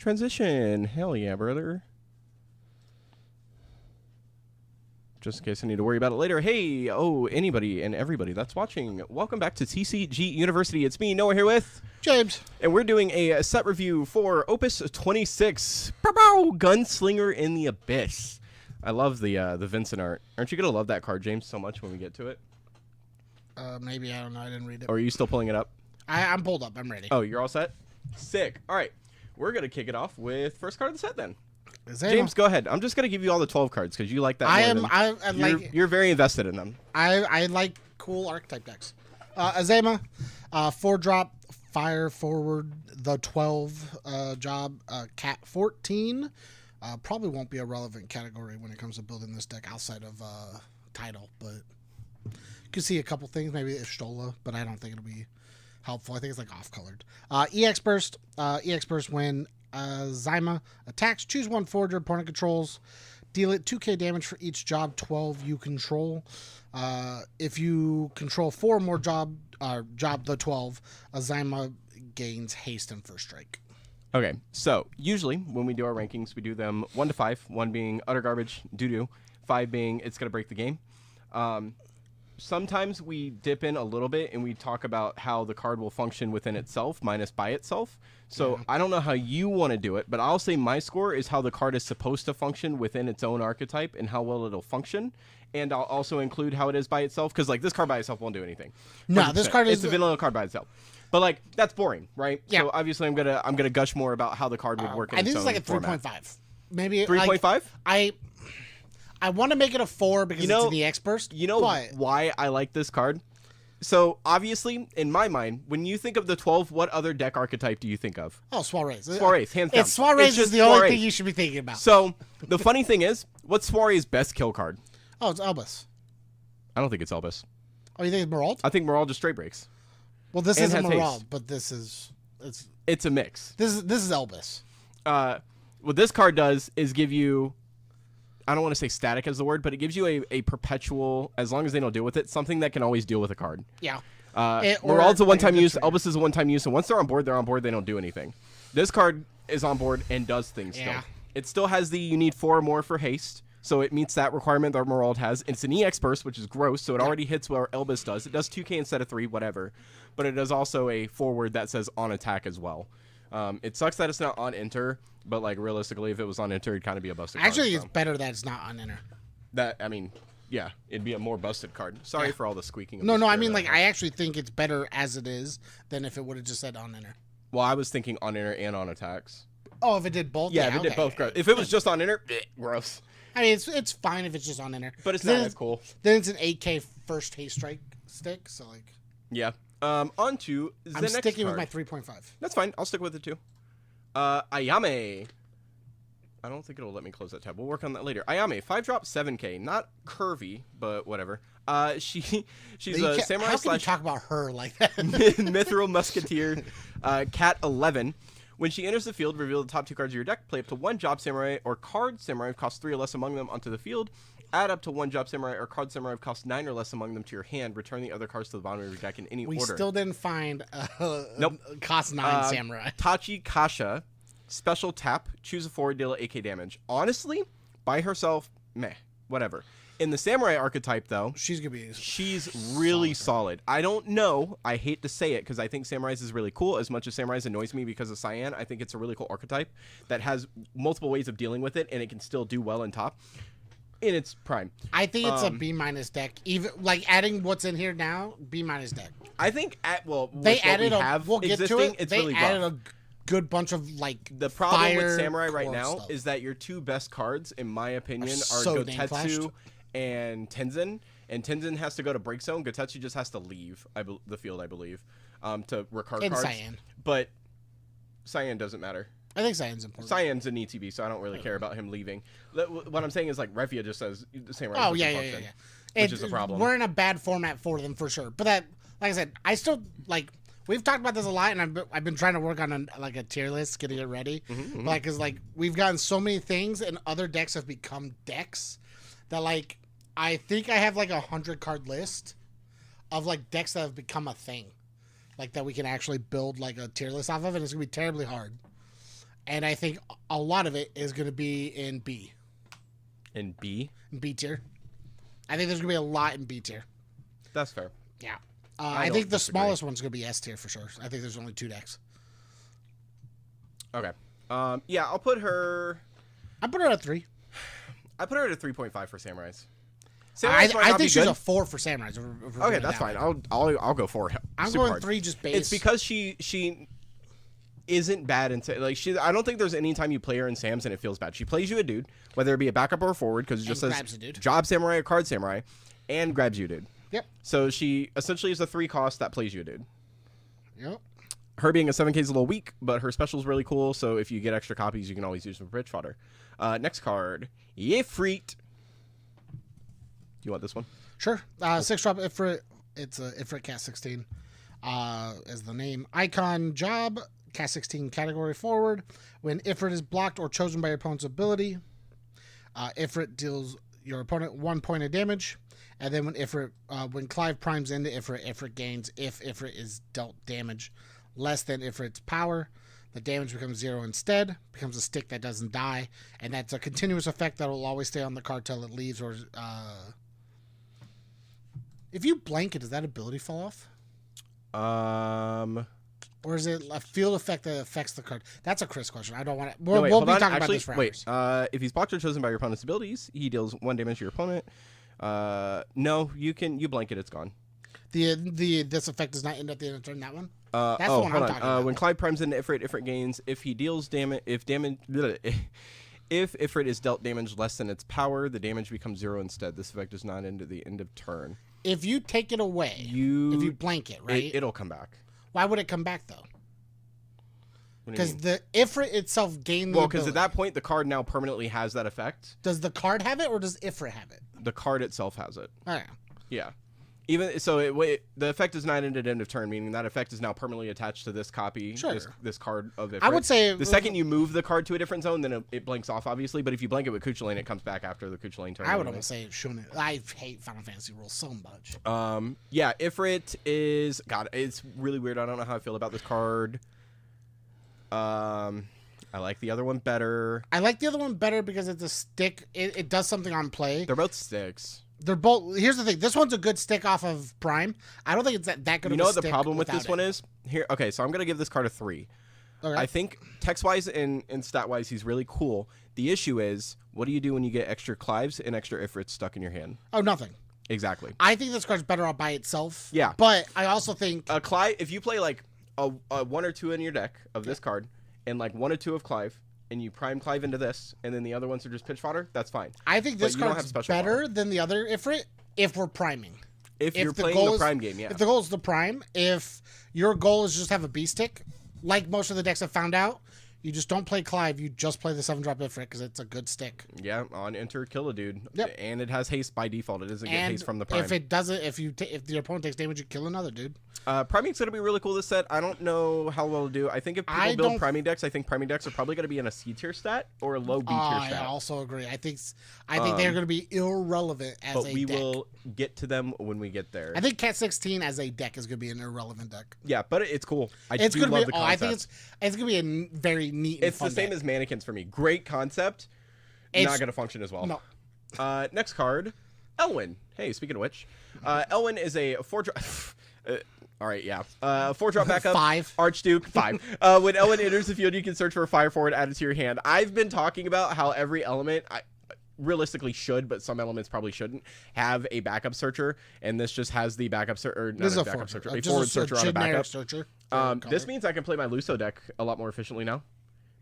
transition. Hell yeah, brother. Just in case I need to worry about it later. Hey, anybody and everybody that's watching, welcome back to TCG University. It's me, Noah, here with James. And we're doing a set review for Opus 26, Gunslinger in the Abyss. I love the Vincent art. Aren't you going to love that card, James, so much when we get to it? Maybe. I don't know. I didn't read it. Or are you still pulling it up? I'm pulled up. I'm ready. Oh, you're all set? Sick. All right. We're going to kick it off with first card of the set then. James, go ahead. I'm just going to give you all the 12 cards because you like that. You're very invested in them. I like cool archetype decks. Azema, 4-drop, fire forward, the 12 job, cat 14. Probably won't be a relevant category when it comes to building this deck outside of title, but you can see a couple things, maybe Ishtola, but I don't think it'll be helpful. I think it's like off-colored. EX Burst when Zyma attacks, choose one forward opponent controls, deal it 2k damage for each job 12 you control. If you control 4 more job the 12, Zyma gains haste and first strike. Okay, so usually when we do our rankings, we do them 1 to 5, 1 being utter garbage, doo-doo, 5 being it's going to break the game. Sometimes we dip in a little bit and we talk about how the card will function within itself minus by itself. So I don't know how you want to do it, but I'll say my score is how the card is supposed to function within its own archetype and how well it'll function. And I'll also include how it is by itself because like this card by itself won't do anything. No, this card is a vanilla card by itself. But like that's boring, right? Yeah. So obviously I'm gonna gush more about how the card would work. I think it's like a 3.5. Maybe 3.5. I want to make it a 4 because it's in the X Burst. You know why I like this card? So, obviously, in my mind, when you think of the 12, what other deck archetype do you think of? Oh, Soirees. Soirees, hands down. Soirees is the only thing you should be thinking about. So, the funny thing is, what's Soirees' best kill card? Oh, it's Elbus. I don't think it's Elbus. Oh, you think it's Merald? I think Merald just straight breaks. Well, this isn't Merald, but this is... It's a mix. This is Elbus. What this card does is give you... I don't want to say static as the word, but it gives you a perpetual, as long as they don't deal with it, something that can always deal with a card. Yeah. Merald's a one-time use, Elbus is a one-time use, and once they're on board, they don't do anything. This card is on board and does things still. It still has you need 4 or more for haste, so it meets that requirement that Merald has. It's an EX burst, which is gross, so it already hits where Elbus does. It does 2k instead of 3, whatever. But it does also a forward that says on attack as well. It sucks that it's not on enter, but like realistically, if it was on enter, it'd kind of be a busted card. Actually, it's better that it's not on enter. Yeah, it'd be a more busted card. Sorry for all the squeaking. No, I mean, like, I actually think it's better as it is than if it would have just said on enter. Well, I was thinking on enter and on attacks. Oh, if it did both? Yeah, if it did both, gross. If it was just on enter, gross. I mean, it's fine if it's just on enter. But it's not as cool. Then it's an 8k first haste strike stick, so like... Yeah. On to the next card. I'm sticking with my 3.5. That's fine. I'll stick with it too. Ayame. I don't think it'll let me close that tab. We'll work on that later. Ayame, 5-drop, 7k. Not curvy, but whatever. She's a samurai how can you talk about her like that? Mithril Musketeer, Cat 11. When she enters the field, reveal the top 2 cards of your deck. Play up to 1 Job Samurai or Card Samurai, cost 3 or less among them, onto the field. Add up to 1 Job Samurai or Card Samurai, cost 9 or less among them to your hand. Return the other cards to the bottom of your deck in any order. We still didn't find nope. Cost 9 Samurai. Tachi Kasha, special tap, choose a forward, deal 8k damage. Honestly, by herself, meh, whatever. In the Samurai archetype, though, she's really solid. I don't know. I hate to say it because I think Samurais is really cool. As much as Samurais annoys me because of Cyan, I think it's a really cool archetype that has multiple ways of dealing with it, and it can still do well in top. In its prime. I think it's a B- deck. Even like adding what's in here now, B- deck. I think they added we'll get to it. It's they really added rough. A good bunch of like the problem fire with Samurai right now stuff. is that your 2 best cards, in my opinion, are so Gotetsu and Tenzin. And Tenzin has to go to break zone. Gotetsu just has to leave the field, I believe, to recard cards. Cyan. But Cyan doesn't matter. I think Cyan's important. Cyan's an ETB, so I don't really care about him leaving. What I'm saying is, like, Refia just says the same. Oh, yeah. Which is a problem. We're in a bad format for them, for sure. But that, like I said, I still, like, we've talked about this a lot, and I've been trying to work on, a tier list, getting it ready. Like, because, like, we've gotten so many things, and other decks have become decks that, like, I think I have, like, 100-card list of, like, decks that have become a thing. Like, that we can actually build, like, a tier list off of, and it's going to be terribly hard. And I think a lot of it is going to be in B. In B? In B tier. I think there's going to be a lot in B tier. That's fair. Yeah. I think the smallest one's going to be S tier for sure. I think there's only 2 decks. Okay. Yeah, I'll put her... I put her at 3. I put her at a 3.5 for Samurais. I think she's a 4 for Samurais. Okay, that's fine. I'll go 4. I'm going 3 just base. It's because she isn't bad in I don't think there's any time you play her in Sams and it feels bad. She plays you a dude, whether it be a backup or a forward, because it just says job samurai or card samurai, and grabs you a dude. Yep. So she essentially is a 3 cost that plays you a dude. Yep. Her being a 7K is a little weak, but her special is really cool. So if you get extra copies, you can always use them for pitch fodder. Next card, Ifrit. You want this one? Sure. 6-drop Ifrit. It's a Ifrit Cast 16. As the name. Icon job. Cast 16 category forward. When Ifrit is blocked or chosen by your opponent's ability, Ifrit deals your opponent 1 point of damage. And then when Clive primes into Ifrit, Ifrit gains if Ifrit is dealt damage less than Ifrit's power. The damage becomes 0 instead. Becomes a stick that doesn't die. And that's a continuous effect that will always stay on the card till it leaves. Or if you blank it, does that ability fall off? Or is it a field effect that affects the card? That's a Chris question. I don't want to. We'll be talking about this for hours. If he's blocked or chosen by your opponent's abilities, he deals 1 damage to your opponent. No, you blanket, it's gone. This effect does not end at the end of turn. That one. That's the one I'm talking about. When Clyde primes into Ifrit gains. If he deals damage, if Ifrit is dealt damage less than its power, the damage becomes 0 instead. This effect does not end at the end of turn. If you take it away, if you blank it, right? It'll come back. Why would it come back though? Because the Ifrit itself gained the ability. Because at that point, the card now permanently has that effect. Does the card have it, or does Ifrit have it? The card itself has it. Oh, yeah. Yeah. Even so, the effect is not ended at end of turn, meaning that effect is now permanently attached to this copy, sure. this card of Ifrit. I would say the second you move the card to a different zone, then it blinks off, obviously. But if you blank it with Kuchulain, it comes back after the Kuchulain turn. I would almost say it shouldn't. I hate Final Fantasy rules so much. Yeah, Ifrit is it's really weird. I don't know how I feel about this card. I like the other one better. I like the other one better because it's a stick. It does something on play. They're both sticks. They're both. Here's the thing. This one's a good stick off of Prime. I don't think it's that good of a stick. You know what the problem with this one is? Here, okay, so I'm gonna give this card a 3. Okay. I think text-wise and stat-wise, he's really cool. The issue is, what do you do when you get extra Clives and extra Ifrits stuck in your hand? Oh, nothing. Exactly. I think this card's better off by itself. Yeah. But I also think Clive. If you play like a 1 or 2 in your deck of this card, and like 1 or 2 of Clive, and you prime Clive into this, and then the other ones are just pitch fodder, that's fine. I think this card's better than the other Ifrit if we're priming. If you're playing the prime game, yeah. If the goal is the prime, if your goal is just have a B stick, like most of the decks have found out, you just don't play Clive, you just play the 7-drop Ifrit because it's a good stick. Yeah, on enter, kill a dude. Yep. And it has haste by default. It doesn't get haste from the prime. If it doesn't, if your opponent takes damage, you kill another dude. Priming's going to be really cool this set. I don't know how well it'll do. I think if people build priming decks, I think priming decks are probably going to be in a C tier stat or a low B tier stat. I also agree. I think they're going to be irrelevant as a deck. But we will get to them when we get there. I think Cat 16 as a deck is going to be an irrelevant deck. Yeah, but it's cool. I do love the concept. I think it's going to be a very neat and fun It's the same deck. as Mannequins for me. Great concept. Not going to function as well. No. Next card, Elwyn. Hey, speaking of which, Elwyn is a 4-drop. All right, yeah. 4-drop backup. 5. Archduke, 5. When Elwyn enters the field, you can search for a fire forward added to your hand. I've been talking about how every element realistically should, but some elements probably shouldn't, have a backup searcher, and this just has the backup searcher. Not a backup searcher, a forward searcher on a backup. Searcher, this means I can play my Luso deck a lot more efficiently now.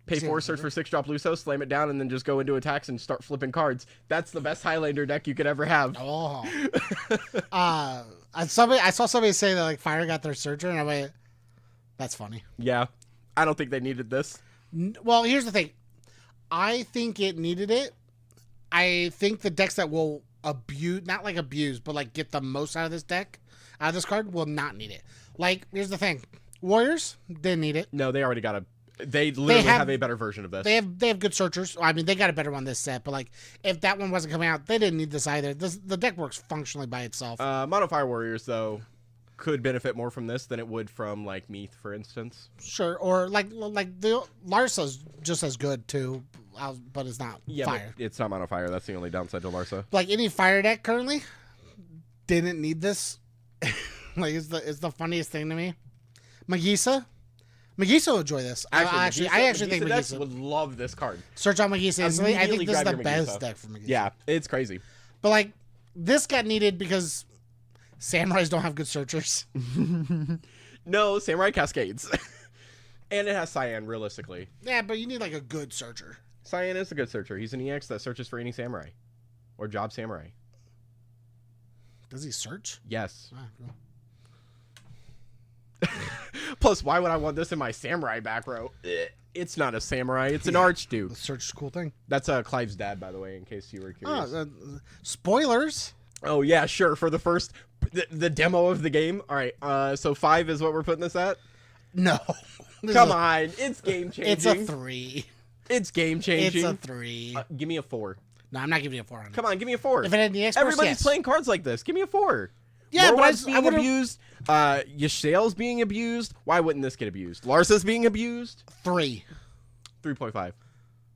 Pay 4, search for 6-drop Luso, slam it down, and then just go into attacks and start flipping cards. That's the best Highlander deck you could ever have. Oh. I saw somebody say that like Fire got their searcher, and I'm like, that's funny. Yeah. I don't think they needed this. Well, here's the thing. I think it needed it. I think the decks that will not abuse, but like get the most out of this deck, out of this card, will not need it. Like, here's the thing. Warriors didn't need it. No, they already got They literally have a better version of this. They have good searchers. I mean, they got a better one this set, but like if that one wasn't coming out, they didn't need this either. The deck works functionally by itself. Mono Fire Warriors though could benefit more from this than it would from like Meath, for instance. Sure, or like the Larsa's just as good too, but it's not fire. But it's not mono fire. That's the only downside to Larsa. Like any fire deck currently didn't need this. Like it's the funniest thing to me. Magisa will enjoy this. I actually think Magisa would love this card. Search on Magisa instantly. I think this is the best deck for Magisa. Yeah, it's crazy. But like this got needed because Samurais don't have good searchers. No, Samurai Cascades. And it has Cyan, realistically. Yeah, but you need like a good searcher. Cyan is a good searcher. He's an EX that searches for any samurai. Or job samurai. Does he search? Yes. Ah, cool. Plus, why would I want this in my samurai back row? It's not a samurai. It's an archduke. The search is a cool thing. That's Clive's dad, by the way, in case you were curious. Spoilers. Oh, yeah, sure. For the first... The demo of the game. All right. So 5 is what we're putting this at? No. Come on. It's game-changing. It's a 3. It's game-changing. It's a 3. Give me a 4. No, I'm not giving you a 4 on it. Come on, give me a 4. If it had the Xbox, Everybody's playing cards like this. Give me a 4. Yeah, Norwalk's but being abused. Yashael's being abused. Why wouldn't this get abused? Larsa's being abused. 3. 3.5.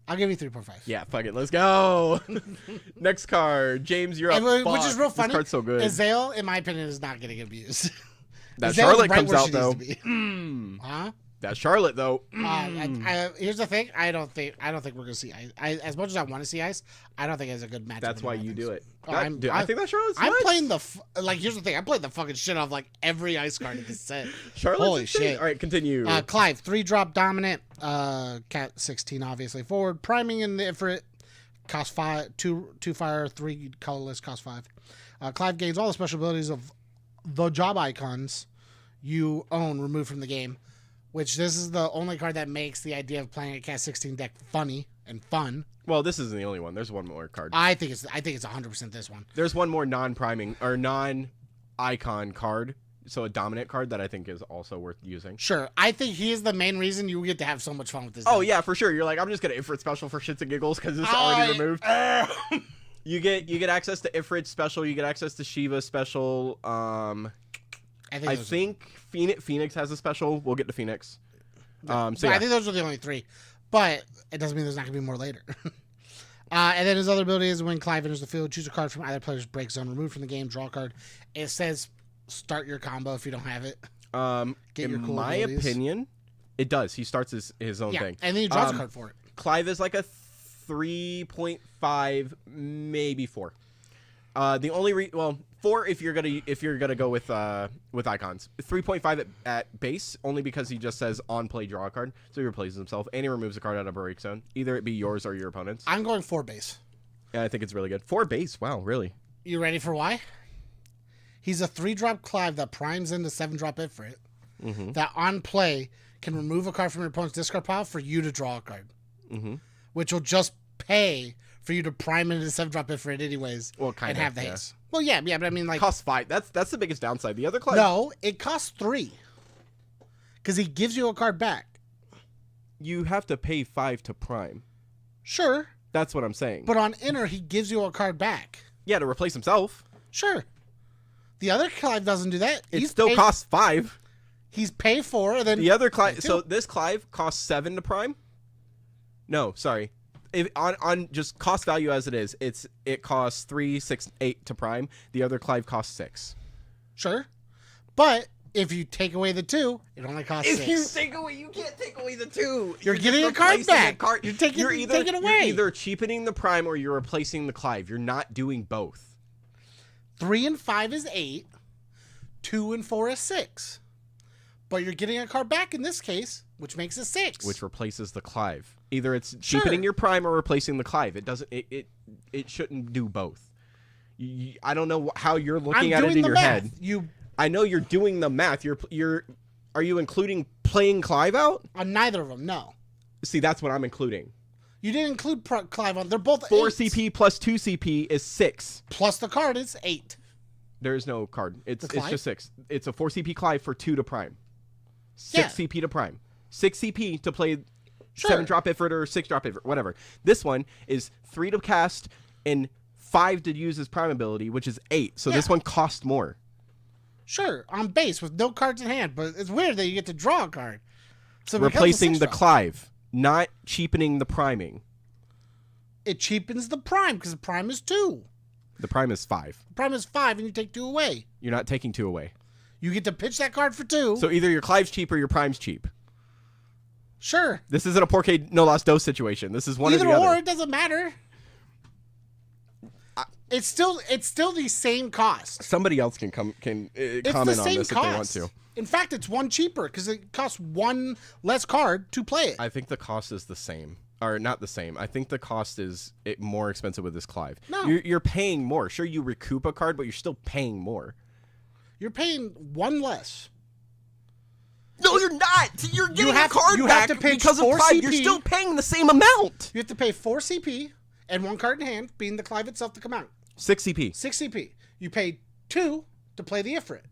I'll give you 3.5. Yeah, fuck it. Let's go. Next card. James, you're up. Which is real funny. This card's so good. Azale, in my opinion, is not getting abused. That Charlotte comes out, though. Huh? That Charlotte, though. Here's the thing. I don't think we're gonna see ice. As much as I want to see ice, I don't think it's a good match. That's why you do it. I think that Charlotte's I'm nuts. playing here's the thing. I'm playing the fucking shit off like every ice card in this set. Charlotte's Holy shit! All right, continue. Clive, 3-drop dominant. Cat 16, obviously forward. Priming in the Ifrit. Cost 5. 2 fire. 3 colorless. Cost 5. Clive gains all the special abilities of the job icons you own removed from the game. Which this is the only card that makes the idea of playing a Cat 16 deck funny and fun. Well, this isn't the only one. There's one more card. I think it's 100% this one. There's one more non-priming or non-icon card, so a dominant card that I think is also worth using. Sure, I think he is the main reason you get to have so much fun with this. Oh deck. yeah, for sure. You're like, I'm just gonna Ifrit special for shits and giggles because it's already removed. You get access to Ifrit special. You get access to Shiva special. I think Phoenix has a special. We'll get to Phoenix. I think those are the only 3, but it doesn't mean there's not gonna be more later. And then his other ability is when Clive enters the field, choose a card from either player's break zone, remove from the game, draw a card. It says start your combo if you don't have it. Get in my opinion, it does. He starts his own thing, and then he draws a card for it. Clive is like a 3.5, maybe 4. The only 4 if you're gonna go with icons. 3.5 at base, only because he just says on play draw a card, so he replaces himself and he removes a card out of a break zone, either it be yours or your opponent's. I'm going 4 base. Yeah, I think it's really good. 4 base. Wow, really? You ready for why? He's a 3-drop Clive that primes into 7-drop Ifrit. That on play can remove a card from your opponent's discard pile for you to draw a card, which will just pay for you to prime into 7-drop Ifrit anyways, and have the haste. Well, yeah, but I mean, like... Costs 5. That's the biggest downside. The other Clive... No, it costs 3. Because he gives you a card back. You have to pay 5 to prime. Sure. That's what I'm saying. But on enter, he gives you a card back. Yeah, to replace himself. Sure. The other Clive doesn't do that. It still costs 5. He's pay 4, and then... The other Clive... So this Clive costs 7 to prime? No, sorry. If on just cost value as it is, it costs 3, 6, 8 to prime. The other Clive costs 6. Sure, but if you take away the 2, it only costs 6. If you can't take away the 2. You're getting a card back. You're taking it away. You're either cheapening the prime or you're replacing the Clive. You're not doing both. 3 and 5 is 8. 2 and 4 is 6. But you're getting a card back in this case, which makes it 6. Which replaces the Clive. Either it's cheapening your prime or replacing the Clive. It doesn't. It shouldn't do both. I don't know how you're looking at it in your head. I know you're doing the math. Are you including playing Clive out? On neither of them, no. See, that's what I'm including. You didn't include Clive on. They're both 4 8s. CP plus 2 CP is 6. Plus the card is 8. There is no card. It's just 6. It's a 4 CP Clive for 2 to prime. 6 CP to prime. 6 CP to play 7-drop Ifrit or 6-drop Ifrit, whatever. This one is 3 to cast and 5 to use his prime ability, which is 8. So this one costs more. Sure, on base with no cards in hand, but it's weird that you get to draw a card. So Replacing the Clive, not cheapening the priming. It cheapens the prime because the prime is 2. The prime is 5. The prime is 5, and you take 2 away. You're not taking 2 away. You get to pitch that card for 2. So either your Clive's cheap or your prime's cheap. Sure. This isn't a Porque no lost dos situation. This is one or the other. Either or, it doesn't matter. It's still the same cost. Somebody else can comment on this if they want to. In fact, it's 1 cheaper because it costs 1 less card to play it. I think the cost is the same. Or not the same. I think the cost is more expensive with this Clive. No. You're paying more. Sure, you recoup a card, but you're still paying more. You're paying 1 less. No, you're not. You're getting a card you back have to pay because of 4 Clive. CP. You're still paying the same amount. You have to pay 4 CP and 1 card in hand, being the Clive itself to come out. 6 CP. 6 CP. You pay 2 to play the Ifrit,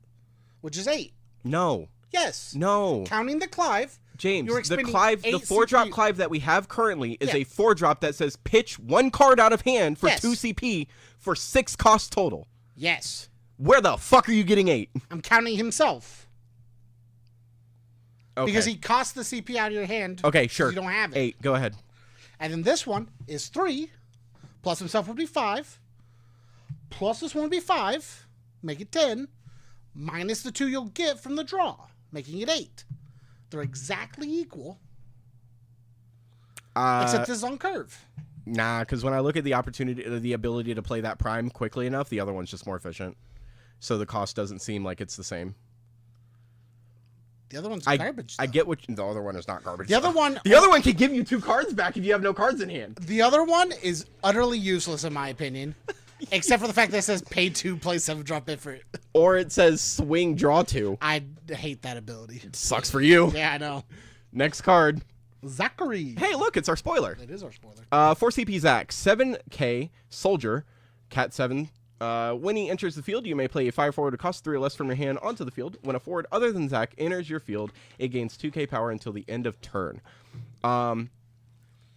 which is 8. No. Yes. No. Counting the Clive. James, you're the Clive, the 4-drop CP. Clive that we have currently is a 4-drop that says pitch 1 card out of hand for 2 CP for 6 cost total. Yes. Where the fuck are you getting 8? I'm counting himself. Okay. Because he costs the CP out of your hand. Okay, sure. You don't have it. 8. Go ahead. And then this one is 3. Plus himself would be 5. Plus this one would be 5. Make it 10. Minus the 2 you'll get from the draw. Making it 8. They're exactly equal. Except this is on curve. Nah, because when I look at the ability to play that prime quickly enough, the other one's just more efficient. So the cost doesn't seem like it's the same. The other one's garbage. I get what the other one is not garbage. The other one can give you 2 cards back if you have no cards in hand. The other one is utterly useless in my opinion, except for the fact that it says pay 2, play 7-drop Ifrit. Or it says swing, draw 2. I hate that ability. Sucks for you. Yeah, I know. Next card. Zachary. Hey, look, it's our spoiler. It is our spoiler. 4 CP Zach, 7K Soldier, Cat 7. When he enters the field, you may play a fire forward to cost 3 or less from your hand onto the field. When a forward other than Zach enters your field, it gains 2K power until the end of turn.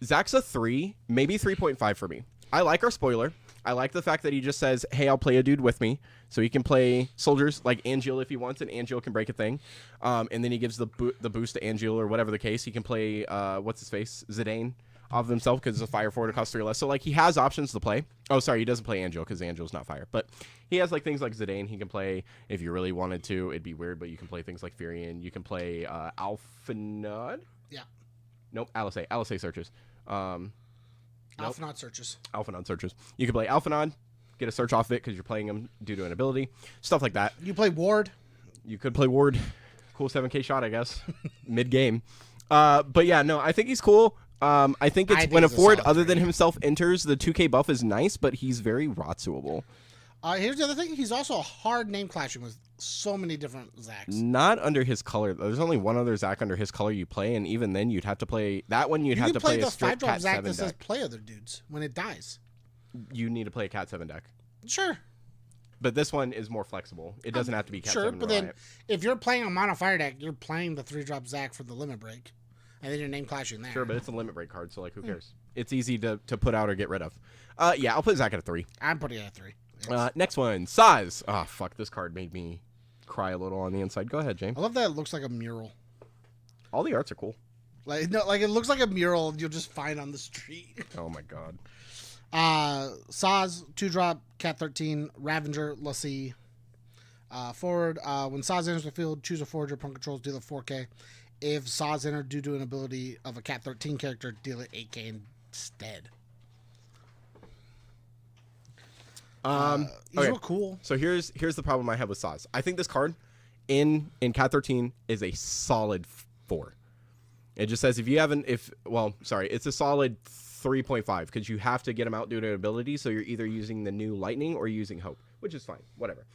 Zach's a 3, maybe 3.5 for me. I like our spoiler. I like the fact that he just says, hey, I'll play a dude with me. So he can play soldiers like Angeal if he wants, and Angeal can break a thing. And then he gives the boost to Angeal or whatever the case. He can play, what's his face? Zidane off of himself because it's a fire forward to cost 3 or less. So, like, he has options to play. Oh, sorry, he doesn't play Angeal because Angeal's not fire. But he has, like, things like Zidane he can play if you really wanted to. It'd be weird, but you can play things like Furion. You can play Alphanod? Yeah. Nope, Alisei searches. Alphanod searches. Alphanod searches. You can play Alphanod, get a search off it because you're playing him due to an ability. Stuff like that. You play Ward. You could play Ward. Cool 7K shot, I guess. Mid-game. But yeah, no, I think he's cool. I think when a forward other than himself enters, the 2K buff is nice, but he's very Ratsuable. Here's the other thing. He's also hard name clashing with so many different Zachs. Not under his color. There's only one other Zach under his color you play, and even then you'd have to play that one. You'd have to play a strict Cat 7 deck. You can play the 5-drop Zach that says play other dudes when it dies. You need to play a Cat 7 deck. Sure. But this one is more flexible. It doesn't have to be Cat 7. Sure, but then if you're playing a mono fire deck, you're playing the 3-drop Zach for the limit break. And then you're name clashing there. Sure, but it's a limit break card, so like who cares? It's easy to put out or get rid of. Yeah, I'll put Zach at a 3. I'm putting it at 3. Next one, Saz. Oh, fuck, this card made me cry a little on the inside. Go ahead, James. I love that it looks like a mural. All the arts are cool. Like it looks like a mural you'll just find on the street. Oh my god. Saz, 2-drop, Cat 13, Ravenger, Lassie. Forward, when Saz enters the field, choose a forward your opponent controls, deal it 4K. If Saz entered due to an ability of a Cat 13 character, deal it 8K instead. He's real cool. So here's the problem I have with Saz. I think this card in Cat 13 is a solid 4. It just says it's a solid 3.5 because you have to get him out due to an ability. So you're either using the new Lightning or using Hope, which is fine. Whatever.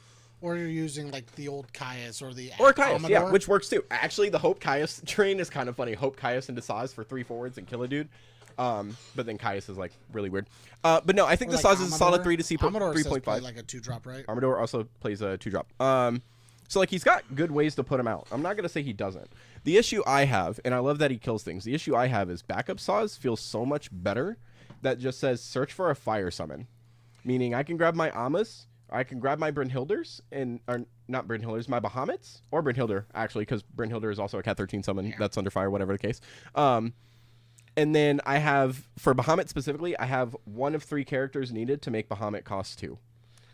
Or you're using like the old Caius or the Caius, Amador. yeah, which works too. Actually, the Hope Caius train is kind of funny. Hope Caius into Saz for 3 forwards and kill a dude. But then Caius is like really weird. But no, I think the Saz is a solid 3 to see 3.5. Like a 2-drop, right? Amador also plays a 2-drop. So like he's got good ways to put him out. I'm not gonna say he doesn't. The issue I have, and I love that he kills things. The issue I have is backup Saz feels so much better. That just says search for a fire summon, meaning I can grab my Amas. I can grab my Brynhilders, not Brynhilders, my Bahamut's or Brynhilder, actually, because Brynhilder is also a Cat 13 summon that's under fire, whatever the case. And then I have, for Bahamut specifically, I have 1 of 3 characters needed to make Bahamut cost 2,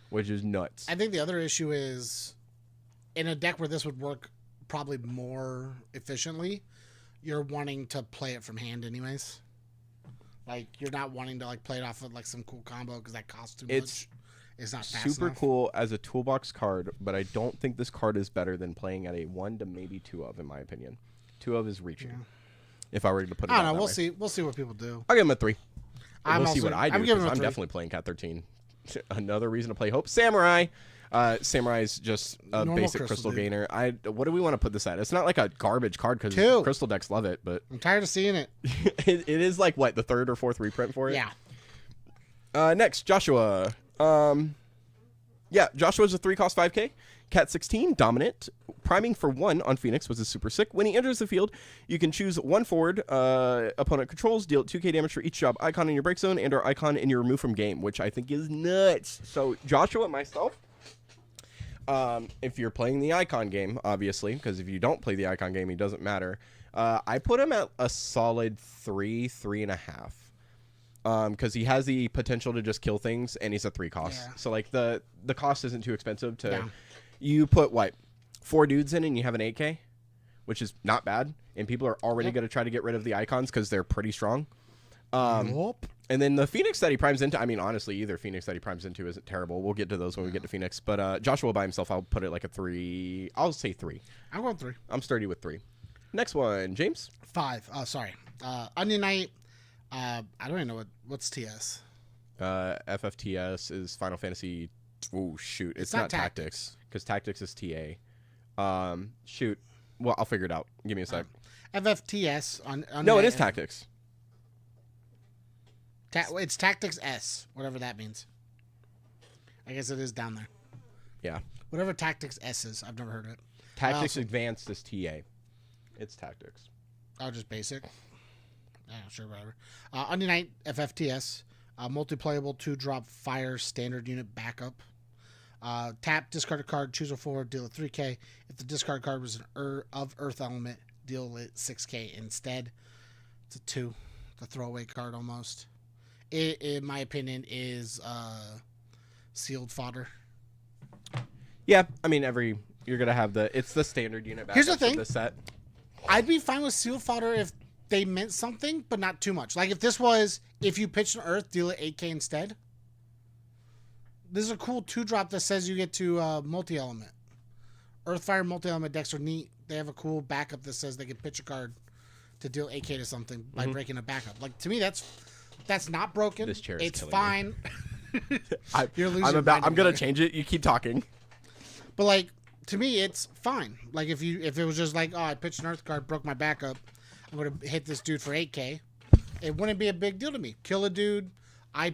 which is nuts. I think the other issue is, in a deck where this would work probably more efficiently, you're wanting to play it from hand anyways. Like, you're not wanting to like play it off of like some cool combo because that costs too much. It's not fast super enough. Cool as a toolbox card, but I don't think this card is better than playing at a 1 to maybe 2 of, in my opinion. 2 of is reaching. Yeah. If I were to put it, I don't know. We'll see. We'll see what people do. I'll give him a 3. We'll see what I do. I'm definitely playing Cat 13. Another reason to play Hope. Samurai. Samurai's just a normal basic crystal gainer. What do we want to put this at? It's not like a garbage card because crystal decks love it, but I'm tired of seeing it. It is like what, the 3rd or 4th reprint for it? Yeah. Next, Joshua. Joshua's a 3-cost 5K. Cat 16, dominant. Priming for 1 on Phoenix, was a super sick. When he enters the field, you can choose 1 forward opponent controls, deal 2k damage for each job icon in your break zone and or icon in your remove from game, which I think is nuts. So Joshua and myself, if you're playing the icon game, obviously, because if you don't play the icon game, it doesn't matter. I put him at a solid 3.5. Because he has the potential to just kill things, and he's a 3 cost. Yeah. So like the cost isn't too expensive to. Yeah. You put what, 4 dudes in, and you have an 8K, which is not bad. And people are already going to try to get rid of the icons because they're pretty strong. And then the Phoenix that he primes into, I mean, honestly, either Phoenix that he primes into isn't terrible. We'll get to those when we get to Phoenix. But Joshua by himself, I'll put it like a 3. I'll say 3. I'm going 3. I'm sturdy with 3. Next one, James. 5. Sorry. Onion Knight. I don't even know what's TS. FFTS is Final Fantasy. Oh shoot, it's not Tactics because Tactics is TA. Shoot. Well, I'll figure it out. Give me a sec. FFTS on no, it is Tactics. It's Tactics S, whatever that means. I guess it is down there. Yeah. Whatever Tactics S is, I've never heard of it. Tactics Advanced is TA. It's Tactics. Oh, just basic. Yeah, sure, whatever. Onion Knight, FFTS, multiplayable 2-drop fire standard unit backup. Tap, discard a card, choose a forward, deal it 3k. If the discard card was of Earth element, deal it 6k instead. It's a 2. It's a throwaway card almost. It, in my opinion, is sealed fodder. Yeah, I mean, you're going to have it's the standard unit backup. Here's the thing. Of the set. I'd be fine with sealed fodder if they meant something, but not too much. Like if this was, if you pitch an Earth, deal it 8k instead. This is a cool 2-drop that says you get to multi-element. Earthfire multi-element decks are neat. They have a cool backup that says they can pitch a card to deal 8k to something by breaking a backup. Like to me, that's not broken. This chair is it's fine. You're losing. I'm gonna change it. You keep talking. But like to me, it's fine. Like if it was just like, oh, I pitched an Earth card, broke my backup. I'm going to hit this dude for 8k. It wouldn't be a big deal to me. Kill a dude. I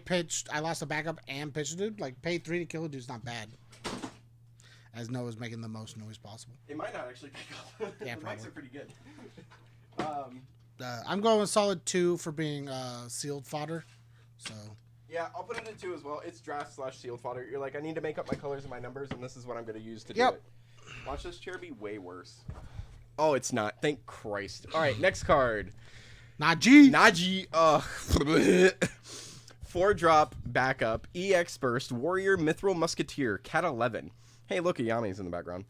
lost a backup and pitched a dude. Like, pay 3 to kill a dude's not bad. As Noah's making the most noise possible. It might not actually pick up. Yeah, the probably. mics are pretty good. I'm going with solid 2 for being sealed fodder. So. Yeah, I'll put it at 2 as well. It's draft/sealed fodder. You're like, I need to make up my colors and my numbers, and this is what I'm going to use to do it. Watch this chair be way worse. Oh, it's not. Thank Christ. All right, next card. Najee. 4-drop backup. EX Burst. Warrior Mithril Musketeer. Cat 11. Hey, look, Ayami's in the background.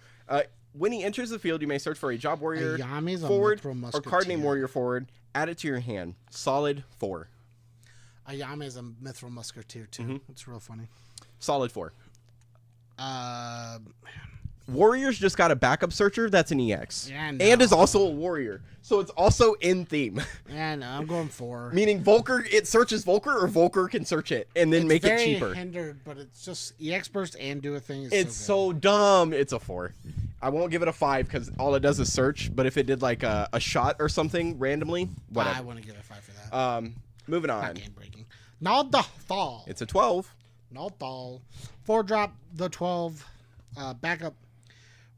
When he enters the field, you may search for a job warrior forward or card name warrior forward. Add it to your hand. Solid 4. Ayami is a Mithril Musketeer, too. Mm-hmm. It's real funny. Solid 4. Warriors just got a backup searcher that's an EX. Yeah, no. And is also a warrior. So it's also in theme. Yeah, no, I'm going 4. Meaning Volker, it searches Volker, or Volker can search it and then make it cheaper. It's very hindered, but it's just EX Burst and do a thing. It's so dumb. It's a 4. I won't give it a 5 because all it does is search. But if it did like a shot or something randomly, whatever. I want to give it a 5 for that. Moving on. Not game breaking. Naldthal. It's a 12. Naldthal. 4-drop the 12 backup.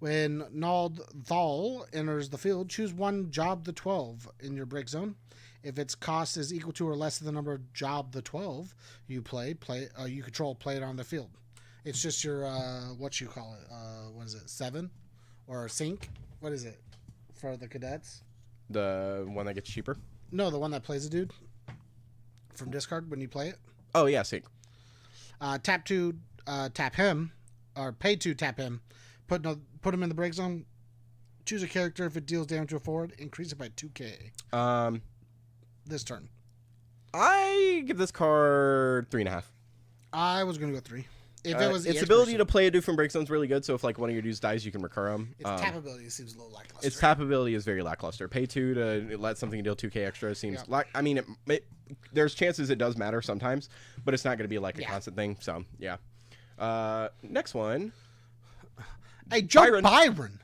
When Naldthal enters the field, choose 1 job the 12 in your break zone. If its cost is equal to or less than the number of job the 12 you control, play it on the field. It's just your what you call it? What is it? 7 or sync? What is it for the cadets? The one that gets cheaper? No, the one that plays a dude from discard when you play it. Oh yeah, sync. Tap 2, tap him, or pay 2, tap him. Put him in the break zone. Choose a character. If it deals damage to a forward, increase it by 2k. This turn. I give this card 3.5. I was gonna go 3. If it was its ability to play a dude from break zone is really good. So if like one of your dudes dies, you can recur him. Its tap ability seems a little lackluster. Its tap ability is very lackluster. Pay 2 to let something deal 2k extra seems like. I mean, there's chances it does matter sometimes, but it's not going to be like a constant thing. So yeah. Next one. Hey, Byron.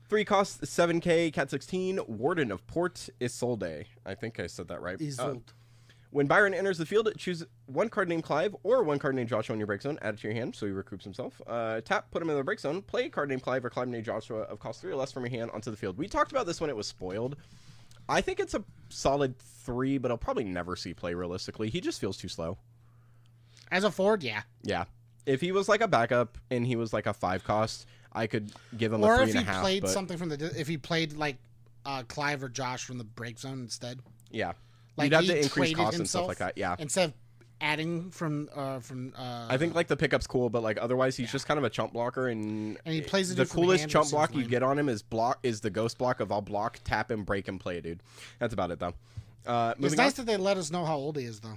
3 costs 7k. Cat 16. Warden of Port Isolde. I think I said that right. When Byron enters the field, choose one card named Clive or one card named Joshua in your break zone. Add it to your hand so he recoups himself. Tap, put him in the break zone. Play a card named Clive or Clive named Joshua of cost 3 or less from your hand onto the field. We talked about this when it was spoiled. I think it's a solid 3, but I'll probably never see play realistically. He just feels too slow. As a forward, yeah. Yeah. If he was like a backup and he was like a 5 cost, I could give him a 3.5. Or if he played something from if he played like Clive or Josh from the break zone instead. Yeah. Like you'd have to increase costs and stuff like that. Yeah. Instead of adding from. I think like the pickup's cool, but like otherwise he's just kind of a chump blocker, and he plays the coolest chump block you get on him is the ghost block of I'll block, tap him, break him, play a dude. That's about it though. It's nice that they let us know how old he is though.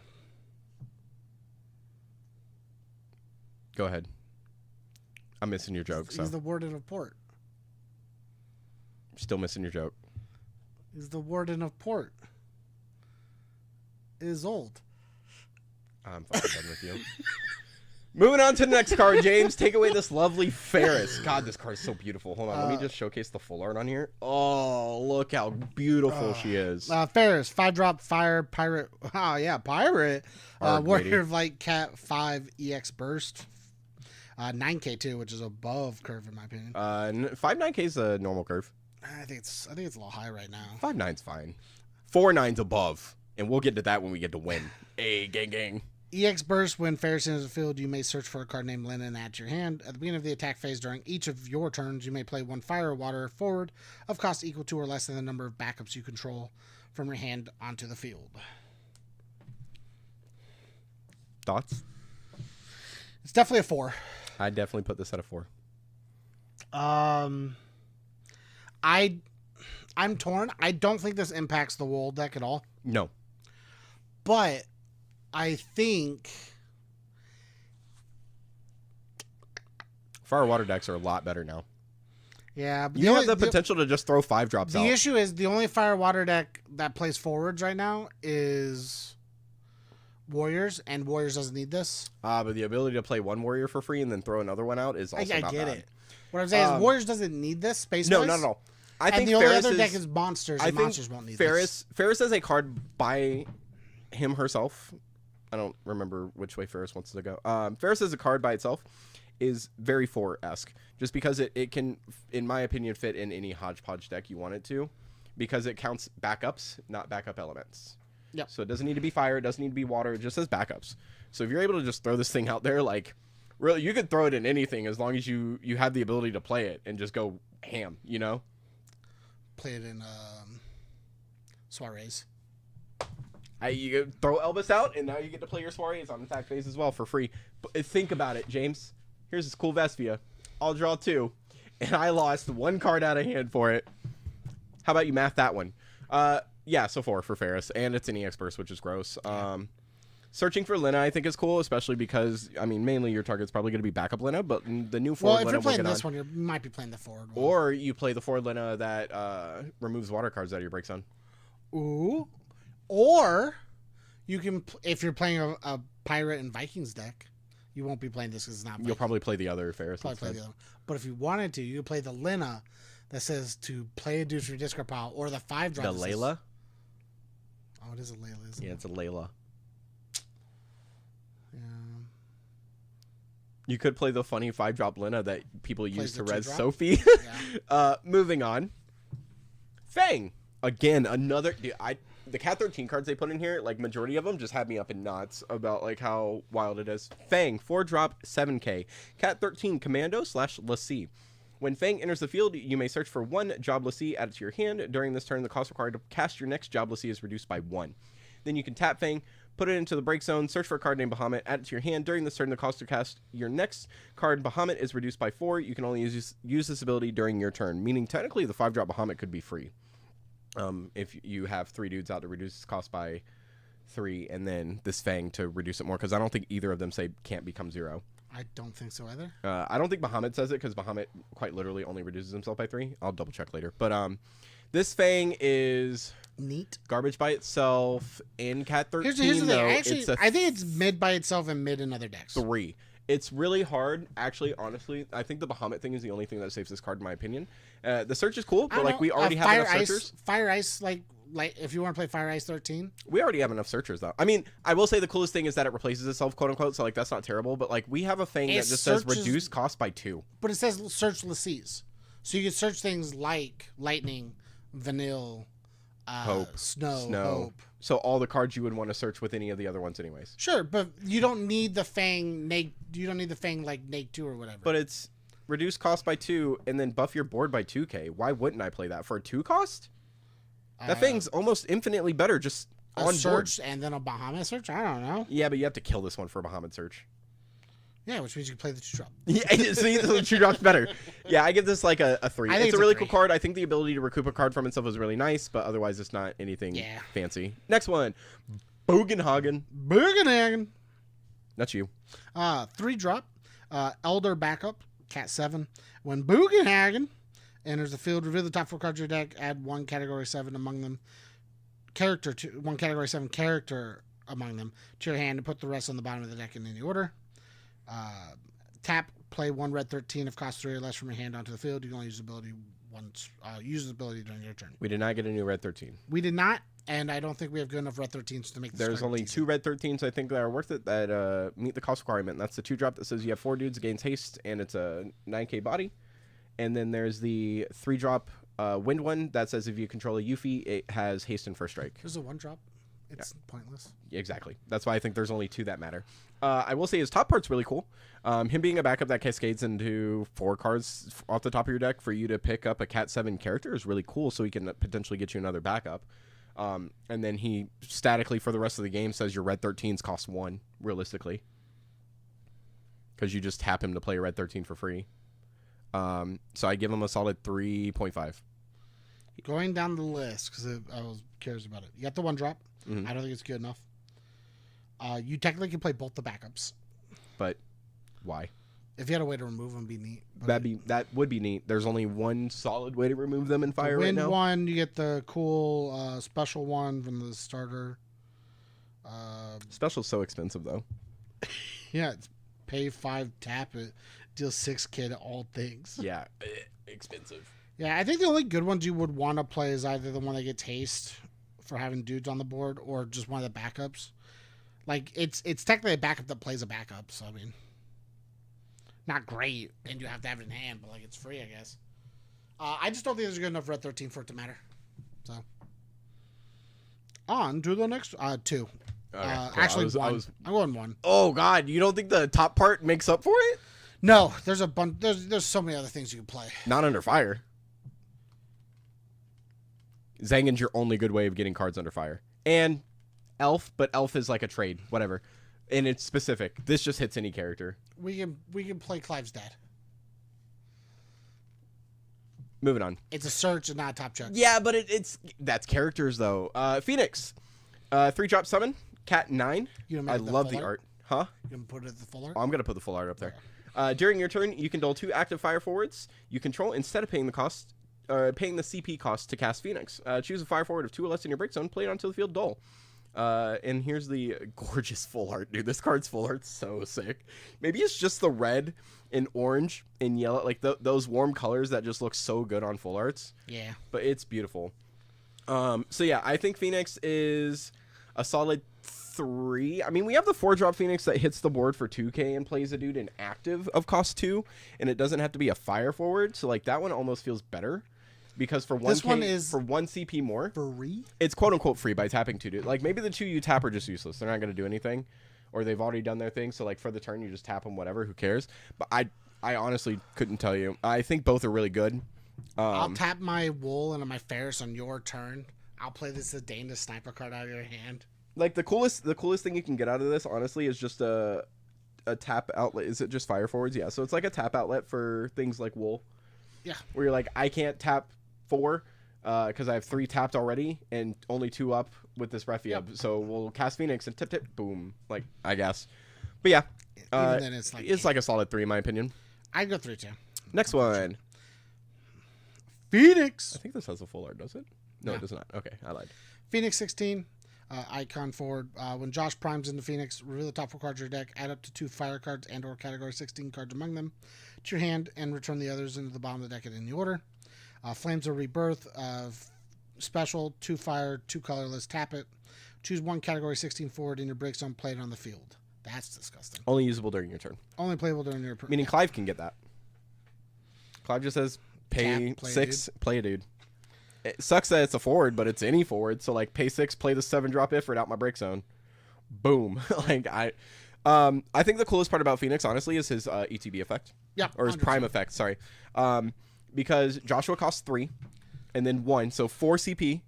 Go ahead. I'm missing your joke. He's the Warden of Port. Still missing your joke. He's the Warden of Port. Is old. I'm fucking done with you. Moving on to the next card, James. Take away this lovely Ferris. God, this card is so beautiful. Hold on, let me just showcase the full art on here. Oh, look how beautiful she is. Ferris, 5-drop fire pirate. Oh yeah, pirate. Warrior of Light Cat 5 EX burst. 9k too, which is above curve in my opinion. 5-9k is a normal curve. I think it's a little high right now. 5-9's fine. 4-9's above. And we'll get to that when we get to win. Hey, gang. EX burst. When Ferris enters the field, you may search for a card named Linen and add to your hand. At the beginning of the attack phase, during each of your turns, you may play 1 fire or water forward of cost equal to or less than the number of backups you control from your hand onto the field. Thoughts? It's definitely a 4. I'd definitely put this at a 4. I'm torn. I don't think this impacts the Wool deck at all. No. But I think Fire water decks are a lot better now. Yeah. But you have the potential to just throw 5-drops out. The issue is the only fire water deck that plays forwards right now is Warriors, and Warriors doesn't need this. But the ability to play one Warrior for free and then throw another one out is also not bad. I get it. What I'm saying is Warriors doesn't need this space. No, not at all. I think the only other deck is Monsters, and Monsters won't need this. Ferris has a card by him herself. I don't remember which way Ferris wants to go. Ferris as a card by itself is very 4-esque, just because it can, in my opinion, fit in any hodgepodge deck you want it to, because it counts backups, not backup elements. Yep. So it doesn't need to be fire, it doesn't need to be water, it just says backups. So if you're able to just throw this thing out there, like, really, you could throw it in anything as long as you have the ability to play it and just go ham, you know? Play it in soirees. You throw Elvis out, and now you get to play your soirees on attack phase as well for free. But think about it, James. Here's this cool Vestia. I'll draw 2, and I lost 1 card out of hand for it. How about you math that one? Yeah, so 4 for Ferris, and it's an EX burst, which is gross. Searching for Lina, I think, is cool, especially because, I mean, mainly your target's probably going to be backup Lina, but the new forward Lina... Well, if you're playing this one, you might be playing the forward one. Or you play the forward Lina that removes water cards out of your break zone. Ooh. Or you can, if you're playing a Pirate and Vikings deck, you won't be playing this because it's not Vikings. You'll probably play the other Ferris instead. But if you wanted to, you could play the Lina that says to play a dude from your discard pile, or the 5-drop. The Layla? Oh, it is a Layla, isn't it? Yeah, it's a Layla. Yeah. You could play the funny 5-drop Lina that people use to res Sophie. Yeah. Moving on. Fang. Again, another... Dude, the Cat 13 cards they put in here, like majority of them just had me up in knots about like how wild it is. Fang, 4-drop, 7k. Cat 13 Commando / Lassie. When Fang enters the field, you may search for 1 Job Lassie added to your hand. During this turn, the cost required to cast your next Job Lassie is reduced by 1. Then you can tap Fang, put it into the break zone, search for a card named Bahamut, add it to your hand. During this turn, the cost to cast your next card, Bahamut, is reduced by 4. You can only use this ability during your turn, meaning technically the 5-drop Bahamut could be free. If you have 3 dudes out to reduce its cost by 3, and then this Fang to reduce it more, because I don't think either of them say can't become 0. I don't think so either. I don't think Bahamut says it, because Bahamut quite literally only reduces himself by 3. I'll double check later. But this Fang is neat, garbage by itself in Cat 13. Here's the thing. Though, I think it's mid by itself and mid in other decks. 3. It's really hard, actually. Honestly, I think the Bahamut thing is the only thing that saves this card, in my opinion. The search is cool, but like we already have enough searchers. Fire Ice, like if you want to play Fire Ice 13, we already have enough searchers though. I mean, I will say the coolest thing is that it replaces itself, quote unquote. So like that's not terrible, but like we have a thing that just says reduce cost by 2. But it says search Lassies, so you can search things like Lightning, Vanille, Hope, Snow, Hope. So all the cards you would want to search with any of the other ones anyways. Sure, but you don't need the Fang you don't need the Fang like Nate 2 or whatever. But it's reduce cost by 2 and then buff your board by 2k. Why wouldn't I play that for a 2 cost? That Fang's almost infinitely better just on search board. And then a Bahamut search? I don't know. Yeah, but you have to kill this one for a Bahamut search. Yeah, which means you can play the 2-drop. Yeah, see, the 2-drop's better. Yeah, I give this like a 3. It's a really cool card. I think the ability to recoup a card from itself is really nice, but otherwise it's not anything fancy. Next one, Bogenhagen. Bogenhagen. That's you. 3-drop, Elder backup, Cat 7. When Bogenhagen enters the field, reveal the top 4 cards of your deck, add 1 category 7 among them. 1 category 7 character among them to your hand and put the rest on the bottom of the deck in any order. Tap, play 1 red 13 if cost 3 or less from your hand onto the field. You can only use the ability once. Use the ability during your turn. We did not get a new red 13. We did not, and I don't think we have good enough red 13s to make this. There's only 2 red 13s I think that are worth it that meet the cost requirement. That's the 2-drop that says you have 4 dudes, gains haste, and it's a 9k body. And then there's the 3-drop wind one that says if you control a Yuffie, it has haste and first strike. There's a 1-drop. It's pointless. Exactly. That's why I think there's only 2 that matter. I will say his top part's really cool. Him being a backup that cascades into 4 cards off the top of your deck for you to pick up a Cat 7 character is really cool, so he can potentially get you another backup. And then he statically for the rest of the game says your red 13s cost 1, realistically. Because you just tap him to play a red 13 for free. So I give him a solid 3.5. Going down the list, because I was curious about it. You got the 1-drop. I don't think it's good enough. You technically can play both the backups. But why? If you had a way to remove them, it'd be neat. That would be neat. There's only one solid way to remove them in Fire right now. One, you get the cool special one from the starter. Special's so expensive, though. Yeah, it's pay 5, tap it, deal 6 to all things. Yeah, expensive. Yeah, I think the only good ones you would want to play is either the one that gets haste for having dudes on the board, or just one of the backups. Like it's technically a backup that plays a backup, so I mean, not great, and you have to have it in hand, but like it's free, I guess. I just don't think there's good enough red 13 for it to matter. So on to the next 2. Okay, cool. Actually, 1. I'm going 1. Oh God, you don't think the top part makes up for it? No, there's a bunch. There's so many other things you can play. Not under fire. Zangan's your only good way of getting cards under fire. And Elf, but Elf is like a trade, whatever. And it's specific. This just hits any character. We can play Clive's Dad. Moving on. It's a search and not a top check. Yeah, but that's characters though. Phoenix. 3-drop summon. Cat 9. I love the art. Huh? You gonna put it at the full art? Oh, I'm gonna put the full art up there. During your turn, you can duel 2 active fire forwards you control instead of paying the cost. Paying the CP cost to cast Phoenix. Choose a fire forward of 2 or less in your break zone. Play it onto the field dull. And here's the gorgeous full art, dude. This card's full art's so sick. Maybe it's just the red and orange and yellow, like those warm colors that just look so good on full arts. Yeah. But it's beautiful. So yeah, I think Phoenix is a solid 3. I mean, we have the 4-drop Phoenix that hits the board for 2k and plays a dude in active of cost 2, and it doesn't have to be a fire forward. So like that one almost feels better. because for This one is for 1 CP more, free. it's quote unquote free by tapping 2 dude. Like maybe the 2 you tap are just useless. They're not going to do anything, or they've already done their thing. So like for the turn, you just tap them, whatever. Who cares? But I honestly couldn't tell you. I think both are really good. I'll tap my Wool and my Ferris on your turn. I'll play this Dana sniper card out of your hand. Like the coolest thing you can get out of this, honestly, is just a tap outlet. Is it just fire forwards? Yeah. So it's like a tap outlet for things like Wool. Yeah. Where you're like, I can't tap 4 because I have 3 tapped already and only 2 up with this Refia. Yep. So we'll cast Phoenix and tip, boom. Like, I guess. But yeah. Even then it's like a solid 3 in my opinion. I'd go 3 too. Next one. Phoenix. I think this has a full art, does it? No, it does not. Okay, I lied. Phoenix 16. Icon forward. When Josh primes into Phoenix, reveal the top 4 cards of your deck, add up to 2 fire cards and or category 16 cards among them to your hand, and return the others into the bottom of the deck in any order. Flames of Rebirth. Special, 2 fire, 2 colorless, tap it. Choose 1 category 16 forward in your break zone, play it on the field. That's disgusting. Only usable during your turn. Only playable during your turn. Meaning Clive can get that. Clive just says, pay Tap, play 6, play a dude. It sucks that it's a forward, but it's any forward. So like pay 6, play the 7-drop Ifrit out my break zone. Boom. Like I think the coolest part about Phoenix, honestly, is his ETB effect. Yeah. Or his 100%. Prime effect, sorry. Because Joshua costs 3 and then 1. So 4 CP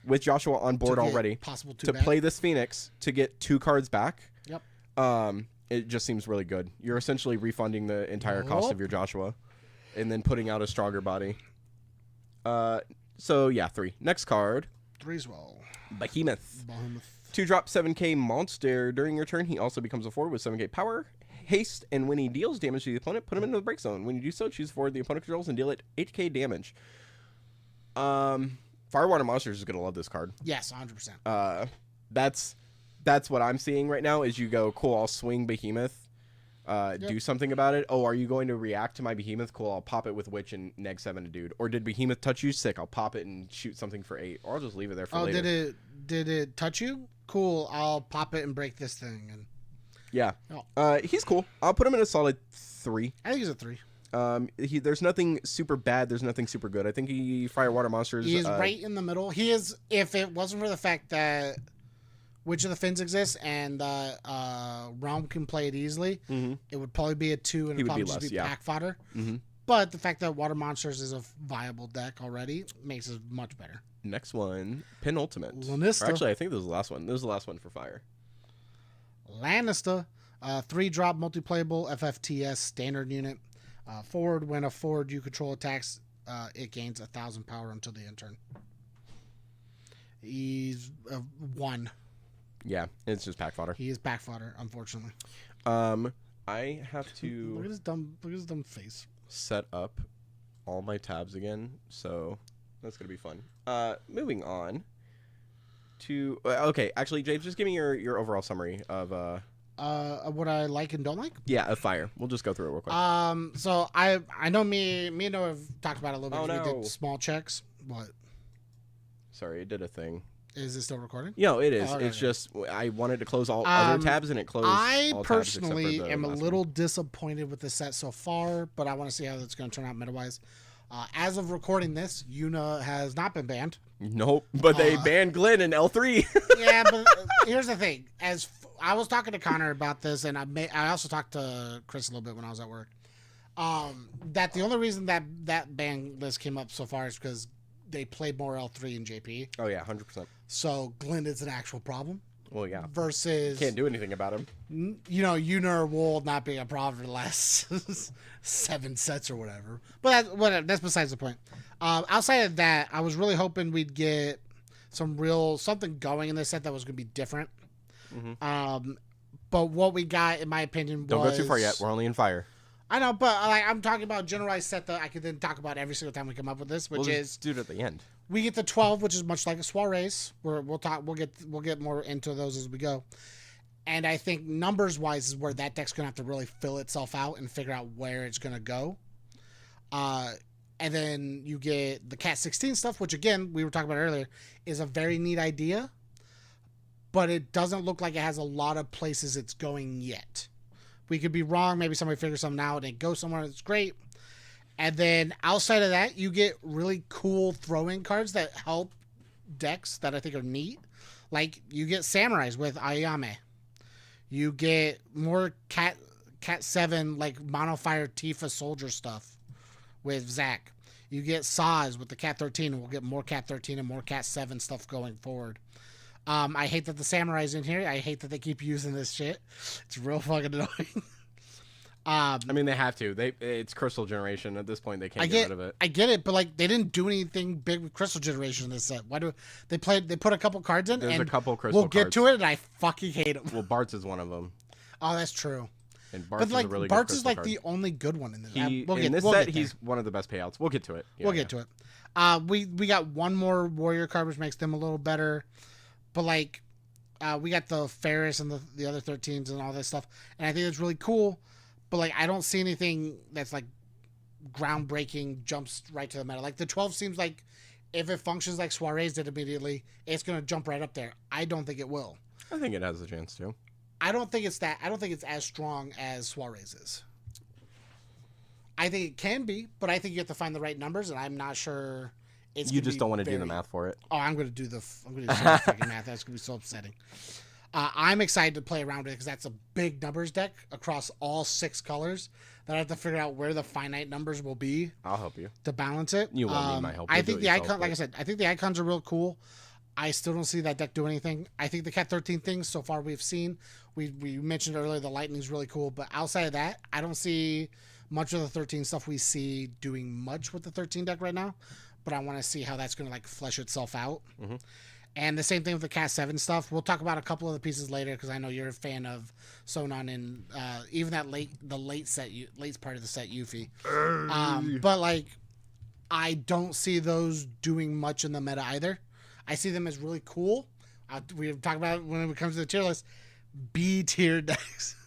with Joshua on board already. Possible to play this Phoenix to get 2 cards back. Yep. It just seems really good. You're essentially refunding the entire cost of your Joshua and then putting out a stronger body. So yeah, 3. Next card. 3 as well. Behemoth. 2-drop 7k monster. During your turn, he also becomes a forward with 7k power, haste, and when he deals damage to the opponent, put him into the break zone. When you do so, choose forward the opponent controls and deal it 8k damage. Firewater Monsters is gonna love this card. Yes, 100%. That's what I'm seeing right now. Is you go, cool, I'll swing Behemoth. Do something about it. Oh, are you going to react to my Behemoth? Cool, I'll pop it with Witch and neg 7 a dude. Or did Behemoth touch you? Sick, I'll pop it and shoot something for 8. Or I'll just leave it there for later. Did it touch you? Cool, I'll pop it and break this thing. And yeah. He's cool. I'll put him in a solid 3. I think he's a 3. There's nothing super bad. There's nothing super good. I think Firewater Monsters. He is right in the middle. He is, if it wasn't for the fact that Witch of the Fins exists and Realm can play it easily, it would probably be a 2 and it would probably just be pack fodder. But the fact that Water Monsters is a viable deck already makes it much better. Next one, Penultimate. Lannister. Or actually, I think this is the last one. This is the last one for fire. Lannister. 3-drop multiplayable FFTS standard unit. Forward, when a forward you control attacks, it gains 1,000 power until the end turn. He's 1. Yeah, it's just pack fodder. He is pack fodder, unfortunately. I have to look at his dumb face. Set up all my tabs again, so that's gonna be fun. Moving on to okay, actually, James, just give me your overall summary of what I like and don't like. Yeah, of fire. We'll just go through it real quick. So I know me and Noah have talked about it a little bit. Oh, no. We did small checks. What? Sorry, it did a thing. Is it still recording? Yeah, it is. Oh, okay. It's just I wanted to close all other tabs and it closed. I all personally tabs am a little disappointed with the set so far, but I want to see how that's going to turn out meta-wise. As of recording this, Yuna has not been banned. Nope, but they banned Glenn in L3. Yeah, but here's the thing. I was talking to Connor about this, and I also talked to Chris a little bit when I was at work. That the only reason that ban list came up so far is because they played more L3 and JP. Oh yeah, 100%. So Glenn is an actual problem. Well, yeah. Versus can't do anything about him. Yuna or Wool not being a problem for the last 7 sets or whatever. But that's besides the point. Outside of that, I was really hoping we'd get something going in this set that was going to be different. But what we got, in my opinion, don't go too far yet. We're only in fire. I know, but I'm talking about a generalized set that I could then talk about every single time we come up with this, which is do it at the end. We get the 12, which is much like a soirees. We'll get more into those as we go. And I think numbers wise is where that deck's gonna have to really fill itself out and figure out where it's gonna go. And then you get the Cat 16 stuff, which again we were talking about earlier, is a very neat idea, but it doesn't look like it has a lot of places it's going yet. We could be wrong. Maybe somebody figures something out and it goes somewhere that's great. And then outside of that, you get really cool throw-in cards that help decks that I think are neat. Like, you get Samurais with Ayame. You get more Cat 7, like, Monofire Tifa Soldier stuff with Zack. You get Saz with the Cat 13, and we'll get more Cat 13 and more Cat 7 stuff going forward. I hate that the Samurai's in here. I hate that they keep using this shit. It's real fucking annoying. I mean, they have to. It's Crystal Generation. At this point, they can't get rid of it. I get it, but like they didn't do anything big with Crystal Generation in this set. Why do they put a couple cards in? There's and a couple Crystal we'll get to it, and I fucking hate them. Well, Bart's is one of them. Oh, that's true. And Bart's but like is a really Bart's good is like card. the only good one in this. In this set, he's one of the best payouts. We'll get to it. We'll get to it. We got one more Warrior card, which makes them a little better. But like, we got the Ferris and the other 13s and all this stuff, and I think it's really cool. But like, I don't see anything that's like groundbreaking, jumps right to the meta. Like the 12 seems like if it functions like Soirees did immediately, it's gonna jump right up there. I don't think it will. I think it has a chance to. I don't think it's as strong as Soirees is. I think it can be, but I think you have to find the right numbers, and I'm not sure. You just don't want to do the math for it. Oh, I'm gonna do so much fucking math. That's gonna be so upsetting. I'm excited to play around with it because that's a big numbers deck across all 6 colors that I have to figure out where the finite numbers will be. I'll help you to balance it. You won't need my help. I think the icon, like I said, I think the icons are real cool. I still don't see that deck do anything. I think the Cat 13 things so far we've seen. We mentioned earlier the Lightning's really cool, but outside of that, I don't see much of the 13 stuff we see doing much with the 13 deck right now. But I want to see how that's going to like flesh itself out. Mm-hmm. And the same thing with the Cat 7 stuff. We'll talk about a couple of the pieces later because I know you're a fan of Sonon and even that late part of the set, Yuffie. But like, I don't see those doing much in the meta either. I see them as really cool. We talk about it when it comes to the tier list. B tier decks,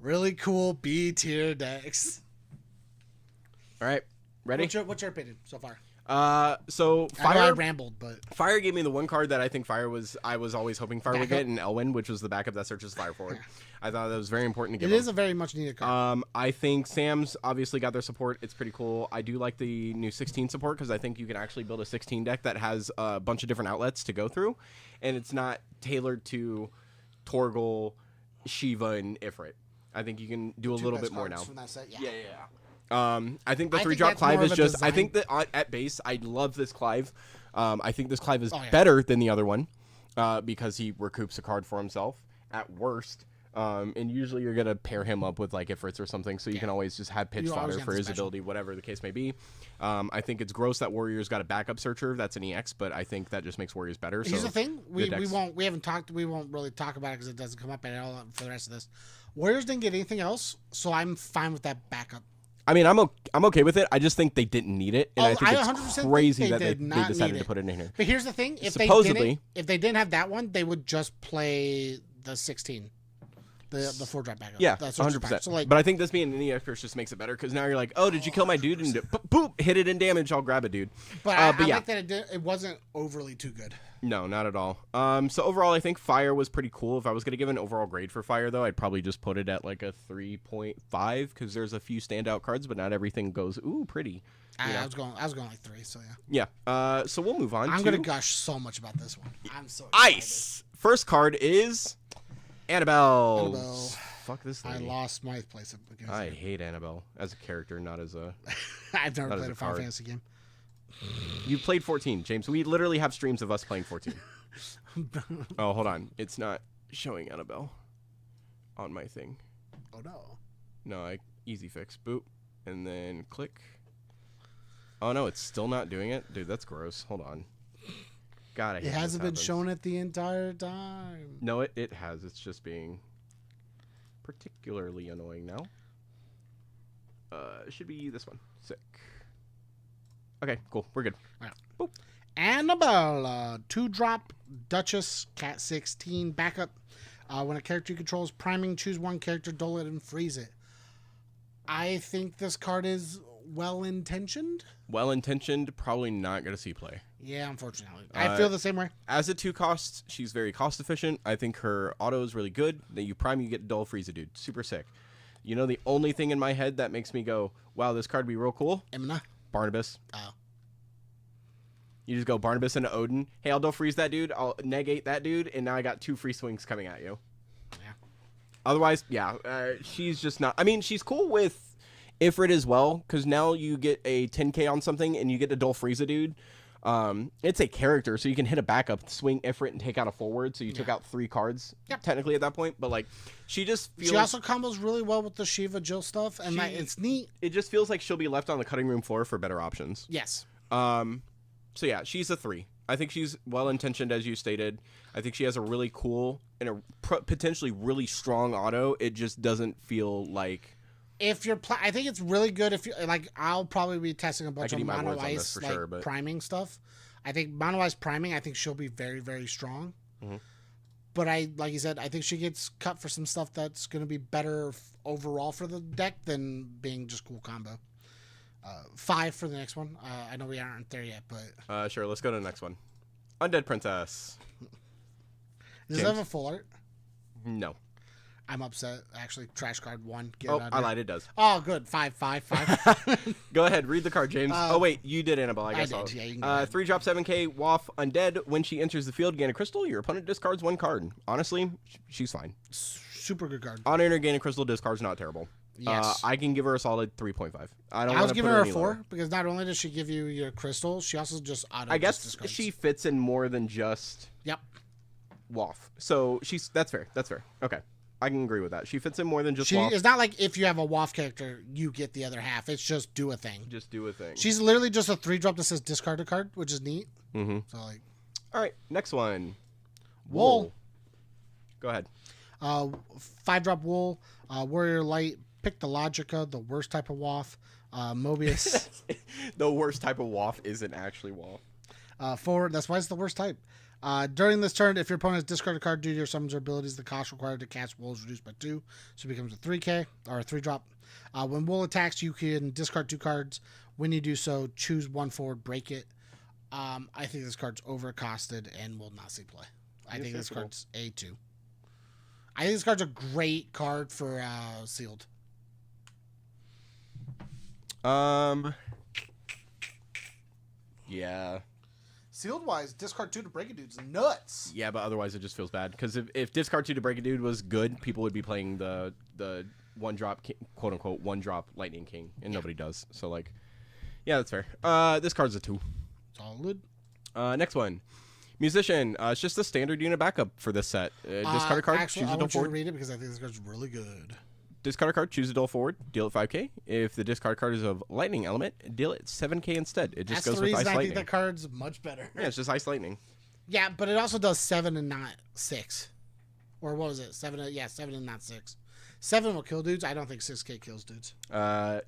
really cool B tier decks. All right, ready? What's your opinion so far? So Fire. I know I rambled, but Fire gave me the one card that I think I was always hoping Fire would get in Elwyn, which was the backup that searches Fire forward. I thought that was very important to give. It is a very much needed card. I think Sam's obviously got their support. It's pretty cool. I do like the new 16 support because I think you can actually build a 16 deck that has a bunch of different outlets to go through, and it's not tailored to Torgal, Shiva, and Ifrit. I think you can do a little bit more now. From that set, yeah. I think the 3-drop Clive is just. I think that at base, I love this Clive. I think this Clive is better than the other one because he recoups a card for himself at worst. And usually you're gonna pair him up with like Ifrits or something, so you can always just have pitch fodder for his ability, whatever the case may be. I think it's gross that Warriors got a backup searcher. That's an EX, but I think that just makes Warriors better. Here's the thing: we won't really talk about it because it doesn't come up at all for the rest of this. Warriors didn't get anything else, so I'm fine with that backup. I mean, I'm okay with it. I just think they didn't need it, and I think it's crazy that they decided to put it in here. But here's the thing: if they didn't have that one, they would just play the 16. The 4-drop backup. Yeah, 100%. So like, but I think this being an EX just makes it better because now you're like, oh, did you kill my dude? And boop, hit it in damage. I'll grab it, dude. But I like that it wasn't overly too good. No, not at all. So overall, I think Fire was pretty cool. If I was going to give an overall grade for Fire, though, I'd probably just put it at like a 3.5 because there's a few standout cards, but not everything goes, ooh, pretty. I was going like 3, so yeah. Yeah. So we'll move on. I'm going to gush so much about this one. I'm so excited. Ice. First card is Annabelle. Fuck this lady. I lost my place. I hate Annabelle as a character, not as a. I've never played a Final Fantasy game. You played 14, James. We literally have streams of us playing 14. Oh, hold on. It's not showing Annabelle on my thing. Oh, no. No, easy fix. Boop. And then click. Oh, no, it's still not doing it? Dude, that's gross. Hold on. God, I hate it hasn't been shown it the entire time. No, it has. It's just being particularly annoying now. It should be this one. Sick. Okay, cool. We're good. All right. Boop. Annabelle, 2-drop Duchess, Cat 16, backup. When a character you control is priming, choose one character, duel it, and freeze it. I think this card is well-intentioned. Well-intentioned, probably not going to see play. Yeah, unfortunately. I feel the same way. As a 2 cost, she's very cost efficient. I think her auto is really good. Then you prime, you get dull, freeze a dude. Super sick. You know, the only thing in my head that makes me go, Wow, this card would be real cool. Imna. Barnabas. Oh. You just go Barnabas into Odin. Hey, I'll freeze that dude. I'll negate that dude, and now I got 2 free swings coming at you. Yeah. Otherwise, yeah, she's just not. I mean, she's cool with Ifrit as well, because now you get a 10k on something, and you get to Dole freeze a dude. It's a character, so you can hit a backup, swing Ifrit, and take out a forward. So you took out 3 cards technically at that point. But like, she just feels. She also combos really well with the Shiva Jill stuff, and it's neat. It just feels like she'll be left on the cutting room floor for better options. Yes. So yeah, she's a 3. I think she's well intentioned, as you stated. I think she has a really cool and a potentially really strong auto. It just doesn't feel like. If you're, I think it's really good if you like. I'll probably be testing a bunch of mono ice like sure, priming stuff. I think mono ice priming. I think she'll be very, very strong. Mm-hmm. But like you said, I think she gets cut for some stuff that's going to be better overall for the deck than being just cool combo. 5 for the next one. I know we aren't there yet, but sure. Let's go to the next one. Undead Princess. Does it have a full art? No. I'm upset. Actually, trash card 1. I lied. It does. Oh, good. 5, 5, 5. Go ahead. Read the card, James. Oh, wait. You did, Annabelle. I guess. I did. Yeah, you can 3 drop 7k. Waff. Undead. When she enters the field, gain a crystal. Your opponent discards 1 card. Honestly, she's fine. Super good card. On enter, gain a crystal. Discard's not terrible. Yes. I can give her a solid 3.5. I was giving her a 4 because not only does she give you your crystal, she also just auto. I guess she fits in more than just. Yep. Waff. So that's fair. That's fair. Okay. I can agree with that. She fits in more than just Waff. It's not like if you have a Waff character, you get the other half. It's just do a thing. Just do a thing. She's literally just a 3-drop that says discard a card, which is neat. Mm-hmm. So like. All right. Next one. Wool. Go ahead. 5-drop Wool. Warrior Light. Pick the Logica, the worst type of Waff. Mobius. The worst type of Waff isn't actually Waff. Forward. That's why it's the worst type. During this turn, if your opponent has discarded a card due to your summons or abilities, the cost required to cast Wool is reduced by 2, so it becomes a 3k or a 3-drop. When Wool attacks, you can discard 2 cards. When you do so, choose 1 forward, break it. I think this card's overcosted and will not see play. I think this card's A2. I think this card's a great card for sealed. Yeah. Sealed wise, discard 2 to break a dude's nuts. Yeah, but otherwise it just feels bad because if discard 2 to break a dude was good, people would be playing the 1-drop quote unquote 1-drop Lightning King, and nobody does. So like, yeah, that's fair. This card's a 2. Solid. Next one. Musician. It's just a standard unit backup for this set. Discard a card. Actually, choose I a want you to forward. read it because I think this card's really good. Discard a card, choose a duel forward, deal it 5k. If the discard card is of lightning element, deal it 7k instead. It just goes with ice lightning. I think that card's much better. Yeah, it's just ice lightning. Yeah, but it also does 7 and not 6. Or what was it? 7 and not 6. 7 will kill dudes. I don't think 6k kills dudes.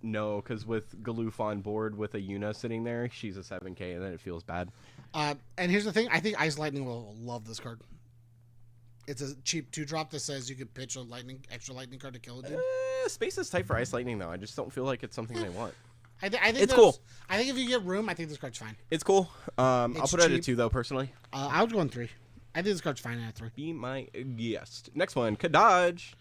No, because with Galoof on board with a Yuna sitting there, she's a 7k, and then it feels bad. And here's the thing. I think Ice Lightning will love this card. It's a cheap 2-drop that says you could pitch a extra lightning card to kill a dude. Space is tight for Ice Lightning, though. I just don't feel like it's something they want. I think it's cool. I think if you get room, I think this card's fine. It's cool. I'll put it at a 2, though, personally. I would go on 3. I think this card's fine at 3. Be my guest. Next one, Kadaj.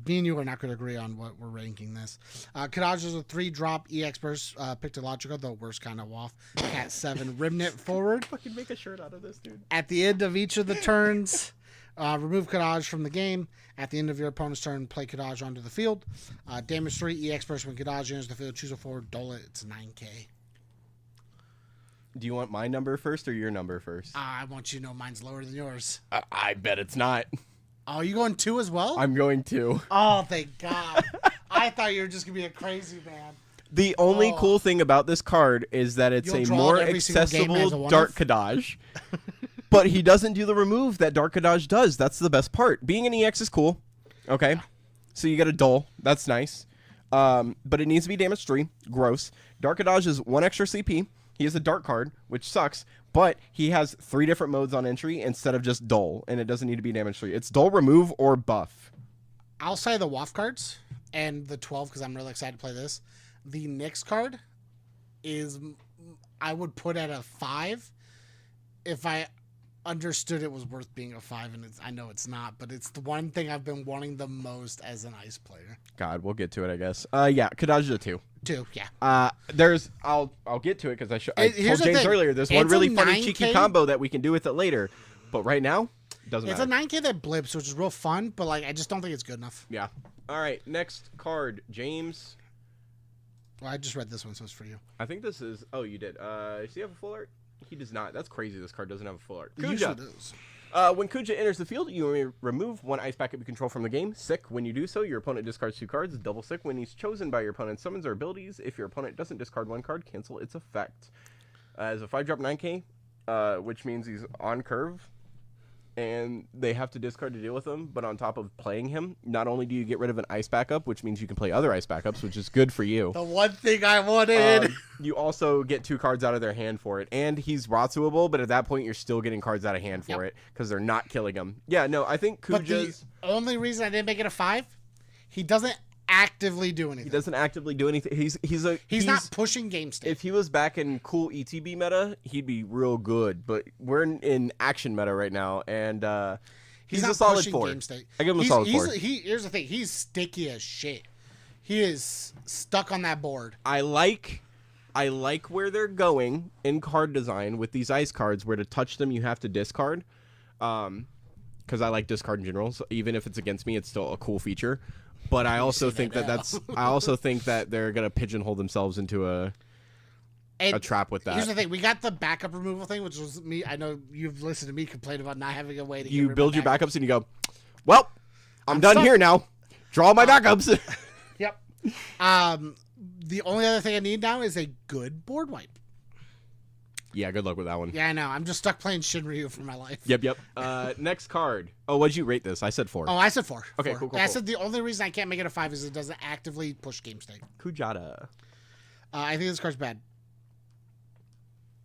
Me and you are not going to agree on what we're ranking this. Kadaj is a 3-drop EX burst. Pictologica, the worst kind of Waff. Cat 7, Remnant forward. Fucking make a shirt out of this, dude. At the end of each of the turns, remove Kadaj from the game. At the end of your opponent's turn, play Kadaj onto the field. Damage 3, EX burst when Kadaj enters the field. Choose a forward, dole it. It's 9k. Do you want my number first or your number first? I want you to know mine's lower than yours. I bet it's not. Oh, you going 2 as well? I'm going 2. Oh, thank God. I thought you were just going to be a crazy man. The only cool thing about this card is that it's a more accessible Dark Kadaj. But he doesn't do the remove that Dark Kadaj does. That's the best part. Being an EX is cool. Okay. So you get a dull. That's nice. But it needs to be damage 3. Gross. Dark Kadaj is 1 extra CP. He has a dark card, which sucks. But he has 3 different modes on entry instead of just dull. And it doesn't need to be damage 3. It's dull, remove, or buff. I'll say the Waff cards and the 12 because I'm really excited to play this. The Nyx card is, I would put at a 5 if I understood it was worth being a 5, and I know it's not, but it's the one thing I've been wanting the most as an ice player. God, we'll get to it, I guess. Yeah, Kadaj is a 2. 2, yeah. I'll get to it because I Here's told the James thing. earlier. There's It's one really a funny 9K cheeky combo that we can do with it later, but right now doesn't It's matter. a 9K that blips, which is real fun, but like I just don't think it's good enough. Yeah. All right. Next card, James. Well, I just read this one, so it's for you. I think this is. Oh, you did. Does he have a full art? He does not. That's crazy. This card doesn't have a full art. It usually does. When Kuja enters the field, you may remove 1 ice backup you control from the game. Sick. When you do so, your opponent discards 2 cards. Double sick. When he's chosen by your opponent's summons or abilities, if your opponent doesn't discard 1 card, cancel its effect. As a 5-drop 9K, which means he's on curve, and they have to discard to deal with him. But on top of playing him, not only do you get rid of an ice backup, which means you can play other ice backups, which is good for you. The one thing I wanted. You also get 2 cards out of their hand for it, and he's Ratsuable, but at that point you're still getting cards out of hand for it because they're not killing him. Yeah, no, I think Kuja's. But the only reason I didn't make it a 5, he doesn't actively do anything. He doesn't actively do anything. He's not pushing game state. If he was back in cool ETB meta, he'd be real good. But we're in action meta right now, and he's a solid 4. Game state. I give him a solid 4. Here's the thing. He's sticky as shit. He is stuck on that board. I like where they're going in card design with these ice cards, where to touch them you have to discard. Because I like discard in general. So even if it's against me, it's still a cool feature. But I also think I also think that they're gonna pigeonhole themselves into a trap with that. Here's the thing: we got the backup removal thing, which was me. I know you've listened to me complain about not having a way to. You build your backups and you go, well, I'm done here now. Draw my backups. Yep. The only other thing I need now is a good board wipe. Yeah, good luck with that one. Yeah, I know. I'm just stuck playing Shinryu for my life. Yep. Next card. Oh, what'd you rate this? I said 4. Oh, I said 4. Okay, 4. cool. I said the only reason I can't make it a 5 is it doesn't actively push game state. Kujata. I think this card's bad.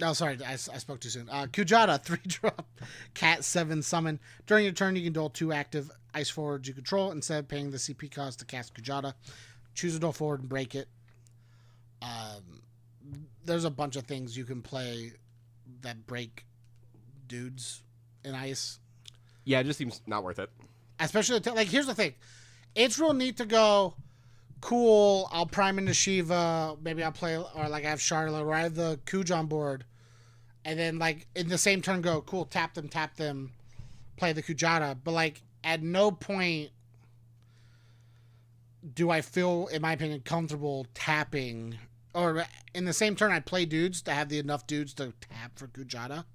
Oh, sorry, I spoke too soon. Kujata, 3-drop, Cat 7 summon. During your turn, you can duel 2 active ice forwards you control instead of paying the CP cost to cast Kujata. Choose a duel forward and break it. There's a bunch of things you can play that break dudes in ice. Yeah, it just seems not worth it. Especially, like, here's the thing. It's real neat to go, cool, I'll prime into Shiva, maybe I'll play, or like I have Charlotte, or I have the Kuj on board, and then, like, in the same turn go, cool, tap them, play the Kujata. But, like, at no point do I feel, in my opinion, comfortable tapping. Or in the same turn, I play dudes to have enough dudes to tap for Kujata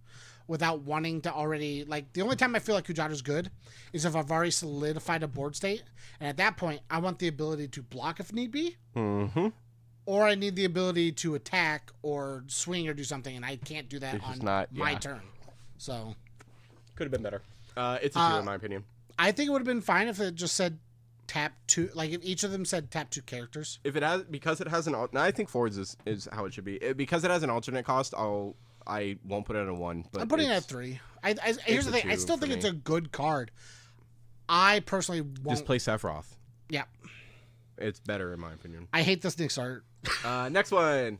without wanting to already... Like, the only time I feel like Kujata's good is if I've already solidified a board state. And at that point, I want the ability to block if need be. Mm-hmm. Or I need the ability to attack or swing or do something, and I can't do that on my turn. So... Could have been better. It's a 2 in my opinion. I think it would have been fine if it just said... tap 2, like if each of them said tap 2 characters. If it has, because it has an, I think forwards is how it should be. Because it has an alternate cost, I won't put it at a 1. But I'm putting it at 3. Here's the thing, I still think it's a good card. I personally won't. Just play Sephiroth. Yeah. It's better in my opinion. I hate this next art. Next one,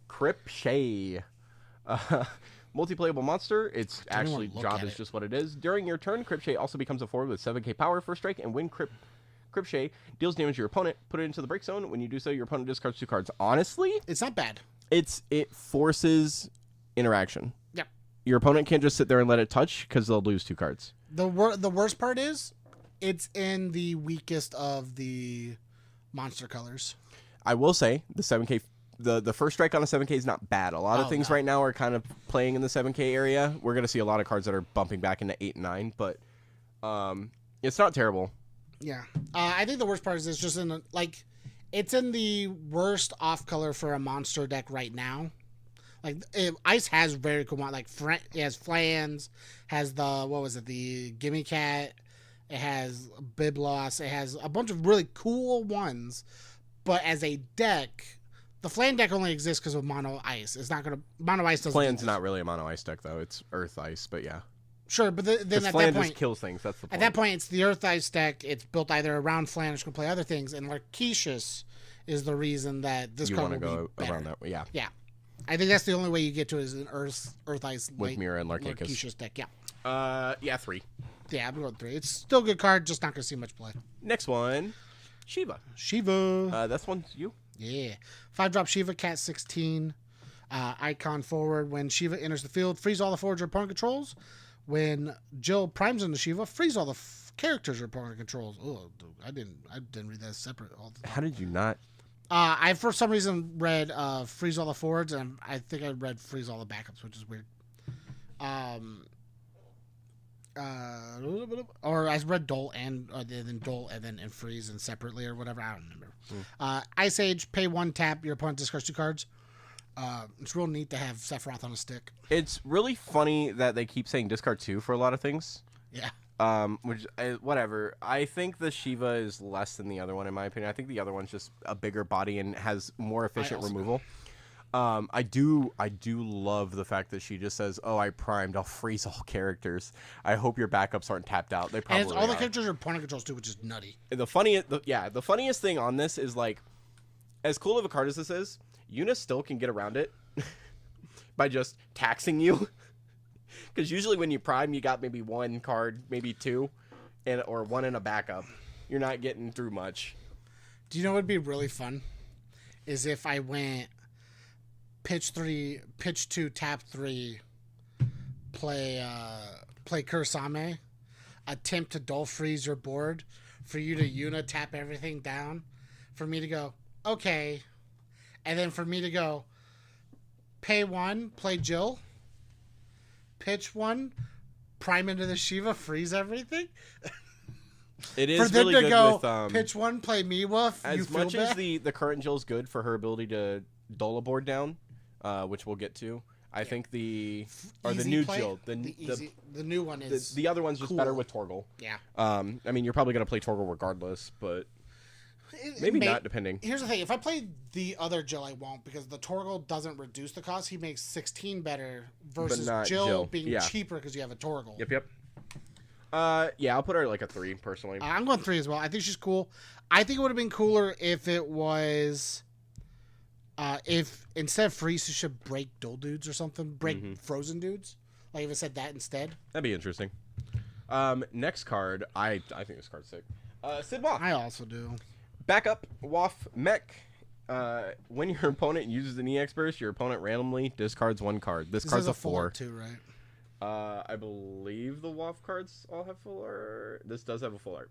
Cripshay. Multi-playable monster. Its actually job is just what it is. During your turn, Cripshay also becomes a forward with 7k power for strike, and when Cripshay deals damage to your opponent, put it into the break zone. When you do so, your opponent discards 2 cards. Honestly, it's not bad. It forces interaction. Yep. Your opponent can't just sit there and let it touch because they'll lose 2 cards. The worst part is it's in the weakest of the monster colors. I will say the 7k. The first strike on a 7k is not bad. A lot of things right now are kind of playing in the 7k area. We're going to see a lot of cards that are bumping back into 8 and 9, but it's not terrible. Yeah. I think the worst part is it's just it's in the worst off color for a monster deck right now. Like, Ice has very cool, like, it has Flans, has the Gimme Cat, it has Biblos, it has a bunch of really cool ones, but as a deck... The Flan deck only exists because of Mono Ice. It's not going to... Mono Ice doesn't... Flan's not really a Mono Ice deck, though. It's Earth Ice, but yeah. Sure, but then at that Flan point... just kills things. That's the point. At that point, it's the Earth Ice deck. It's built either around Flan or it's going to play other things. And Larketius is the reason that this card will be better. Around that. Yeah. Yeah. I think that's the only way you get to it is an Earth Ice... With Mira and Larketius deck, yeah. Yeah, 3. Yeah, I'm going 3. It's still a good card, just not going to see much play. Next one. Shiva. Shiva. This one's you. Yeah. 5-drop Shiva, Cat 16. Icon forward. When Shiva enters the field, freeze all the forwards your opponent controls. When Jill primes into Shiva, freeze all the characters your opponent controls. Oh, dude, I didn't read that separate all the time. How did you not? I for some reason read freeze all the forwards, and I think I read freeze all the backups, which is weird. Or I read Dole and then Dole and freeze and separately or whatever. I don't remember. Ice Age, pay 1 tap. Your opponent discards 2 cards. It's real neat to have Sephiroth on a stick. It's really funny that they keep saying discard 2 for a lot of things. Yeah. Which whatever. I think the Shiva is less than the other one in my opinion. I think the other one's just a bigger body and has more efficient removal. I do love the fact that she just says, "Oh, I primed. I'll freeze all characters. I hope your backups aren't tapped out." They probably and all the characters are opponent controls too, which is nutty. And the funniest thing on this is like, as cool of a card as this is, Yuna still can get around it by just taxing you. Because usually when you prime, you got maybe 1 card, maybe 2, or 1 in a backup. You're not getting through much. Do you know what would be really fun? Is if I went pitch 2, tap 3, play Kursame, attempt to dull freeze your board, for you to Yuna tap everything down, for me to go, okay, and then for me to go, pay 1, play Jill, pitch 1, prime into the Shiva, freeze everything. It is for them really to good go, with pitch 1, play Miwa. As much as the current Jill's good for her ability to dull a board down, which we'll get to. I think the new play, Jill, the new one is the other one's just cool. better with Torgal. Yeah. I mean, you're probably gonna play Torgal regardless, but maybe not depending. Here's the thing: if I play the other Jill, I won't, because the Torgal doesn't reduce the cost. He makes 16 better versus Jill being cheaper because you have a Torgal. Yep. Yeah, I'll put her like a 3 personally. I'm going 3 as well. I think she's cool. I think it would have been cooler if it was, if instead of freeze, you should break dual dudes or something, break frozen dudes. Like if it said that instead. That'd be interesting. Next card, I think this card's sick. Sid Waff. I also do. Backup Waff Mech. When your opponent uses an EX burst, your opponent randomly discards 1 card. This card's a 4 too, right? I believe the WAF cards all have full art. This does have a full art.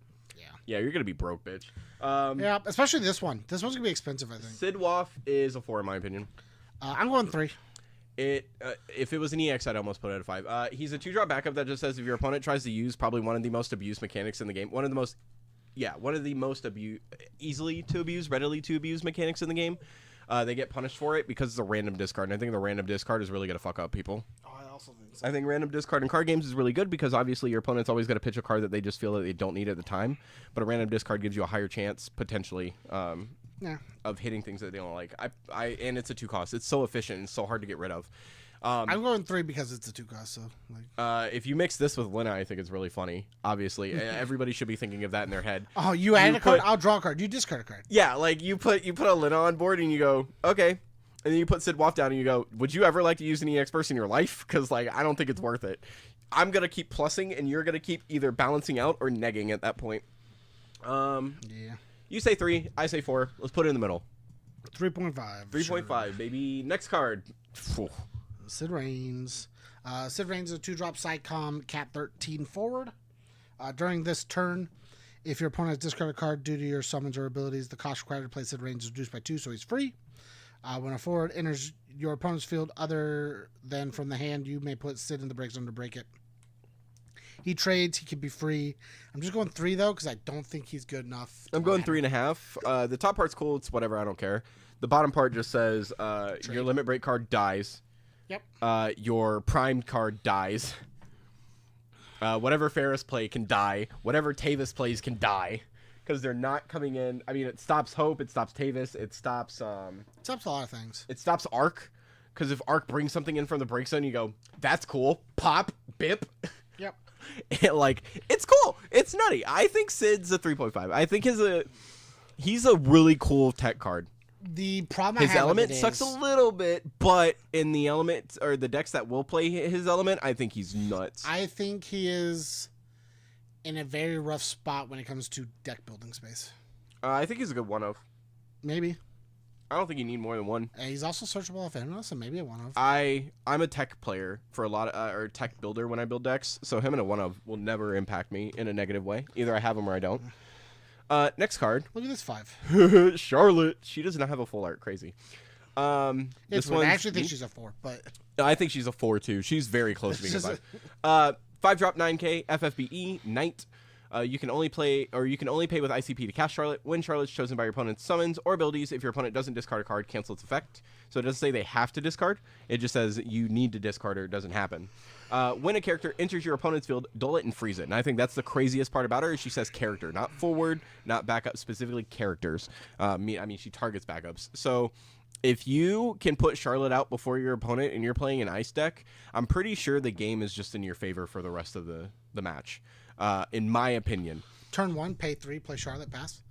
Yeah, you're gonna be broke, bitch. Yeah, especially this one. This one's gonna be expensive, I think. Sid Waff is a 4 in my opinion. I'm going 3. If it was an EX, I'd almost put it at a 5. He's a 2-drop backup that just says if your opponent tries to use probably one of the most abused mechanics in the game, one of the most easily to abuse, readily to abuse mechanics in the game, they get punished for it because it's a random discard. And I think the random discard is really gonna fuck up people. I think random discard in card games is really good because obviously your opponent's always going to pitch a card that they just feel that they don't need at the time. But a random discard gives you a higher chance, potentially, of hitting things that they don't like. And it's a 2 cost. It's so efficient and so hard to get rid of. I'm going 3 because it's a 2 cost. So, if you mix this with Lina, I think it's really funny. Obviously, everybody should be thinking of that in their head. Oh, you add a card? I'll draw a card. You discard a card. Yeah, like you put a Lina on board and you go, okay. And then you put Sid Waff down and you go, would you ever like to use an EX burst in your life? Because, like, I don't think it's worth it. I'm going to keep plussing and you're going to keep either balancing out or negging at that point. Yeah. You say 3, I say 4. Let's put it in the middle. 3.5. 3.5, sure. Baby. Next card. Sid Reigns. Sid Reigns is a 2-drop sidecom, Cat 13 forward. During this turn, if your opponent has discarded a card due to your summons or abilities, the cost required to play Sid Reigns is reduced by 2, so he's free. When a forward enters your opponent's field other than from the hand, you may put Sid in the break zone to break it. He trades. He can be free. I'm just going 3, though, because I don't think he's good enough. I'm going 3.5. The top part's cool. It's whatever. I don't care. The bottom part just says your limit break card dies. Yep. Your primed card dies. Whatever Ferris play can die. Whatever Tavis plays can die. Because they're not coming in. I mean, it stops Hope. It stops Tavis. It stops... it stops a lot of things. It stops Arc. Because if Arc brings something in from the break zone, you go, that's cool. Pop. Bip. Yep. It's cool. It's nutty. I think Sid's a 3.5. I think he's a really cool tech card. The problem his element sucks a little bit, but in the element or the decks that will play his element, I think he's nuts. I think he is in a very rough spot when it comes to deck building space. I think he's a good 1-of. Maybe. I don't think you need more than one. He's also searchable if anyone else, so maybe a one of. I'm a tech player for a lot of, or tech builder when I build decks, so him in a one of will never impact me in a negative way. Either I have him or I don't. Next card. Look at this 5. Charlotte. She does not have a full art. Crazy. This one. I actually think she's a 4, but I think she's a 4 too. She's very close to being a 5. 5-drop 9K FFBE Knight. You can only pay with ICP to cast Charlotte. When Charlotte's chosen by your opponent's summons or abilities, if your opponent doesn't discard a card, cancel its effect. So it doesn't say they have to discard. It just says you need to discard or it doesn't happen. When a character enters your opponent's field, dull it and freeze it. And I think that's the craziest part about her is she says character, not forward, not backup, specifically characters. I mean, she targets backups. So if you can put Charlotte out before your opponent and you're playing an ice deck, I'm pretty sure the game is just in your favor for the rest of the match. In my opinion. Turn 1, pay 3, play Charlotte, pass.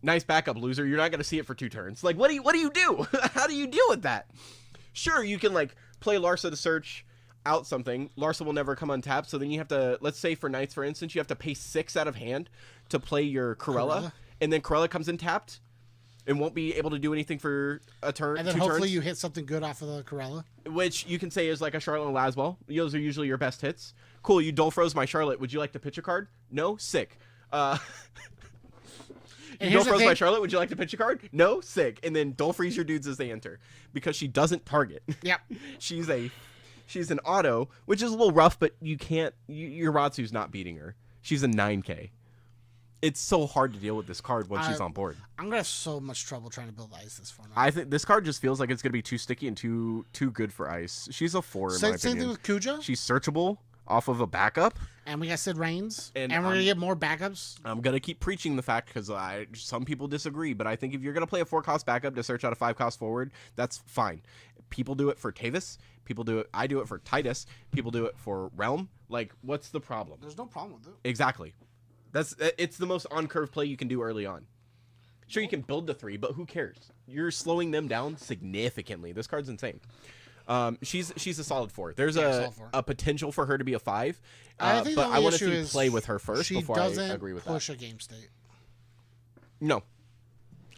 Nice backup, loser. You're not going to see it for 2 turns. Like, what do you do? How do you deal with that? Sure, you can, like, play Larsa to search out something. Larsa will never come untapped, so then you have to, let's say for Knights, for instance, you have to pay 6 out of hand to play your Corella, and then Corella comes in tapped and won't be able to do anything for a turn. And then hopefully you hit something good off of the Corella. Which you can say is like a Charlotte and Laswell. Those are usually your best hits. Cool, you dull froze my Charlotte. Would you like to pitch a card? No? Sick. You dull froze my Charlotte. Would you like to pitch a card? No? Sick. And then dull freeze your dudes as they enter. Because she doesn't target. Yep. She's an auto, which is a little rough, but you can't... your Ratsu's not beating her. She's a 9K. It's so hard to deal with this card when she's on board. I'm going to have so much trouble trying to build ice this format. I think this card just feels like it's going to be too sticky and too good for ice. She's a 4 in my opinion. Same thing with Kuja. She's searchable off of a backup. And we got Sid Reigns. And we're going to get more backups. I'm going to keep preaching the fact because some people disagree. But I think if you're going to play a 4-cost backup to search out a 5-cost forward, that's fine. People do it for Tavis. People do it. I do it for Titus. People do it for Realm. Like, what's the problem? There's no problem with it. Exactly. It's the most on-curve play you can do early on. Sure, you can build to 3, but who cares? You're slowing them down significantly. This card's insane. She's a solid 4. There's a potential for her to be a 5, but I want to see play with her first before I agree with that. She doesn't push a game state. No,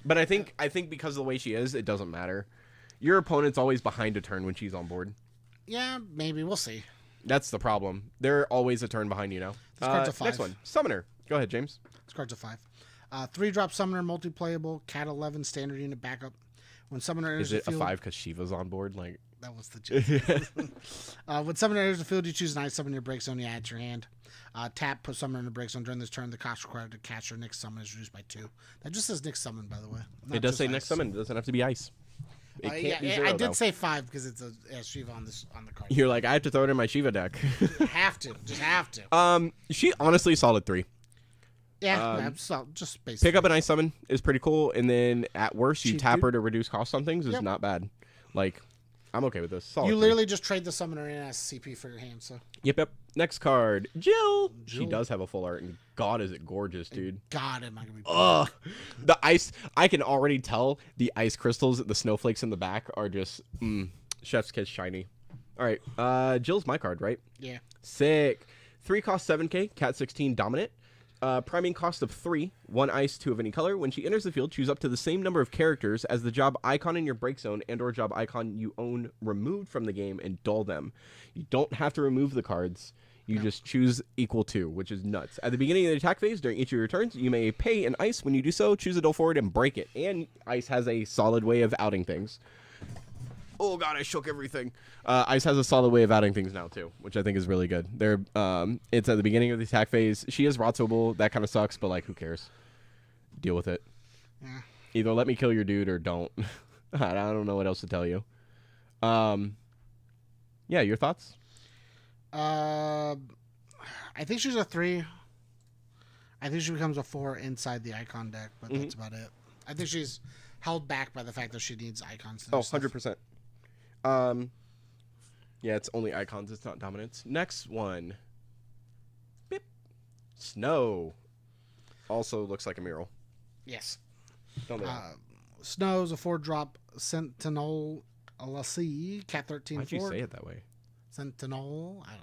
but I think because of the way she is, it doesn't matter. Your opponent's always behind a turn when she's on board. Yeah, maybe we'll see. That's the problem. They're always a turn behind you now. This card's a 5. Next one, Summoner. Go ahead, James. This card's a 5. 3-drop Summoner, multiplayable, Cat 11, standard unit backup. When Summoner enters the field... Is it a 5 because Shiva's on board? Like that was the joke. When Summoner enters the field, you choose an ice summon your break zone, you add to your hand. Tap, put Summoner in the break zone. During this turn, the cost required to catch your next summon is reduced by 2. That just says next summon, by the way. It does say next summon. It doesn't have to be ice. It can't be 0, I did say 5 because it's a Shiva on the card. You're like, I have to throw it in my Shiva deck. Just have to. She honestly solid 3. Yeah, just basic. Pick up an ice summon is pretty cool, and then at worst, you tap her to reduce cost on things is not bad. Like, I'm okay with this. Solid you 3. literally just trade the summoner in as CP for your hand. So. Yep. Next card, Jill. She does have a full art, and God, is it gorgeous, dude. God, am I gonna be? Ugh. The ice. I can already tell the ice crystals, the snowflakes in the back are just chef's kiss shiny. All right, Jill's my card, right? Yeah. Sick. 3 cost 7K. Cat 16 dominant. Priming cost of 3, 1 ice, 2 of any color. When she enters the field, choose up to the same number of characters as the job icon in your break zone and or job icon you own removed from the game and dull them. You don't have to remove the cards. You just choose equal to, which is nuts. At the beginning of the attack phase, during each of your turns, you may pay an ice. When you do so, choose a dull forward and break it. And ice has a solid way of outing things. Oh god, I shook everything. Ice has a solid way of outing things now too, which I think is really good. It's at the beginning of the attack phase. She is Ratsoable. That kind of sucks, but like, who cares? Deal with it. Yeah. Either let me kill your dude or don't. I don't know what else to tell you. Yeah, your thoughts? I think she's a 3. I think she becomes a 4 inside the icon deck, but that's about it. I think she's held back by the fact that she needs icons. Oh, 100%. Yeah, it's only icons. It's not dominance. Next one. Beep. Snow. Also looks like a mural. Yes. Snow's a 4-drop Sentinel LC, Cat 13. Why'd you say it that way? Sentinel? I don't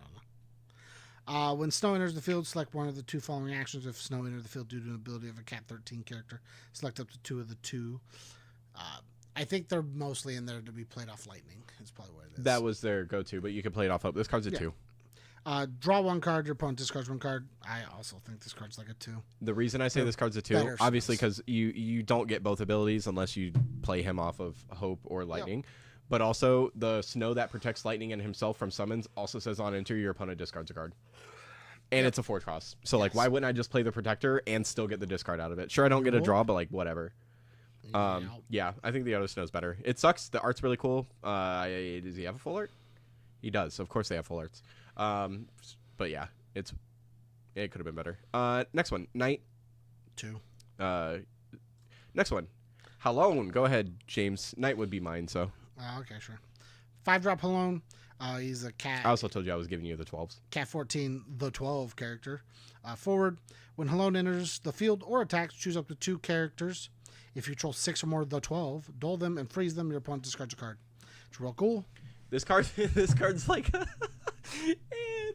know. When Snow enters the field, select one of the 2 following actions. If Snow enters the field due to an ability of a Cat 13 character, select up to 2 of the 2. I think they're mostly in there to be played off lightning. Is probably what it is. That was their go-to, but you can play it off up. This card's a 2. Draw 1 card. Your opponent discards 1 card. I also think this card's like a 2. The reason I say this card's a 2, obviously, because you don't get both abilities unless you play him off of Hope or Lightning. Yep. But also, the Snow that protects Lightning and himself from summons also says on enter, your opponent discards a card. And it's a 4 cost. So, like, why wouldn't I just play the Protector and still get the discard out of it? Sure, I don't get a draw, but, like, whatever. Yeah, I think the other Snow's better. It sucks. The art's really cool. Does he have a full art? He does. Of course they have full arts. But yeah, it could have been better. Next one, Knight. 2. Next one, Halone. Go ahead, James. Knight would be mine, so. Okay, sure. 5-drop Halone. He's a cat. I also told you I was giving you the 12s. Cat 14, the 12 character. Forward. When Halone enters the field or attacks, choose up to 2 characters. If you control 6 or more of the 12, duel them and freeze them. Your opponent discards a card. It's real cool. This card's like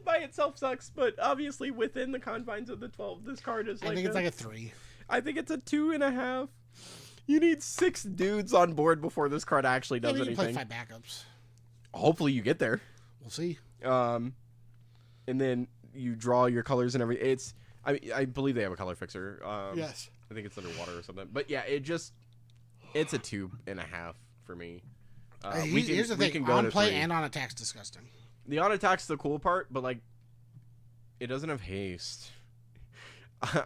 by itself sucks, but obviously within the confines of the 12, this card is like. I think it's like a 3. I think it's a 2.5. You need 6 dudes on board before this card actually does anything. You play 5 backups. Hopefully you get there. We'll see. And then you draw your colors and everything. I believe they have a color fixer. Yes. I think it's underwater or something. But yeah, it's a 2.5 for me. Here's the thing: on play 3. And on attack's disgusting. The on attack's the cool part, but like, it doesn't have haste.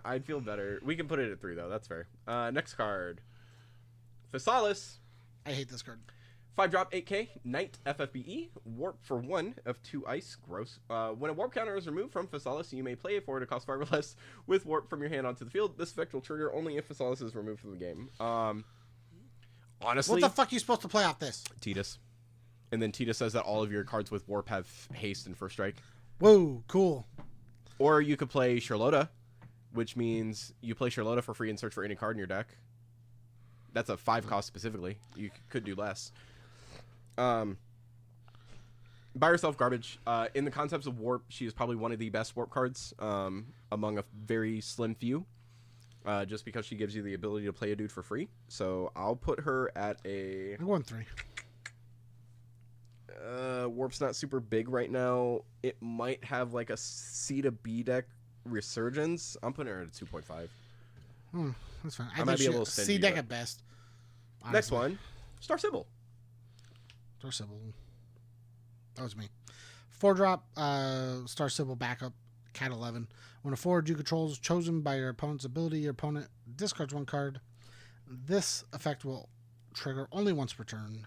I'd feel better. We can put it at 3 though. That's fair. Next card, Physalis. I hate this card. 5-drop 8K Knight FFBE warp for 1 of 2 ice. Gross. When a warp counter is removed from Physalis, you may play it forward to cost 5 or less with warp from your hand onto the field. This effect will trigger only if Physalis is removed from the game. Honestly, what the fuck are you supposed to play off this? Tidus. And then Tidus says that all of your cards with warp have haste and first strike. Whoa, cool. Or you could play Charlotta, which means you play Charlotta for free and search for any card in your deck. That's a 5 cost specifically. You could do less. Buy yourself garbage. In the concepts of warp, she is probably one of the best warp cards among a very slim few. Just because she gives you the ability to play a dude for free. So I'll put her at a... I'm going 3. Warp's not super big right now. It might have like a C to B deck resurgence. I'm putting her at a 2.5. That's fine. I might be a little stingy, C deck at best. Honestly. Next one, Star Sybil. Star Sybil. That was me. 4-drop Star Sybil backup. Cat 11. When a forward you control is chosen by your opponent's ability, your opponent discards 1 card. This effect will trigger only once per turn.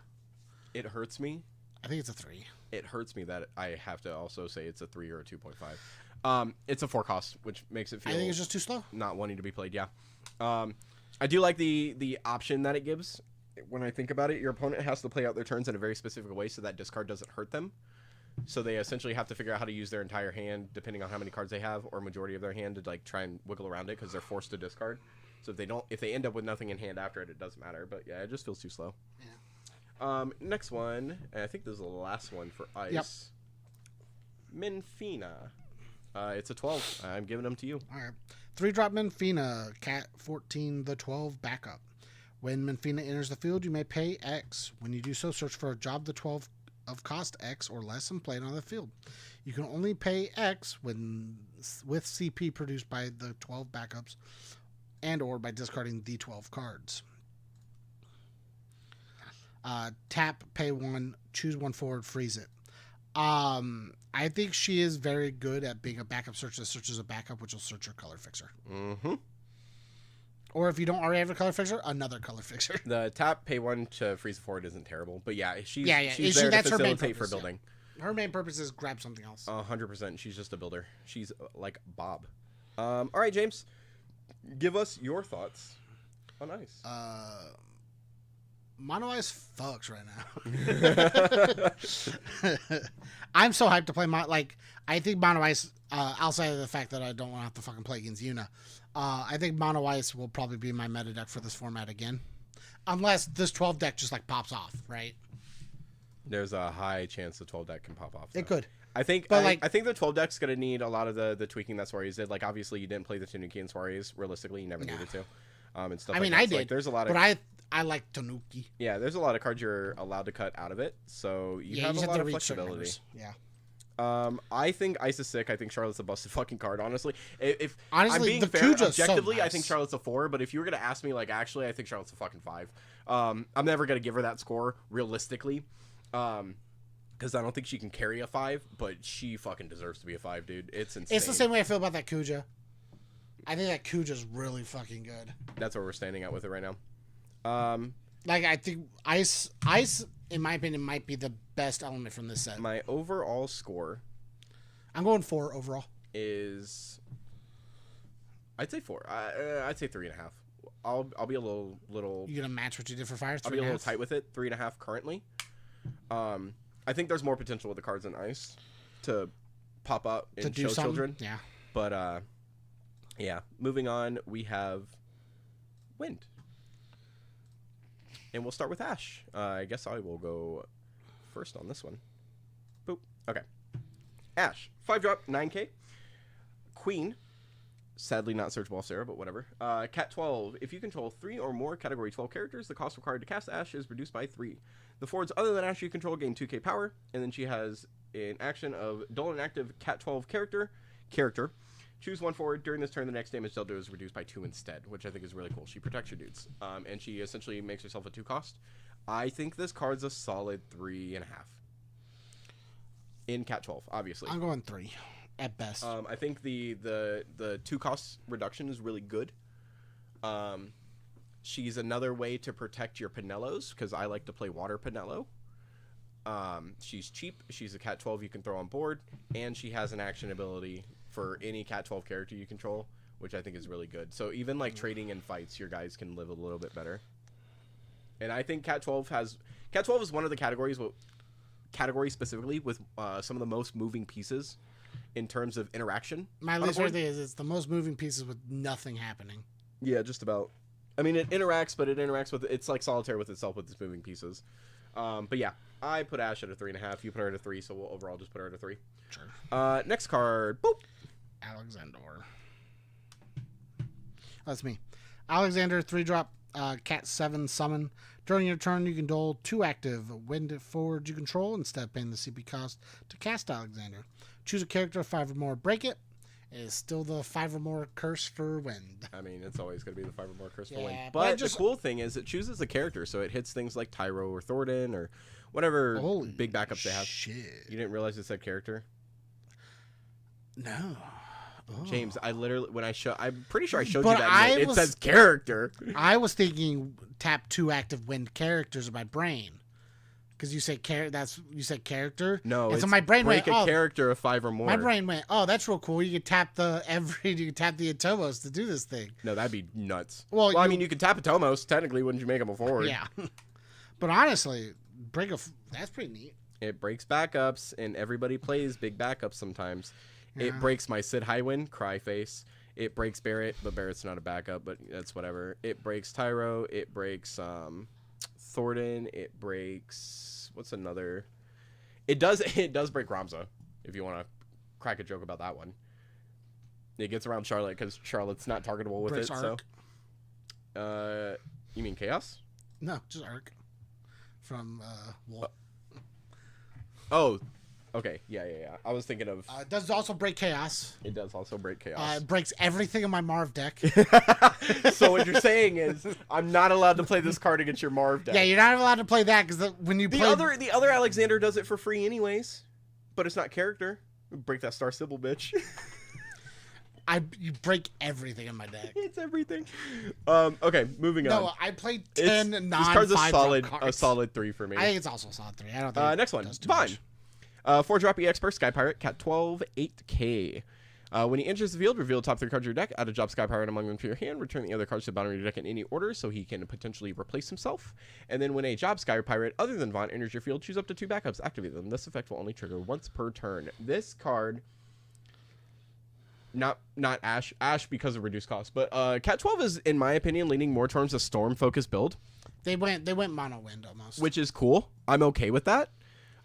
It hurts me. I think it's a 3. It hurts me that I have to also say it's a 3 or a 2.5. It's a 4 cost, which makes it feel... I think it's just too slow. Not wanting to be played, yeah. I do like the option that it gives. When I think about it, your opponent has to play out their turns in a very specific way so that discard doesn't hurt them. So they essentially have to figure out how to use their entire hand, depending on how many cards they have, or majority of their hand, to like try and wiggle around it because they're forced to discard. So if they end up with nothing in hand after it, it doesn't matter. But yeah, it just feels too slow. Yeah. Next one, and I think this is the last one for ice. Yep. Minfina. It's a 12. I'm giving them to you. All right. 3-drop Minfina, Cat 14, the 12 backup. When Minfina enters the field, you may pay X. When you do so, search for a job the 12 of cost X or less and play it on the field. You can only pay X with CP produced by the 12 backups and or by discarding the 12 cards. Tap, pay 1, choose 1 forward, freeze it. I think she is very good at being a backup search that searches a backup, which will search your color fixer. Mm-hmm. Or if you don't already have a color fixer, another color fixer. The tap, pay 1 to freeze forward isn't terrible. But yeah, she's That's there to her main facilitate purpose, for building. Yeah. Her main purpose is grab something else. 100%. She's just a builder. She's like Bob. All right, James. Give us your thoughts on ice. Mono Ice fucks right now. I'm so hyped to play I think Mono Ice, outside of the fact that I don't want to have to fucking play against Yuna, I think Mono Ice will probably be my meta deck for this format again. Unless this 12 deck just pops off, right? There's a high chance the 12 deck can pop off. It could. I think I think the 12 deck's going to need a lot of the tweaking that Suarez did. Like, obviously, you didn't play the Tanuki and Suarez. Realistically, you never needed to. And stuff I did. Like, there's a lot of... But I like Tanuki. Yeah, there's a lot of cards you're allowed to cut out of it, so you have a lot of flexibility. Yeah. I think Ice is sick. I think Charlotte's a busted fucking card, honestly. If honestly, I'm being fair, Kuja's objectively, so nice. I think Charlotte's a 4, but if you were going to ask me, like, actually, I think Charlotte's a fucking 5. I'm never going to give her that score, realistically, because I don't think she can carry a 5, but she fucking deserves to be a 5, dude. It's insane. It's the same way I feel about that Kuja. I think that Kuja's really fucking good. That's where we're standing at with it right now. Like, I think Ice, in my opinion, might be the best element from this set. My overall score... I'm going 4 overall. Is... I'd say 4. I'd say 3.5. I'll be a little... You gonna match what you did for Fire? I'll be a little tight with it. 3.5 currently. I think there's more potential with the cards in Ice to pop up and show children. Yeah. But, yeah. Moving on, we have Wind. And we'll start with Ash. I guess I will go first on this one. Boop. Okay. Ash. 5-drop, 9k. Queen. Sadly not searchable Sarah, but whatever. Cat 12. If you control 3 or more Category 12 characters, the cost required to cast Ash is reduced by 3. The forwards other than Ash you control gain 2k power. And then she has an action of dull and active Cat 12 character. Choose one forward. During this turn, the next damage dealt to is reduced by 2 instead, which I think is really cool. She protects your dudes. And she essentially makes herself a 2 cost. I think this card's a solid 3.5. In Cat 12, obviously. I'm going 3 at best. I think the 2 cost reduction is really good. She's another way to protect your Pinellos, because I like to play water Pinello. She's cheap. She's a Cat 12 you can throw on board, and she has an action ability for any Cat 12 character you control, which I think is really good. So even like trading in fights, your guys can live a little bit better. And I think Cat 12 is one of the categories specifically with some of the most moving pieces in terms of interaction. My least favorite thing is it's the most moving pieces with nothing happening. Yeah, just about. I mean, it interacts, but it interacts with, it's like solitaire with itself with its moving pieces. But yeah, I put Ash at a 3.5. You put her at a 3, so we'll overall just put her at a 3. Sure. Next card. Boop. Alexander. That's me. Alexander, 3-drop, Cat 7 summon. During your turn, you can duel 2 active Wind forward you control instead of paying the CP cost to cast Alexander. Choose a character 5 or more. Break it. It is still the 5 or more curse for Wind. I mean, it's always going to be the 5 or more curse for Wind. But the cool thing is it chooses a character, so it hits things like Tyro or Thornton or whatever big backups they have. Shit. You didn't realize it said character? No. Oh. James, I literally, I'm pretty sure I showed you that. It says character. I was thinking tap 2 active Wind characters in my brain. Because you said character. No, and so my brain break went, a character of 5 or more. My brain went, oh, that's real cool. You can tap the Atomos to do this thing. No, that'd be nuts. Well, I mean, you could tap Atomos. Technically, wouldn't you make him a forward? Yeah. But honestly, that's pretty neat. It breaks backups, and everybody plays big backups sometimes. Yeah. It breaks my Sid Highwind, Cryface. It breaks Barrett, but Barrett's not a backup, but that's whatever. It breaks Tyro. It breaks Thornton. It breaks, what's another? It does break Ramza, if you want to crack a joke about that one. It gets around Charlotte because Charlotte's not targetable with breaks it. Arc. So, you mean Chaos? No, just Arc from Wolf. Oh, okay, yeah. I was thinking of. It does also break Chaos. It does also break Chaos. It breaks everything in my Marv deck. So what you're saying is, I'm not allowed to play this card against your Marv deck. Yeah, you're not allowed to play that because when you play the other Alexander does it for free anyways, but it's not character. Break that Star Sybil, bitch. You break everything in my deck. It's everything. Okay, moving on. No, I played 10 This card's cards. a solid 3 for me. I think it's also a solid 3. I don't think. Next one, Vaughn. 4-drop EX Burst, Sky Pirate, Cat 12, 8k. When he enters the field, reveal top 3 cards of your deck, add a job Sky Pirate among them to your hand, return the other cards to the bottom of your deck in any order so he can potentially replace himself. And then when a job Sky Pirate other than Vaughn enters your field, choose up to 2 backups, activate them. This effect will only trigger once per turn. This card, not Ash because of reduced cost, but Cat 12 is, in my opinion, leaning more towards a storm-focused build. They went mono wind almost. Which is cool. I'm okay with that.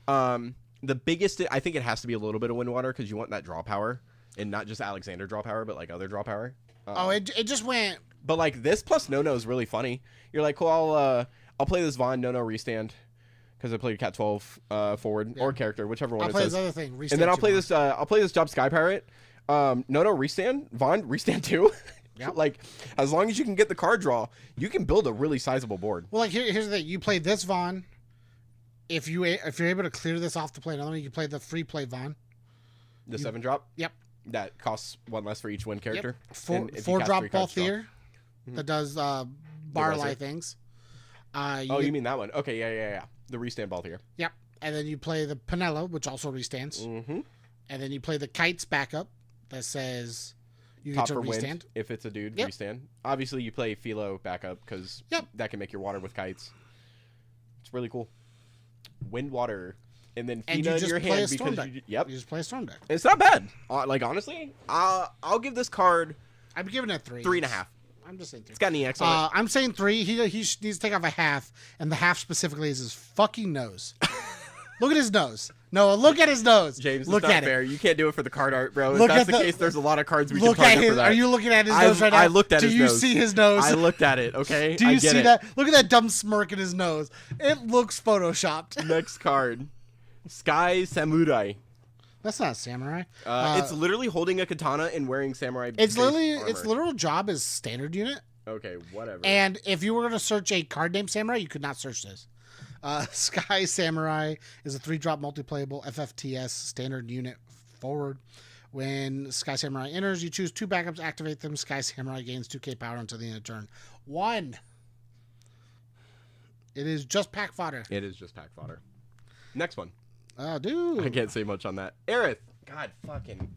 The biggest, I think it has to be a little bit of wind water because you want that draw power. And not just Alexander draw power, but like other draw power. It just went. But like this plus no is really funny. You're like, cool. I'll play this Vaughn no restand because I played Cat 12 forward or character, whichever one. I'll play this other thing. And then I'll play this. I'll play this Job Sky Pirate. No restand Vaughn restand too. Yep. Like as long as you can get the card draw, you can build a really sizable board. Well, like here's the thing: you play this Vaughn. If you're able to clear this off to play another one, you can play the free play Vaughn. The 7-drop. Yep. That costs 1 less for each win character. Yep. 4-drop Balthier that does bar-like things. You mean that one? Okay, yeah. The restand Balthier. Yep. And then you play the Penella, which also restands. Mm-hmm. And then you play the Kites backup that says you get to restand. Wind, if it's a dude, restand. Obviously, you play Philo backup because that can make your water with kites. It's really cool. Wind, water, and then Fina in your hand because you just play a storm deck. It's not bad. Like honestly, I'll give this card. I'm giving it 3. 3.5. I'm just saying 3. It's got an EX on it. I'm saying 3. He needs to take off a half, and the half specifically is his fucking nose. Look at his nose. Noah, look at his nose. James, look it's not at fair. it. You can't do it for the card art, bro. If that's the case, there's a lot of cards we can target for that. Are you looking at his nose right now? I looked at his nose. Do you see his nose? I looked at it, okay? Do you see that? Look at that dumb smirk in his nose. It looks photoshopped. Next card. Sky Samurai. That's not a samurai. It's literally holding a katana and wearing samurai It's literally armor. Its literal job is standard unit. Okay, whatever. And if you were going to search a card name samurai, you could not search this. Sky Samurai is a 3-drop multiplayable FFTS standard unit forward. When Sky Samurai enters, you choose 2 backups, activate them. Sky Samurai gains 2k power until the end of turn. 1. It is just pack fodder. It is just pack fodder. Next one. Oh, dude. I can't say much on that. Aerith. God fucking.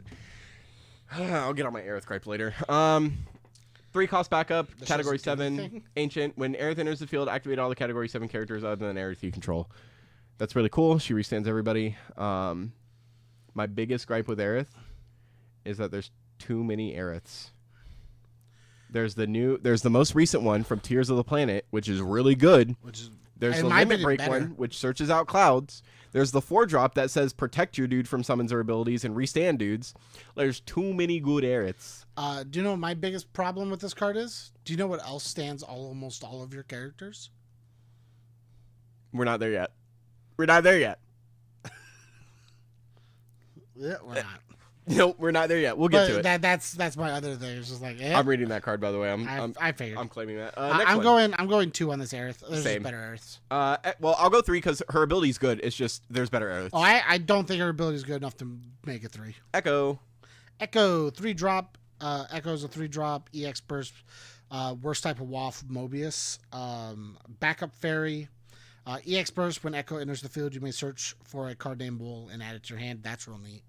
I'll get on my Aerith gripe later. 3 cost backup, category 7, ancient. When Aerith enters the field, activate all the category 7 characters other than Aerith you control. That's really cool. She restands everybody. My biggest gripe with Aerith is that there's too many Aeriths. There's the most recent one from Tears of the Planet, which is really good. There's the Limit Break one, which searches out clouds. There's the 4-drop that says protect your dude from summons or abilities and restand dudes. There's too many good Aeriths. Do you know what my biggest problem with this card is? Do you know what else stands almost all of your characters? We're not there yet. Yeah, we're not. Nope, we're not there yet. We'll get to it. That's my other thing. It's just like I'm reading that card, by the way. I figured. I'm claiming that. I'm going 2 on this Aerith. There's just better Aeriths. Well, I'll go 3 because her ability's good. It's just there's better Aeriths. Oh, I don't think her ability's good enough to make it 3. Echo, 3-drop. Echo's a 3-drop. EX burst. Worst type of waff. Mobius. Backup fairy. EX burst. When Echo enters the field, you may search for a card name bowl and add it to your hand. That's real neat.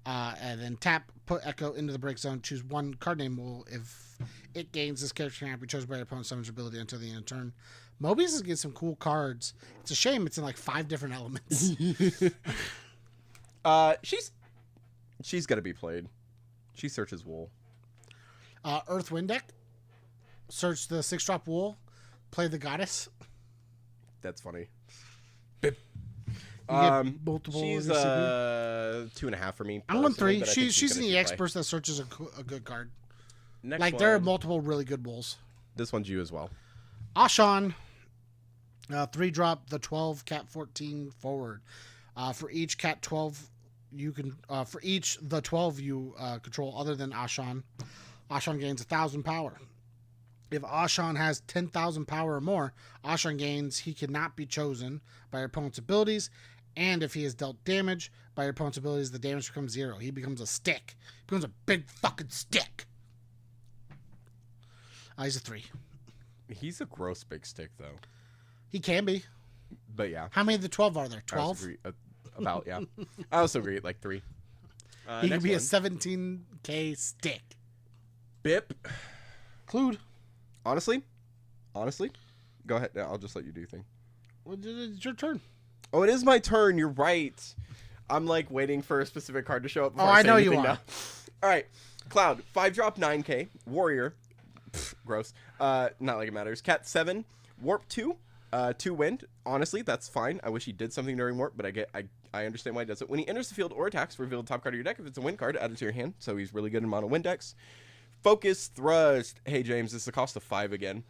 And then tap, put Echo into the break zone, choose 1 card name will. If it gains, this character can be chosen by your opponent's summon's ability until the end of turn. Mobius is getting some cool cards. It's a shame it's in like 5 different elements. She's got to be played. She searches wool. Earth Wind deck. Search the 6-drop wool. Play the goddess. That's funny. Multiple. She's 2.5 for me. I'm going 3. She's an EX burst that searches a good card. There are multiple really good wools. This one's you as well. Ashan, 3-drop, the 12, Cat 14 forward. For each Cat 12, you can for each the 12 you control other than Ashan, Ashan gains 1,000 power. If Ashan has 10,000 power or more, Ashan gains he cannot be chosen by your opponent's abilities, and if he is dealt damage by your opponent's abilities, the damage becomes 0. He becomes a stick. He becomes a big fucking stick. He's a 3. He's a gross big stick, though. He can be. But yeah. How many of the 12 are there? 12? About, yeah. I also agree at like 3. He could be a 17k stick. Bip. Clued. Honestly, go ahead. I'll just let you do your thing. Well, it's your turn. Oh, it is my turn. You're right. I'm like waiting for a specific card to show up. Before I say know anything you are. now. All right. Cloud, 5-drop 9k. Warrior. Gross. Not like it matters. Cat 7. Warp 2. 2 wind. Honestly, that's fine. I wish he did something during warp, but I understand why he does it. When he enters the field or attacks, reveal the top card of your deck. If it's a wind card, add it to your hand. So he's really good in mono wind decks. Focus Thrust. Hey, James, it's the cost of 5 again.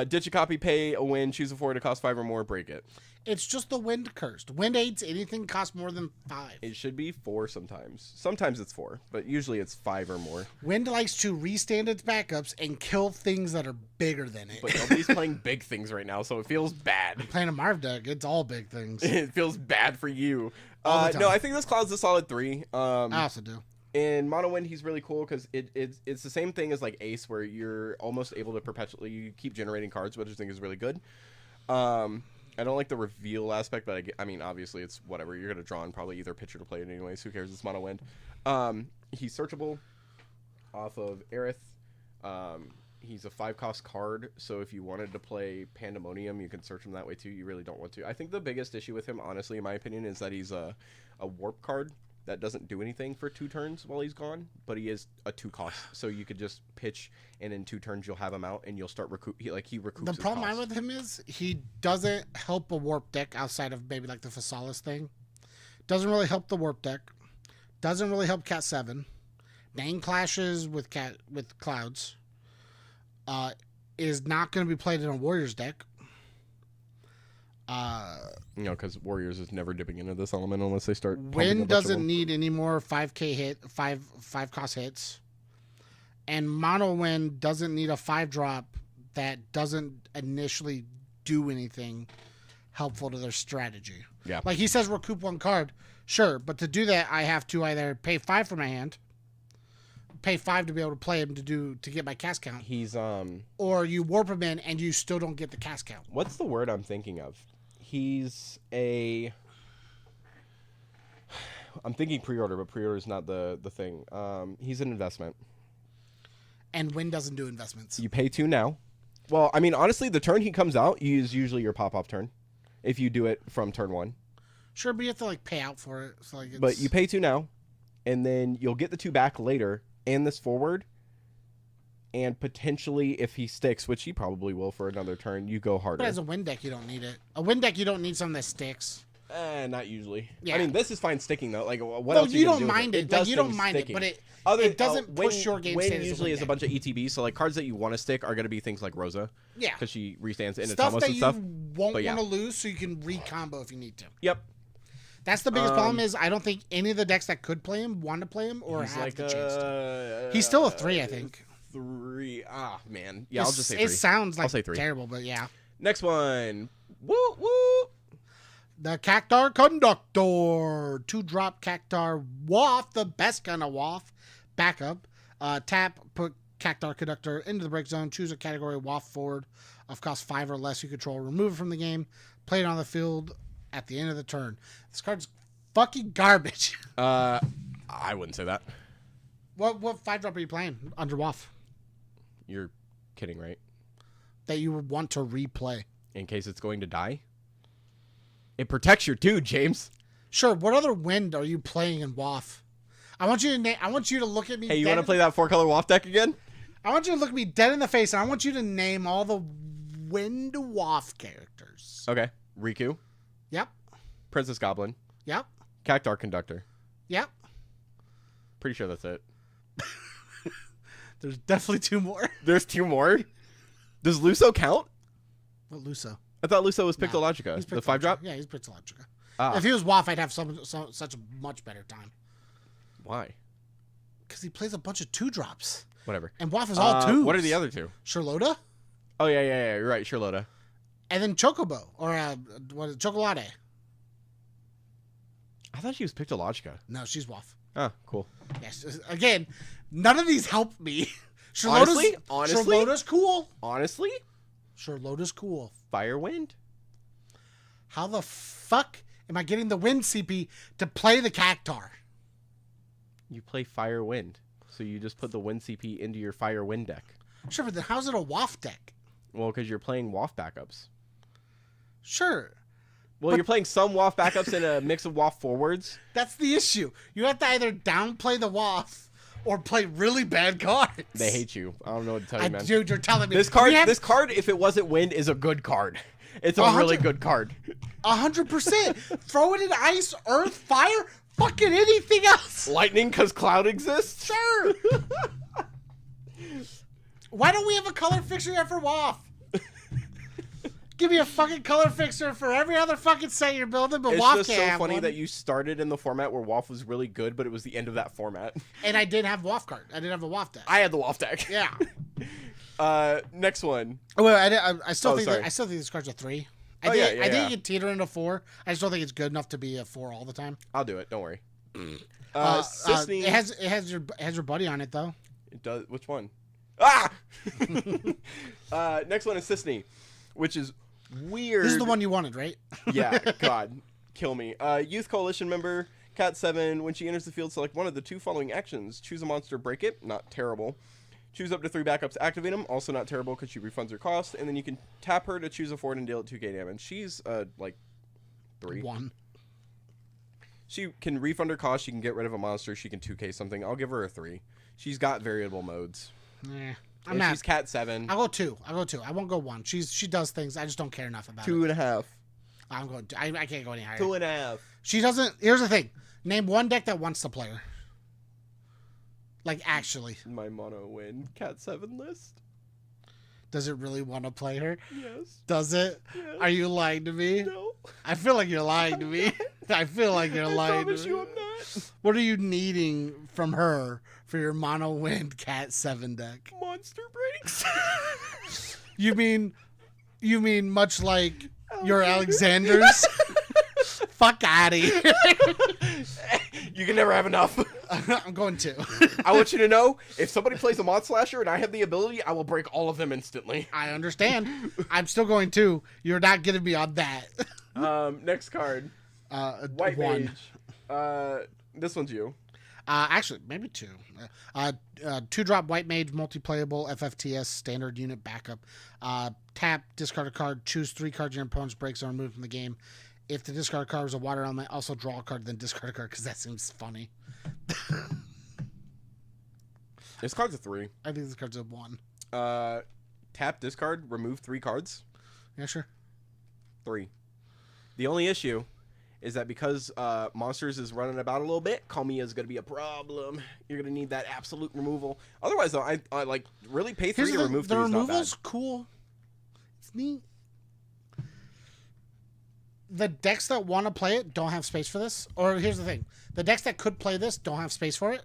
Ditch a copy, pay a win, choose a forward to cost 5 or more, break it. It's just the wind cursed. Wind aids, anything costs more than 5. It should be 4 sometimes. Sometimes it's 4, but usually it's 5 or more. Wind likes to restand its backups and kill things that are bigger than it. But nobody's playing big things right now, so it feels bad. Playing a Marv deck, it's all big things. It feels bad for you. All the time. No, I think this Cloud's a solid 3. I also do. In Mono Wind, he's really cool because it's the same thing as like Ace, where you're almost able to perpetually keep generating cards, which I think is really good. I don't like the reveal aspect, but I mean, obviously, it's whatever. You're going to draw and probably either pitch or to play it anyways. Who cares? It's Mono Wind. He's searchable off of Aerith. He's a 5-cost card, so if you wanted to play Pandemonium, you can search him that way too. You really don't want to. I think the biggest issue with him, honestly, in my opinion, is that he's a warp card that doesn't do anything for 2 turns while he's gone, but he is a 2-cost, so you could just pitch, and in 2 turns you'll have him out, and you'll start he recoups. The problem I have with him is he doesn't help a warp deck outside of maybe like the Physalis thing. Doesn't really help the warp deck. Doesn't really help Cat 7. Name clashes with Clouds. Is not going to be played in a Warriors deck. Because Warriors is never dipping into this element unless they start. Wind doesn't need any more 5 cost hits, and Mono Wind doesn't need a 5-drop that doesn't initially do anything helpful to their strategy. Yeah, like he says, recoup 1 card, sure, but to do that, I have to either pay 5 for my hand, pay 5 to be able to play him to get my cast count. He's or you warp him in and you still don't get the cast count. What's the word I'm thinking of? He's I'm thinking pre-order, but pre-order is not the thing. He's an investment. And Wind doesn't do investments. You pay 2 now. Well, I mean, honestly, the turn he comes out is usually your pop-off turn. If you do it from turn 1. Sure, but you have to like pay out for it. So, like, but you pay 2 now, and then you'll get the 2 back later, and this forward. And potentially, if he sticks, which he probably will for another turn, you go harder. But as a Wind deck, you don't need it. A Wind deck, you don't need something that sticks. Not usually. Yeah. I mean, this is fine sticking, though. Like, what No, else you don't mind it. Does you don't mind sticking. it, but it doesn't push your game Win status. usually is a bunch of ETBs, so like cards that you want to stick are going to be things like Rosa. Yeah. Because she restands into stuff Tomos that and you stuff. won't want to lose, so you can re-combo if you need to. Yep. That's the biggest problem is I don't think any of the decks that could play him want to play him or have like the chance to. He's still a 3, I think. 3. Ah, man. Yeah, I'll just say 3. It sounds like I'll say 3. terrible, but yeah. Next one. Woo, woo. The Cactar Conductor. 2-drop Cactar Waff, the best kind of Waff. Backup. Tap, put Cactar Conductor into the break zone. Choose a category Waff forward of cost 5 or less you control. Remove it from the game. Play it on the field at the end of the turn. This card's fucking garbage. I wouldn't say that. What 5-drop are you playing under Waff? You're kidding, right? That you would want to replay. In case it's going to die? It protects your dude, James. Sure. What other Wind are you playing in Waff? I want you to look at me. Hey, you want to play that 4-color Waff deck again? I want you to look me dead in the face, and I want you to name all the Wind Waff characters. Okay. Riku. Yep. Princess Goblin. Yep. Cactar Conductor. Yep. Pretty sure that's it. There's definitely 2 more. There's 2 more? Does Luso count? What Luso? I thought Luso was Pixelogica. He's the 5-drop? Yeah, he's Pixelogica. Ah. If he was Waff, I'd have such a much better time. Why? Because he plays a bunch of 2-drops. Whatever. And Waff is all 2s. What are the other 2? Charlotta? Oh, yeah. You're right. Charlotta. And then Chocobo. Or, Chocolate. I thought she was Pixelogica. No, she's Waff. Oh, cool. Yes. Again, none of these help me. Honestly? Charlotta's cool. Honestly? Charlotta's cool. Firewind? How the fuck am I getting the Wind CP to play the Cactar? You play Firewind. So you just put the Wind CP into your Firewind deck. Sure, but then how's it a Waff deck? Well, because you're playing Waff backups. Sure. Well, you're playing some Waff backups and a mix of Waff forwards. That's the issue. You have to either downplay the Waff or play really bad cards. They hate you. I don't know what to tell you, man. Dude, you're telling me. This card, if it wasn't Wind, is a good card. It's a really good card. 100%. Throw it in ice, earth, fire, fucking anything else. Lightning, because Cloud exists? Sure. Why don't we have a color fixture yet for WAF? Give me a fucking color fixture for every other fucking set you're building, but WAF can't have one. It's just so funny that you started in the format where WAF was really good, but it was the end of that format. And I did have WAF card. I didn't have a WAF deck. I had the WAF deck. Yeah. Next one. Oh, wait, I still think this card's a 3. I think you can teeter into 4. I just don't think it's good enough to be a 4 all the time. I'll do it. Don't worry. Sisney. It has your buddy on it though. It does. Which one? Ah. Next one is Sisney, which is weird. This is the one you wanted, right? Yeah. God, kill me. Youth Coalition member, Cat 7. When she enters the field, select one of the 2 following actions: choose a monster, break it. Not terrible. Choose up to 3 backups to activate them. Also not terrible because she refunds her cost. And then you can tap her to choose a forward and deal it 2k damage. She's like 3. 1. She can refund her cost. She can get rid of a monster. She can 2k something. I'll give her a 3. She's got variable modes. She's Cat 7. I'll go 2. I won't go 1. She does things. I just don't care enough about 2.5. I'm going. I can't go any higher. 2.5. She doesn't. Here's the thing. Name one deck that wants to play her. Like, actually. My mono win Cat 7 list. Does it really want to play her? Yes. Does it? Yes. Are you lying to me? No. I feel like you're lying to me. I feel like you're lying to me. I promise you I'm not. What are you needing from her for your mono win Cat 7 deck? Monster breaks. You mean much like your Alexander's? Fuck out of here. You can never have enough. I'm going to. I want you to know, if somebody plays a Mod Slasher and I have the ability, I will break all of them instantly. I understand. I'm still going to. You're not getting me on that. Next card. White 1. Mage. This one's you. Actually, maybe 2. 2-drop White Mage, multiplayable, FFTS, standard unit backup. Tap, discard a card, choose 3 cards your opponent's breaks are removed from the game. If the discard card is a water element, also draw a card, then discard a card, because that seems funny. This card's a 3. I think this card's a 1. Tap, discard, remove 3 cards. Yeah, sure. 3. The only issue is that because Monsters is running about a little bit, Kamiya is going to be a problem. You're going to need that absolute removal. Otherwise, though, I like really pay 3 to remove 3 is not bad. The removal's cool. It's neat. The decks that want to play it don't have space for this. Or here's the thing. The decks that could play this don't have space for it.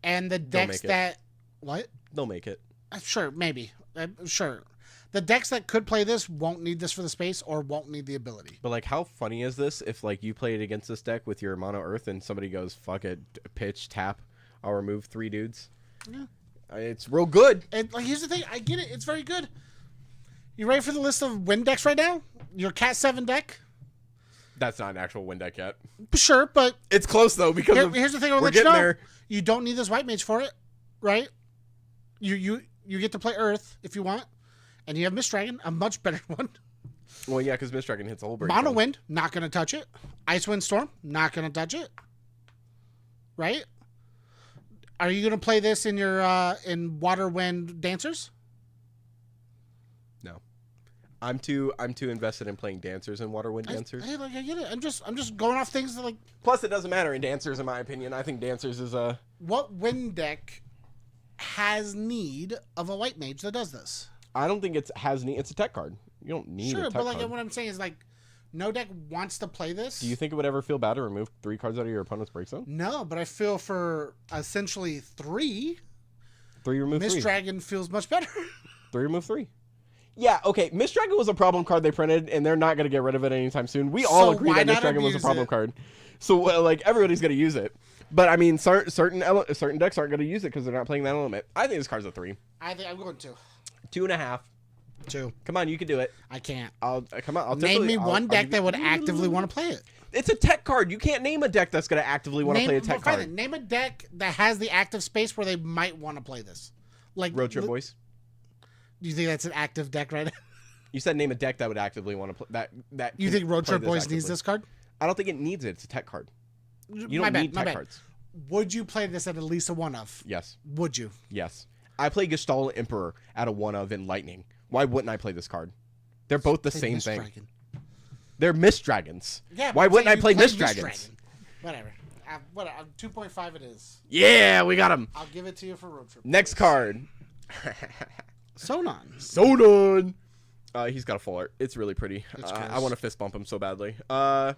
And the decks that... What? They'll make it. Sure, maybe. Sure. The decks that could play this won't need this for the space or won't need the ability. But, like, how funny is this if, like, you play it against this deck with your Mono Earth and somebody goes, fuck it, pitch, tap, I'll remove 3 dudes? Yeah. It's real good. And, like, here's the thing. I get it. It's very good. You ready for the list of win decks right now? Your Cat 7 deck? That's not an actual win deck yet. Sure, but... It's close, though, because here's the thing I'll let you know. There. You don't need this White Mage for it, right? You get to play Earth if you want. And you have Mist Dragon, a much better one. Well, yeah, because Mist Dragon hits a whole break. Mono Wind, not going to touch it. Icewind Storm, not going to touch it. Right? Are you going to play this in your in Water Wind Dancers? No. I'm too invested in playing Dancers and Water Wind Dancers. I get it. I'm just going off things that, like... Plus, it doesn't matter in Dancers, in my opinion. I think Dancers is a... What wind deck has need of a White Mage that does this? I don't think it has need. It's a tech card. You don't need a tech card. Sure, but like what I'm saying is, like, no deck wants to play this. Do you think it would ever feel bad to remove 3 cards out of your opponent's break zone? No, but I feel for essentially 3. 3 remove 3. Mist Dragon feels much better. 3 remove 3. Yeah, okay. Mist Dragon was a problem card they printed, and they're not going to get rid of it anytime soon. We all agree that Mist Dragon was a problem card. So, like, everybody's going to use it. But, I mean, certain decks aren't going to use it because they're not playing that element. I think this card's a 3. I think I'm going 2. 2.5. 2. Come on, you can do it. I can't. I'll name me one deck that would actively want to play it. It's a tech card. You can't name a deck that's going to actively want to play a tech card. Then, name a deck that has the active space where they might want to play this. Like Road Trip Boys. Do you think that's an active deck right now? You said name a deck that would actively want to play that. You think Road Trip Boys needs this card? I don't think it needs it. It's a tech card. You don't need tech cards. Would you play this at least a 1-of? Yes. Would you? Yes. I play Gestalt Emperor at a 1-of in Lightning. Why wouldn't I play this card? They're both the same thing. Dragon. They're Mist Dragons. Yeah. Why wouldn't I play Mist Dragons? Dragon. Whatever. 2.5 it is. Yeah, we got him. I'll give it to you for Road Trip. Next card. Sonon. He's got a full art. It's really pretty. I want to fist bump him so badly. Sonon,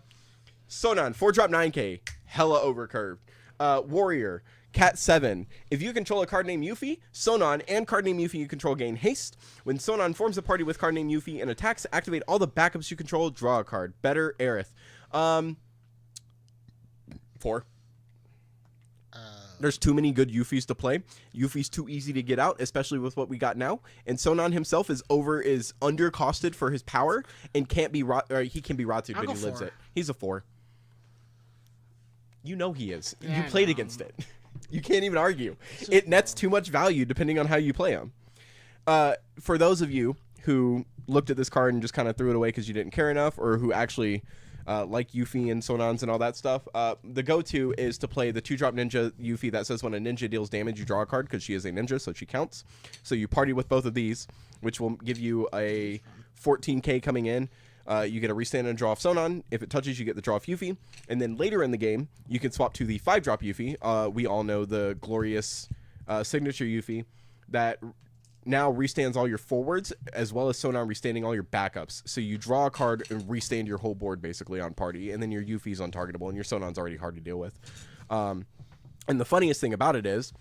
4-drop 9K. Hella overcurved. Warrior, Cat 7. If you control a card named Yuffie, Sonon and card named Yuffie you control gain haste. When Sonon forms a party with card named Yuffie and attacks, activate all the backups you control, draw a card. Better Aerith. 4. There's too many good Yuffies to play. Yuffie's too easy to get out, especially with what we got now. And Sonon himself is undercosted for his power and can't be he can be Ratu, but he lives 4. it. He's a 4. You know he is. Yeah, you played against it. You can't even argue. It nets too much value depending on how you play him. For those of you who looked at this card and just kind of threw it away because you didn't care enough, or who actually like Yuffie and Sonons and all that stuff, the go-to is to play the 2-drop ninja Yuffie that says when a ninja deals damage, you draw a card, because she is a ninja, so she counts. So you party with both of these, which will give you a 14K coming in. You get a restand and draw off Sonon. If it touches, you get the draw off Yuffie. And then later in the game, you can swap to the 5-drop Yuffie. We all know the glorious signature Yuffie that now restands all your forwards, as well as Sonon restanding all your backups. So you draw a card and restand your whole board basically on party, and then your Yuffie's untargetable, and your Sonon's already hard to deal with. And the funniest thing about it is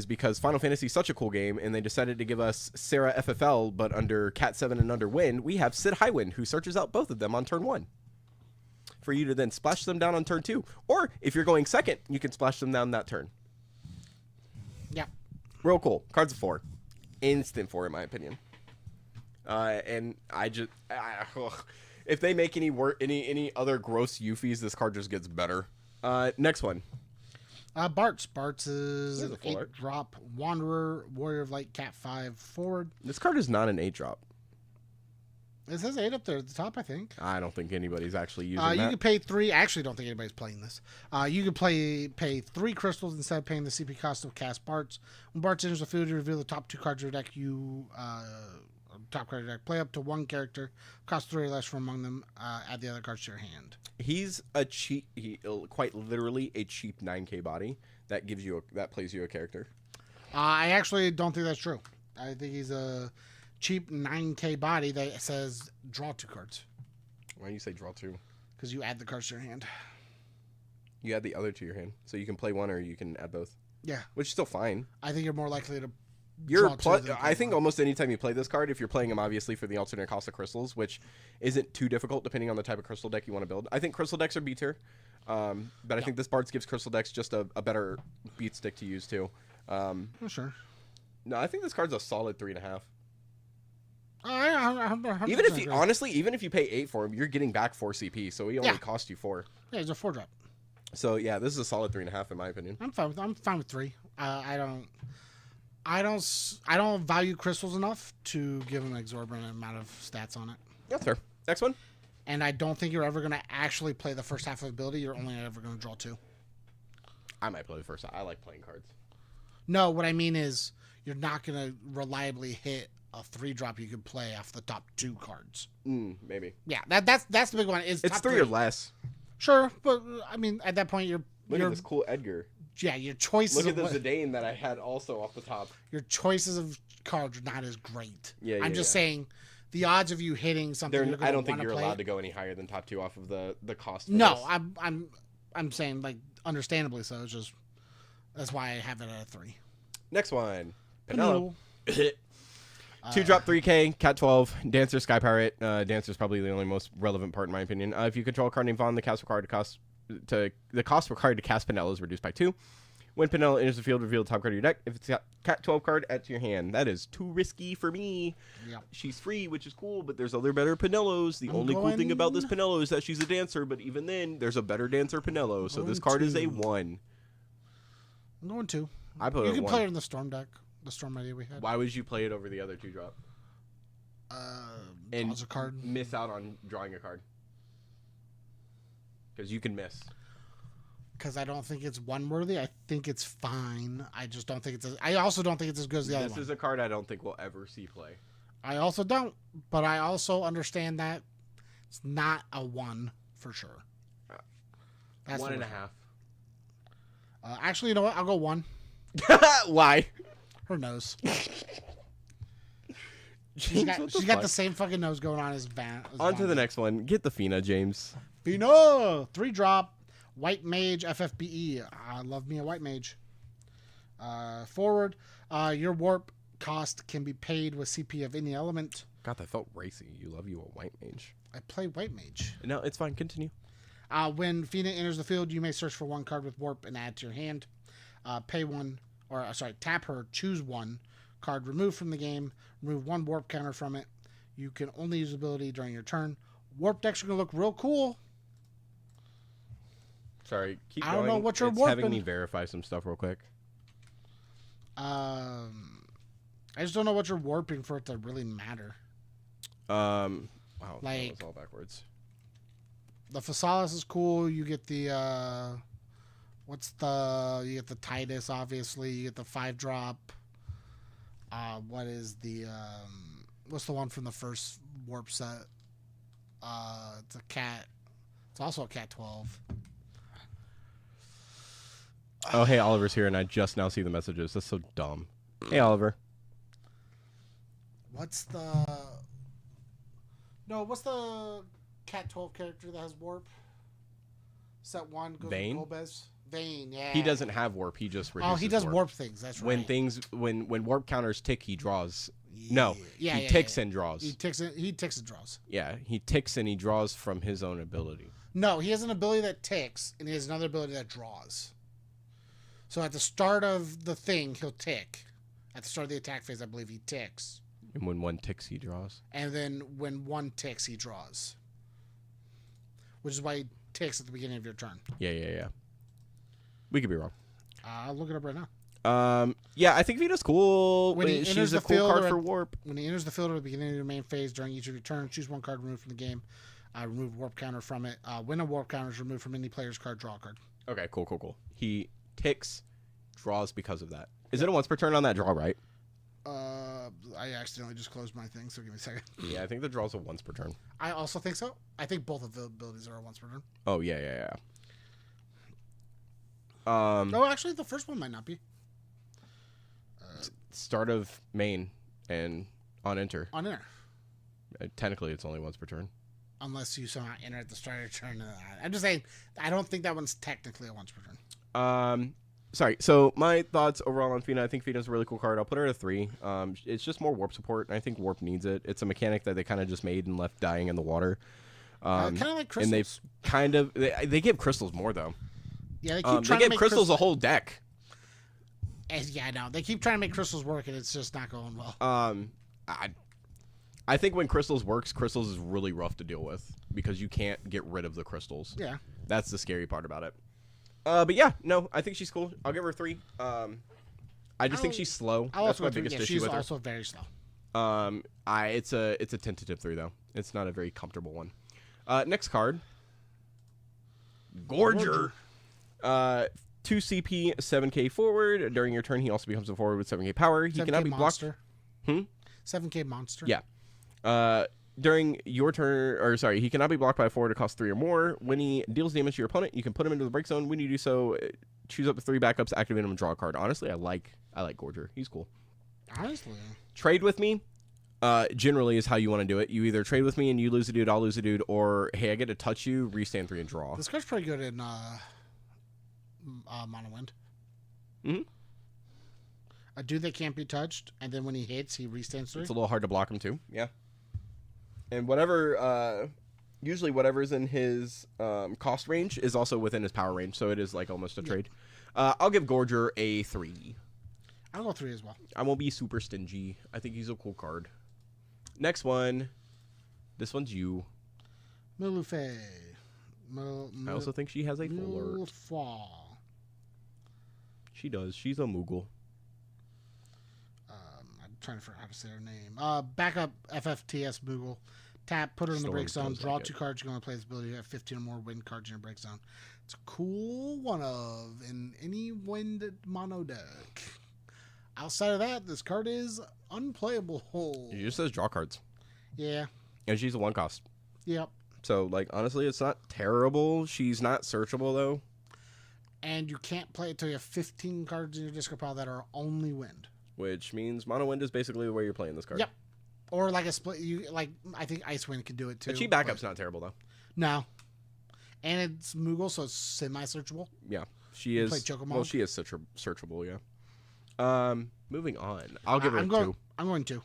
because Final Fantasy is such a cool game, and they decided to give us Sarah FFL, but under Cat 7 and under Wind, we have Sid Highwind, who searches out both of them on turn 1. For you to then splash them down on turn 2. Or, if you're going second, you can splash them down that turn. Yeah. Real cool. Cards of 4. Instant 4, in my opinion. And I just... if they make any other gross Yuffies, this card just gets better. Next one. Bart's. Bart's is an 8-drop Wanderer, Warrior of Light, Cat 5 forward. This card is not an 8-drop. It says 8 up there at the top, I think. I don't think anybody's actually using that. You can pay 3. I actually don't think anybody's playing this. You can pay 3 crystals instead of paying the CP cost of cast Bart's. When Bart's enters the field, you reveal the top 2 cards of your deck. Top card of your deck. Play up to 1 character. Cost 3 or less from among them. Add the other cards to your hand. He's a cheap, quite literally a cheap 9K body that plays you a character. I actually don't think that's true. I think he's a cheap 9K body that says draw 2 cards. Why do you say draw 2? Because you add the cards to your hand. You add the other to your hand, so you can play one or you can add both. Yeah, which is still fine. I think you're more likely to. I think almost anytime you play this card, if you're playing him obviously for the alternate cost of crystals, which isn't too difficult depending on the type of crystal deck you want to build. I think crystal decks are B tier, but I think this Bart's gives crystal decks just a better beat stick to use too. Sure. No, I think this card's a solid 3.5. Even if you pay 8 for him, you're getting back 4 CP, so he only cost you 4. Yeah, he's a 4-drop. So yeah, this is a solid 3.5 in my opinion. I'm fine with 3. I don't value crystals enough to give him an exorbitant amount of stats on it. That's fair. Next one. And I don't think you're ever going to actually play the first half of ability. You're only ever going to draw 2. I might play the first half. I like playing cards. No, what I mean is you're not going to reliably hit a 3-drop you can play off the top 2 cards. Maybe. Yeah, that's the big one. It's 3 or less. Sure, but I mean at that point Look at this cool Edgar. Yeah, your choices. Look at the Zidane that I had also off the top. Your choices of cards are not as great. Yeah, I'm just saying, the odds of you hitting something. I don't think you're allowed to go any higher than top 2 off of the cost. No, I'm saying like understandably so. It's just that's why I have it at a 3. Next one, Penelo. 2-drop 3K, Cat 12, Dancer, Sky Pirate. Dancer's probably the only most relevant part in my opinion. If you control a card named Vaughn, the cost required to cast Penelo is reduced by 2. When Penelo enters the field, reveal the top card of your deck. If it's a Cat 12 card, add to your hand. That is too risky for me. Yeah. She's free, which is cool, but there's other better Penelos. The only cool thing about this Penelo is that she's a dancer, but even then, there's a better dancer Penelo. So this card is a 1. I'm going 2. I put it You can 1. play it in the Storm deck. The Storm idea we had. Why would you play it over the other 2-drop? And a card. Miss out on drawing a card. Because you can miss. Because I don't think it's 1 worthy. I think it's fine. I just don't think it's. I also don't think it's as good as the other one. This is a card I don't think we'll ever see play. I also don't, but I also understand that it's not a 1 for sure. That's 1.5. Actually, you know what? I'll go 1. Why? Her nose. She's got the same fucking nose going on as Van. On to the next one. Get the Fina, James. Fina! 3-drop. White Mage FFBE. I love me a White Mage. Forward. Your warp cost can be paid with CP of any element. God, that felt racy. You love you a White Mage. I play White Mage. No, it's fine. Continue. When Fina enters the field, you may search for one card with warp and add to your hand. Tap her, choose one card removed from the game, remove one warp counter from it. You can only use the ability during your turn. Warp decks are going to look real cool. Sorry, keep I going. don't know what you're it's warping. Having me verify some stuff real quick. I just don't know what you're warping for it to really matter. Wow, like, that was all backwards. The Phasalis is cool. You get the you get the Titus, obviously. You get the 5-drop. What is the what's the one from the first warp set? It's a cat. It's also a cat 12. Oh, hey, Oliver's here, and I just now see the messages. That's so dumb. Hey, Oliver. What's the cat 12 character that has warp? Set 1 goes Vayne? to Golbez. Vayne, yeah. He doesn't have warp. He just reduces he does warp things. That's right. When warp counters tick, he draws. No, he ticks and draws. He ticks and draws. Yeah, he ticks and he draws from his own ability. No, he has an ability that ticks, and he has another ability that draws. So at the start of the thing, he'll tick. At the start of the attack phase, I believe he ticks. And when one ticks, he draws. And then when one ticks, he draws. Which is why he ticks at the beginning of your turn. Yeah. We could be wrong. I'll look it up right now. Yeah, I think Vita's cool. When he She's enters a the cool field card for warp. When he enters the field at the beginning of your main phase during each of your turns, choose one card removed from the game. Remove warp counter from it. When a warp counter is removed from any player's card, draw a card. Okay, cool. He ticks, draws because of that. Is it a once per turn on that draw, right? I accidentally just closed my thing, so give me a second. Yeah, I think the draw's a once per turn. I also think so. I think both of the abilities are a once per turn. Oh, yeah. No, actually, the first one might not be. Start of main and on enter. On enter. Technically, it's only once per turn. Unless you somehow enter at the start of your turn. I'm just saying, I don't think that one's technically a once per turn. Sorry. So my thoughts overall on Fina. I think Fina's a really cool card. I'll put her at a 3. It's just more warp support, and I think warp needs it. It's a mechanic that they kind of just made and left dying in the water. Kind of like crystals. And they give crystals more though. Yeah, they keep trying they to gave make crystals a whole deck. Yeah, I know. They keep trying to make crystals work, and it's just not going well. I think when crystals works, crystals is really rough to deal with because you can't get rid of the crystals. Yeah. That's the scary part about it. But yeah, no, I think she's cool. I'll give her a 3. I just think she's slow. That's my biggest issue with her. She's also very slow. It's a tentative 3 though. It's not a very comfortable one. Next card. Gorger. 2 CP, 7k forward. During your turn, he also becomes a forward with 7k power. He cannot be blocked. 7k monster. Yeah. During your turn, he cannot be blocked by a forward that costs 3 or more. When he deals damage to your opponent, you can put him into the break zone. When you do so, choose up to 3 backups, activate him, and draw a card. Honestly, I like Gorger. He's cool. Honestly. Trade with me. Generally is how you want to do it. You either trade with me and you lose a dude, I'll lose a dude, or hey, I get to touch you, restand 3 and draw. This card's pretty good in Mono Wind. Mm-hmm. A dude that can't be touched, and then when he hits, he restands 3. It's a little hard to block him too. Yeah. And whatever, usually whatever's in his cost range is also within his power range, so it is like almost a trade. I'll give Gorger a 3. I'll go 3 as well. I won't be super stingy. I think he's a cool card. Next one. This one's you. Milufe. I also think she has a flirt. She does. She's a Moogle. I'm trying to figure out how to say her name. Backup FFTS Moogle. Tap, put her in the break zone. Draw 2 cards. You're going to play this ability. You have 15 or more wind cards in your break zone. It's a cool one of in any wind mono deck. Outside of that, this card is unplayable. It just says draw cards. Yeah. And she's a 1 cost. Yep. So, like, honestly, it's not terrible. She's not searchable, though. And you can't play it till you have 15 cards in your discard pile that are only wind. Which means mono wind is basically the way you're playing this card. Yep. Or like a split. I think Icewind could do it too. The cheap backup's not terrible though. No. And it's Moogle, so it's semi-searchable. Yeah, she is. Well, she is searchable. Yeah. Moving on. I'll give her a 2. I'm going 2.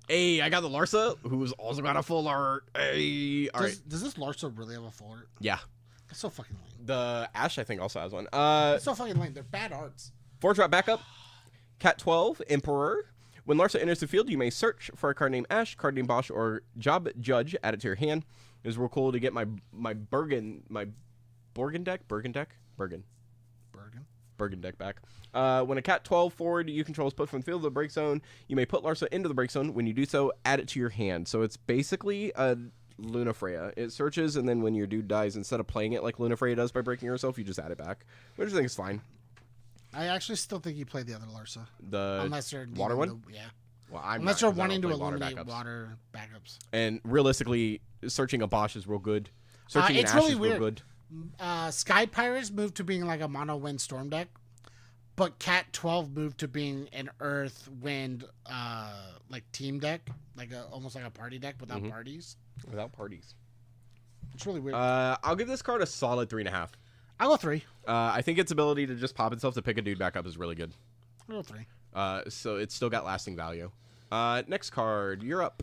Hey, I got the Larsa, who's also got a full art. Hey, does this Larsa really have a full art? Yeah. That's so fucking lame. The Ash, I think, also has one. That's so fucking lame. They're bad arts. 4-drop backup. Cat 12, Emperor. When Larsa enters the field, you may search for a card named Ash, card named Bosch, or Job Judge. Add it to your hand. It was real cool to get my Bergen deck back. When a Cat 12 forward you control is put from the field to the break zone, you may put Larsa into the break zone. When you do so, add it to your hand. So it's basically a Lunafreya. It searches, and then when your dude dies, instead of playing it like Lunafreya does by breaking herself, you just add it back, which I think is fine. I actually still think you play the other Larsa. Unless you're water one? Yeah. Well, unless you're wanting to eliminate water backups. And realistically, searching a Bosch is real good. Searching an Ash really is weird. real good. Sky Pirates moved to being like a mono wind storm deck, but Cat 12 moved to being an Earth Wind like team deck, almost like a party deck without parties. Without parties. It's really weird. I'll give this card a solid 3.5. I'll go 3. I think its ability to just pop itself to pick a dude back up is really good. I'll go 3. So it's still got lasting value. Next card, you're up.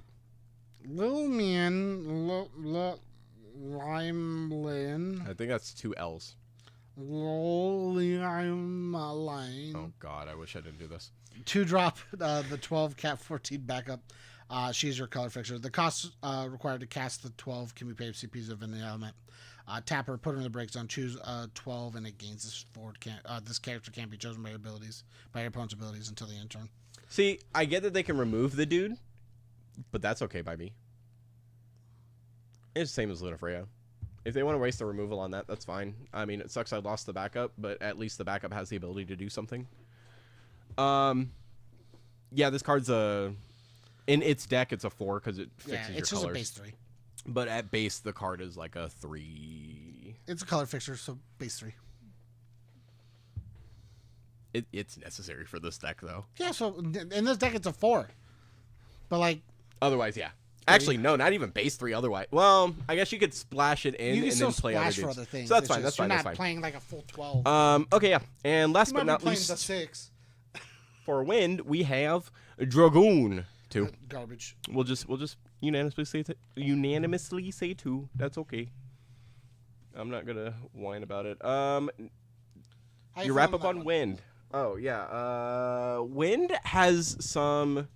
Limeline. I think that's 2 L's. Limeline. Oh God, I wish I didn't do this. 2-drop the 12 Cat 14 backup. She's your color fixture. The cost required to cast the 12 can be paid CPs of any element. Tap her, put her in the break zone, choose 12, and it gains this forward. This character can't be chosen by your opponent's abilities until the end turn. See, I get that they can remove the dude, but that's okay by me. It's the same as Lunafreya. If they want to waste the removal on that, that's fine. I mean, it sucks I lost the backup, but at least the backup has the ability to do something. Yeah, this card's in its deck, it's a 4 because it fixes your colors. It's just a base 3. But at base, the card is like a 3. It's a color fixture, so base 3. It's necessary for this deck, though. Yeah, so in this deck, it's a 4. But, otherwise, yeah. Actually, no, not even base 3 otherwise. Well, I guess you could splash it in and then play other dudes. For other things. So that's fine, that's fine. You're not playing like a full 12. Okay, yeah. And last but not least, the 6. For wind, we have Dragoon 2. Garbage. We'll just unanimously say 2. That's okay. I'm not gonna whine about it. You wrap up on wind. Oh yeah. Wind has some.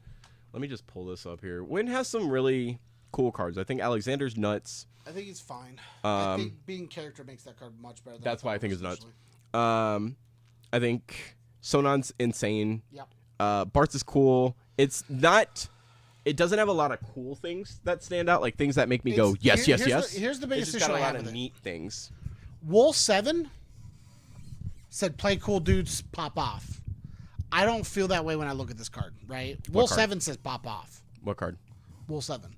Let me just pull this up here. Wind has some really cool cards. I think Alexander's nuts. I think he's fine. I think being character makes that card much better. That's why I think it's nuts. I think Sonon's insane. Yep. Bart's is cool. It's not. It doesn't have a lot of cool things that stand out, like things that make me go yes. Here's the biggest issue I have with it. It's got a lot of neat things. Wool 7 said play cool dudes, pop off. I don't feel that way when I look at this card, right? Wool 7 says pop off. What card? Wool 7.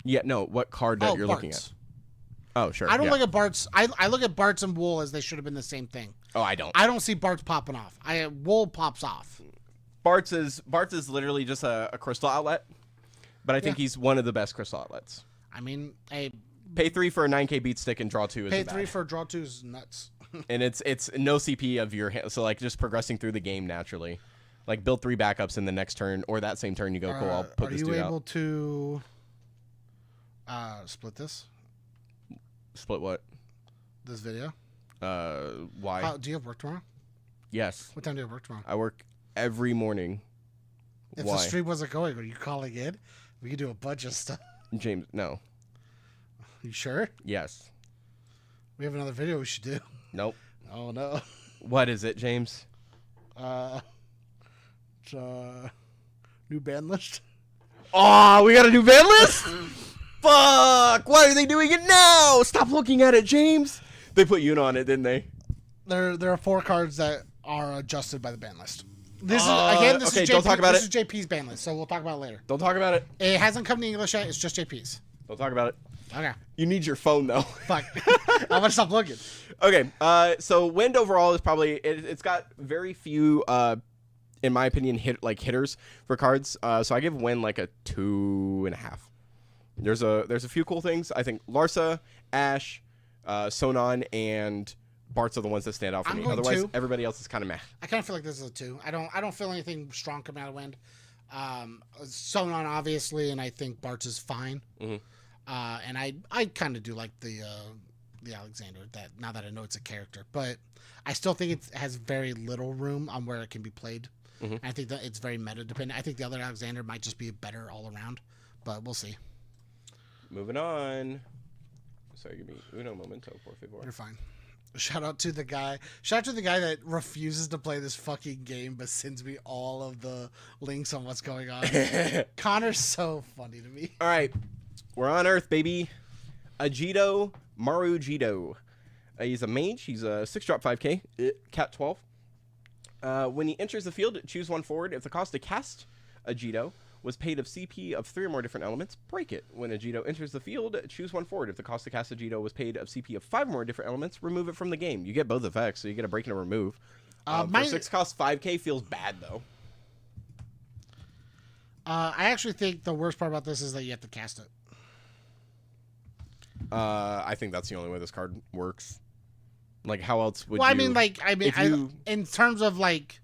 Yeah, no, what card that you're looking at? Oh, sure. I don't look at Bart's. I look at Bart's and Wool as they should have been the same thing. Oh, I don't. I don't see Bart's popping off. Wool pops off. Bart's is literally just a crystal outlet, but I think he's one of the best crystal outlets. I mean, pay 3 for a 9K beat stick and draw 2 is pay 3 for a draw 2 is nuts. And it's no CP of your hand, so like just progressing through the game naturally, like build 3 backups in the next turn or that same turn you go cool. I'll put this dude out. Are you able to split this? Split what? This video. Why? Do you have work tomorrow? Yes. What time do you have work tomorrow? I work every morning. If the stream wasn't going, are you calling in? We could do a bunch of stuff. James, no. You sure? Yes. We have another video we should do. Nope. Oh no. What is it, James? It's new band list. Oh, we got a new band list? Fuck! Why are they doing it now? Stop looking at it, James. They put Yuna on it, didn't they? There are 4 cards that are adjusted by the ban list. This is again. This is JP, don't talk about this is JP's ban list, so we'll talk about it later. Don't talk about it. It hasn't come to English yet. It's just JP's. Don't talk about it. Okay. You need your phone though. Fuck. I'm gonna stop looking. Okay. So wind overall is probably it's got very few in my opinion, hitters for cards. So I give Win like a 2.5. There's a few cool things. I think Larsa, Ash, Sonon, and Bart's are the ones that stand out for me. Otherwise, everybody else is kind of meh. I kind of feel like this is a 2. I don't feel anything strong coming out of Wind. Sonon obviously, and I think Bart's is fine. And I kind of do like the Alexander, that now that I know it's a character, but I still think it has very little room on where it can be played. And I think that it's very meta dependent. I think the other Alexander might just be better all around, but we'll see. Moving on. Sorry, give me uno momento, por favor. You're fine. Shout out to the guy that refuses to play this fucking game but sends me all of the links on what's going on. Connor's so funny to me. All right, we're on Earth, baby. Ajito Marujito. He's a mage. He's a 6-drop 5k, cat 12. When he enters the field, choose 1 forward. If the cost to cast Ajito was paid of CP of 3 or more different elements, break it. When Ajito enters the field, choose 1 forward. If the cost to cast Ajito was paid of CP of 5 or more different elements, remove it from the game. You get both effects, so you get a break and a remove. For 6 cost 5k feels bad, though. I actually think the worst part about this is that you have to cast it. I think that's the only way this card works. Like, how else would well, you... in terms of, like,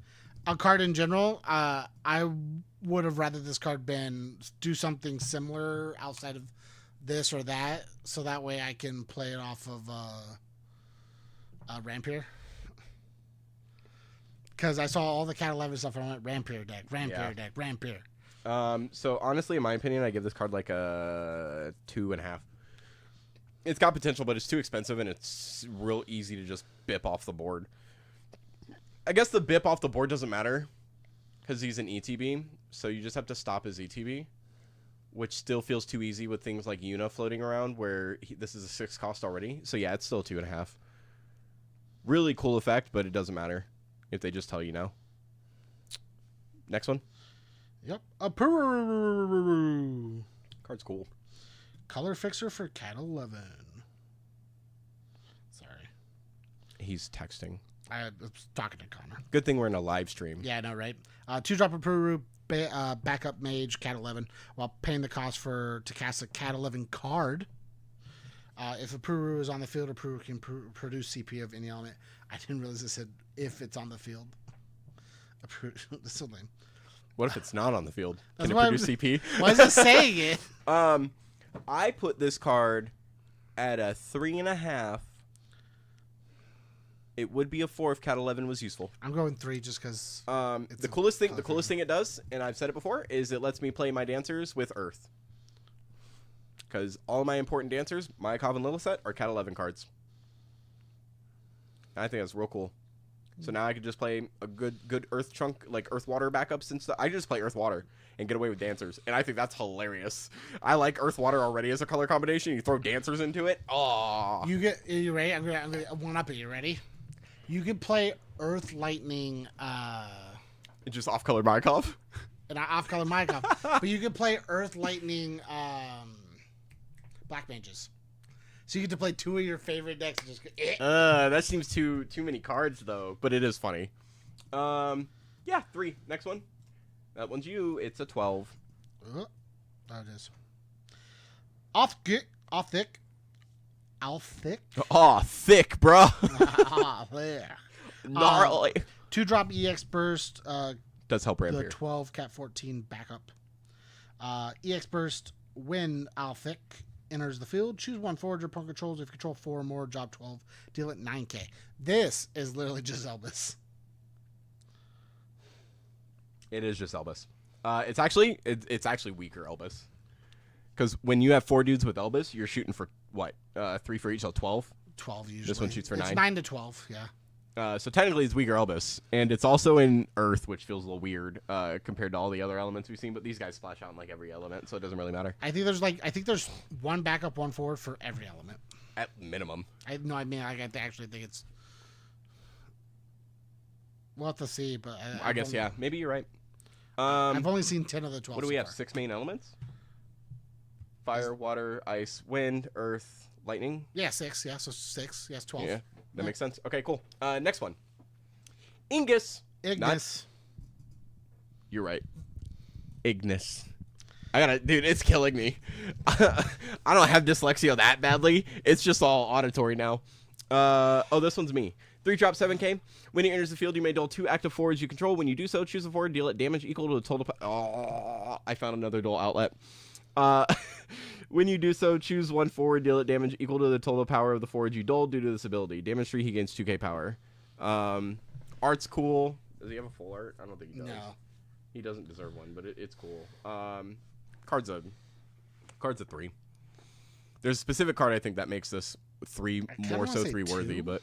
a card in general, I would have rather this card do something similar outside of this or that, so that way I can play it off of Rampier. Because I saw all the Cat 11 stuff and I went Rampier deck. So honestly, in my opinion, I give this card like a 2.5. It's got potential, but it's too expensive and it's real easy to just bip off the board. I guess the bip off the board doesn't matter because he's an ETB, so you just have to stop his ETB, which still feels too easy with things like Yuna floating around where this is a 6 cost already. So yeah, it's still 2.5. Really cool effect, but it doesn't matter if they just tell you no. Next one. Yep. Card's cool. Color fixer for Cat 11. Sorry. He's texting. I was talking to Connor. Good thing we're in a live stream. Yeah, I know, right? 2-drop Apuru, backup mage, Cat 11, while paying the cost to cast a Cat 11 card. If Apuru is on the field, Apuru can produce CP of any element. I didn't realize it said if it's on the field. Apuru, that's so lame. What if it's not on the field? Can it produce CP? Why is it saying it? I put this card at a 3.5. It would be a 4 if Cat 11 was useful. I'm going 3 just because. The coolest thing it does, and I've said it before, is it lets me play my dancers with Earth. Because all my important dancers, Mayakov and Lilith, are Cat 11 cards. And I think that's real cool. So now I could just play a good Earth chunk, like Earth Water backups and stuff. I just play Earth Water and get away with dancers, and I think that's hilarious. I like Earth Water already as a color combination. You throw dancers into it. Oh, are you ready? I'm gonna one up it. You ready? You could play Earth Lightning. Just off color Mayakov. And off color Mayakov, but you could play Earth Lightning Black Mages. So you get to play 2 of your favorite decks and just go, that seems too many cards though, but it is funny. Yeah, 3. Next one. That one's you. It's a 12. Oh, it is. Off thick. Oh, thick, bro. There. Gnarly. 2-drop EX burst. Does help Rampier. The 12 Cat 14 backup. EX burst when Alphic enters the field. Choose 1 forward your opponent controls. If you control 4 or more, job 12. Deal it 9k. This is literally just Elvis. It is just Elvis. It's actually weaker Elvis. Because when you have 4 dudes with Elvis, you're shooting for what? 3 for each, so 12? 12 usually. This one shoots for 9? It's 9 to 12, yeah. So technically it's weaker Elvis. And it's also in Earth, which feels a little weird compared to all the other elements we've seen. But these guys splash out in like every element, so it doesn't really matter. I think there's 1 backup, 1 forward for every element. At minimum. I actually think it's... We'll have to see, but... I guess, yeah. Maybe you're right. I've only seen 10 of the 12 What do we have? 6 main elements? Fire, water, ice, wind, earth, lightning? Yeah, 6. Yeah, so 6. Yes, 12. Yeah, that makes sense. Okay, cool. Next one. Ingus. Ignis. You're right. Ignis. Dude, it's killing me. I don't have dyslexia that badly. It's just all auditory now. Oh, this one's me. 3-drop 7K. When he enters the field, you may duel 2 active forwards you control. When you do so, choose a forward, deal it damage equal to the total. Oh, I found another duel outlet. When you do so, choose 1 forward, deal it damage equal to the total power of the forward you duel due to this ability. Damage 3, he gains 2k power. Art's cool. Does he have a full art? I don't think he does. No. He doesn't deserve one, but it's cool. Card's a 3. There's a specific card I think that makes this 3 more so 3 worthy, but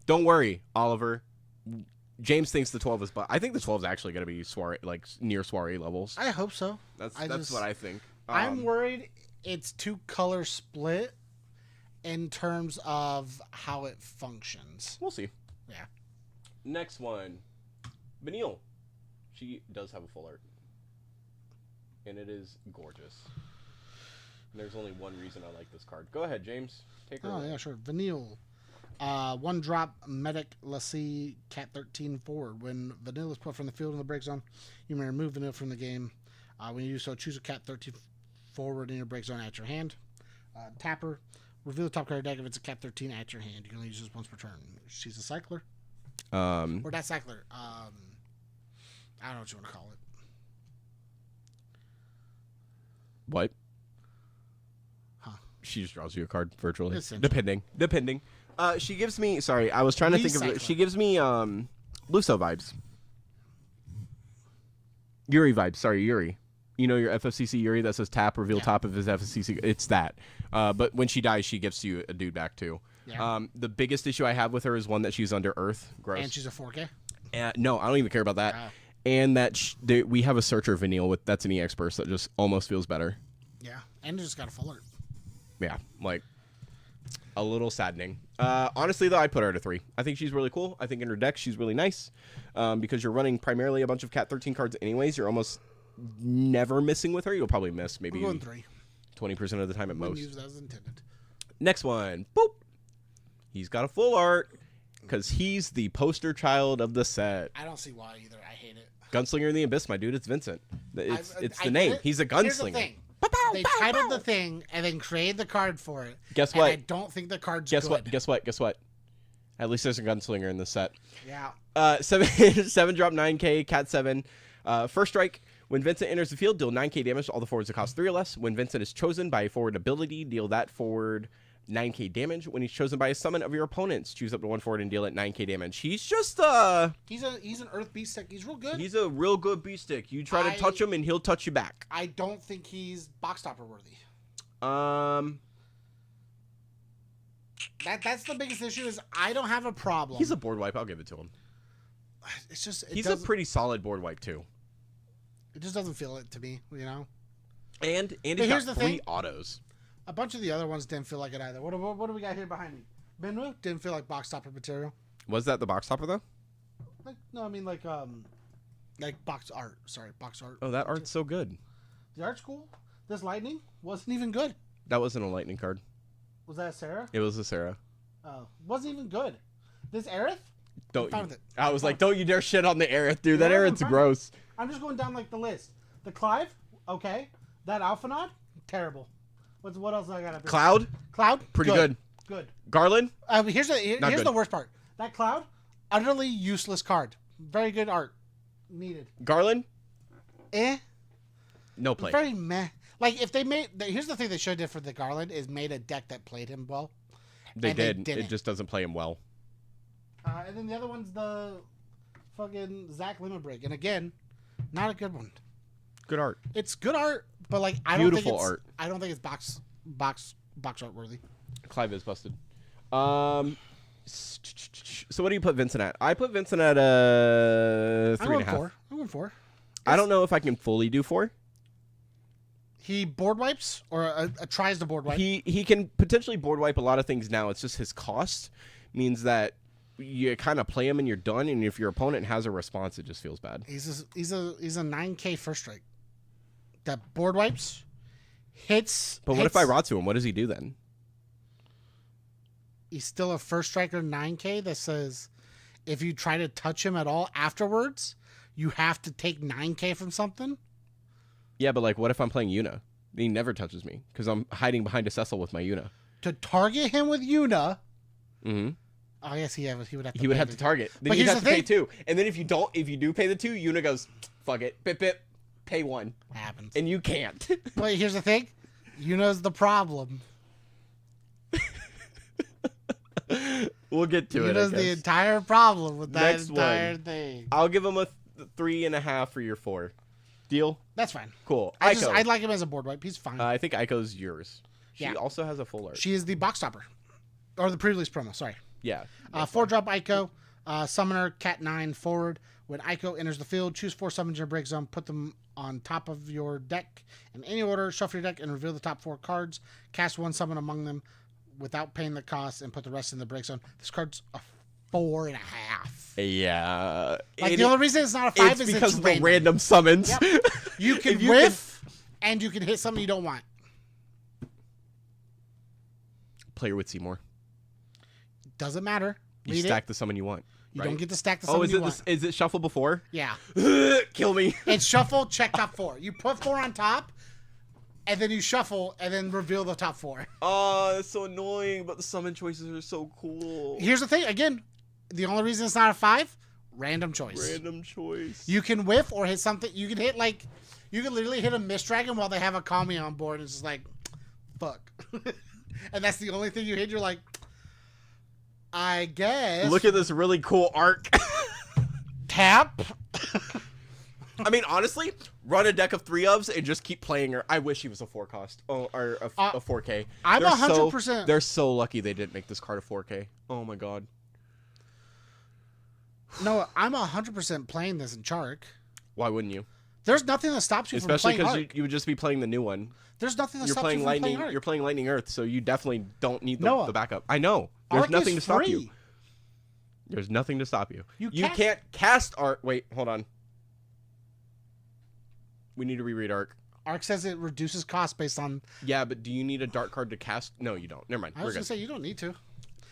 don't worry, Oliver. James thinks the 12 is, but I think the 12 is actually going to be soiree, like near soiree levels. I hope so. That's what I think. I'm worried it's 2 color split in terms of how it functions. We'll see. Yeah. Next one, Vanille. She does have a full art, and it is gorgeous. And there's only one reason I like this card. Go ahead, James. Take her. Oh, yeah, sure. Vanille. 1-drop Medic Lassie Cat 13 forward. When Vanille is put from the field in the break zone, you may remove Vanille from the game. When you do so, choose a Cat 13 forward in your break zone at your hand. Tapper. Reveal the top card of your deck if it's a Cat 13 at your hand. You can only use this once per turn. She's a cycler. Or not cycler. I don't know what you want to call it. What? Huh. She just draws you a card virtually. Essentially. Depending. She gives me. Sorry, I was trying to think of it. She gives me Luso vibes. Yuri vibes. Sorry, Yuri. You know your FFCC Yuri that says tap, reveal top of his FFCC. It's that. But when she dies, she gives you a dude back too. Yeah. The biggest issue I have with her is one that she's under Earth. Gross. And she's a 4K? No, I don't even care about that. And that we have a Searcher Vanille that's an EX burst that just almost feels better. Yeah, and it just got a full art. Yeah, like a little saddening. Honestly, though, I'd put her at a 3. I think she's really cool. I think in her deck she's really nice because you're running primarily a bunch of Cat 13 cards anyways. You're almost never missing with her. You'll probably miss maybe 20% of the time at most. Used as intended. Next one. Boop. He's got a full art because he's the poster child of the set. I don't see why either. I hate it. Gunslinger in the Abyss, my dude. It's Vincent. It's the name. He's a gunslinger. Here's the thing. They titled the thing and then created the card for it. Guess what? I don't think the card's good. Guess what? At least there's a gunslinger in this set. Yeah. 7 drop 9K, Cat 7. First strike. When Vincent enters the field, deal 9K damage to all the forwards that cost 3 or less. When Vincent is chosen by a forward ability, deal that forward 9K damage. When he's chosen by a summon of your opponents, choose up to 1 forward and deal it 9K damage. He's just He's an Earth Beast stick. He's real good. He's a real good beast stick. You try to touch him and he'll touch you back. I don't think he's box topper worthy. That's the biggest issue is I don't have a problem. He's a board wipe. I'll give it to him. It's just he's a pretty solid board wipe too. It just doesn't feel it to me, you know. And he's got 3 autos. A bunch of the other ones didn't feel like it either. What do we got here behind me? Benwu didn't feel like box topper material. Was that the box topper though? Like box art. Sorry, box art. Oh, that art's so good. The art's cool. This lightning wasn't even good. That wasn't a lightning card. Was that a Sarah? It was a Sarah. Oh, wasn't even good. This Aerith? I was like, don't you dare shit on the Aerith, dude. That Aerith's gross. I'm just going down like the list. The Clive, okay. That Alphanod, terrible. What else I got up here? Cloud, pretty good. Good. Garland. Here's the worst part. That Cloud, utterly useless card. Very good art, needed. Garland. No play. Very meh. Like if they made, here's the thing they should have did for the Garland is made a deck that played him well. They did. It just doesn't play him well. And then the other one's the fucking Zach Lemon Break, and again, not a good one. Good art. It's good art, but like I don't think it's box art worthy. Clive is busted. So what do you put Vincent at? I put Vincent at a 3.5. I went 4. I don't know if I can fully do 4. He board wipes or tries to board wipe. He can potentially board wipe a lot of things now. It's just his cost means that you kind of play him and you're done. And if your opponent has a response, it just feels bad. He's a 9K first strike that board wipes, hits. But what if I Ratsu him? What does he do then? He's still a first striker 9K that says if you try to touch him at all afterwards, you have to take 9K from something. Yeah, but like, what if I'm playing Yuna? He never touches me because I'm hiding behind a Cecil with my Yuna. To target him with Yuna. Mm-hmm. Oh yes, he would have to. He would have to target. Then you'd have to pay 2. And then if you do pay the 2, Yuna goes, fuck it, bip bip, pay 1. What happens? And you can't. But here's the thing, Yuna's the problem. We'll get to it. Yuna's the entire problem with that Next entire one. thing. I'll give him a 3.5 for your 4. Deal? That's fine. Cool. I'd like him as a board wipe. He's fine. I think Aiko's yours. She Yeah. also has a full art. She is the box stopper, or the pre-release promo. Sorry. Yeah. 4-drop Aiko, summoner, cat 9 forward. When Aiko enters the field, choose 4 summons in your break zone, put them on top of your deck in any order, shuffle your deck, and reveal the top 4 cards. Cast 1 summon among them without paying the cost, and put the rest in the break zone. This card's a 4.5. Yeah. Like, the only reason it's not a 5 is because it's of the random summons. Yep. You can whiff, and you can hit something you don't want. Player would see more. Doesn't matter. You stack the summon you want. You right? don't get to stack the summon you want. Is it shuffle before? Yeah. Kill me. It's shuffle, check top 4. You put 4 on top, and then you shuffle, and then reveal the top 4. Oh, that's so annoying, but the summon choices are so cool. Here's the thing. Again, the only reason it's not a 5, random choice. Random choice. You can whiff or hit something. You can hit, like, you can literally hit a Mist Dragon while they have a Kami on board. It's just like, fuck. And that's the only thing you hit. You're like, I guess. Look at this really cool arc. Tap. I mean, honestly, run a deck of 3-ofs and just keep playing her. I wish he was a 4 cost. Oh, or a 4K. I'm 100%. They're so lucky they didn't make this card a 4K. Oh my god. No, I'm 100% playing this in Chark. Why wouldn't you? There's nothing that stops you Especially from playing because you would just be playing the new one. There's nothing that You're stops playing you from lightning. playing Arc. You're playing Lightning Earth, so you definitely don't need Noah, the backup. I know. There's Arc nothing is to stop free. you. There's nothing to stop you. You can't cast Arc. Wait, hold on. We need to reread Arc. Arc says it reduces cost based on. Yeah, but do you need a dark card to cast? No, you don't. Never mind. I was gonna say you don't need to.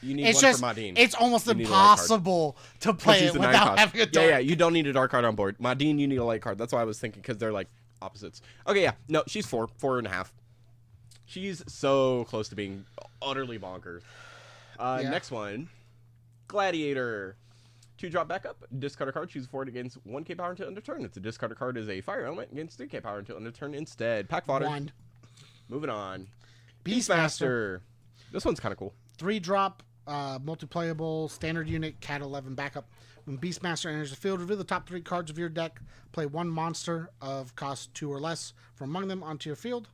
You need It's one just for Madine. it's almost You need a light impossible to play She's it a 9 without cost. having a dark. Yeah, you don't need a dark card on board. Madine, you need a light card. That's why I was thinking, because they're like opposites. Okay, yeah. No, she's 4.5. She's so close to being utterly bonkers. Yeah. Next one, Gladiator. 2-drop backup. Discard a card. Choose a forward against 1k power until end of turn. If the discard a card is a fire element, against 3k power until end of turn instead. Pack fodder. 1. Moving on. Beastmaster. This one's kind of cool. 3-drop, multiplayable, standard unit, Cat 11 backup. When Beastmaster enters the field, reveal the top 3 cards of your deck. Play 1 monster of cost 2 or less from among them onto your field.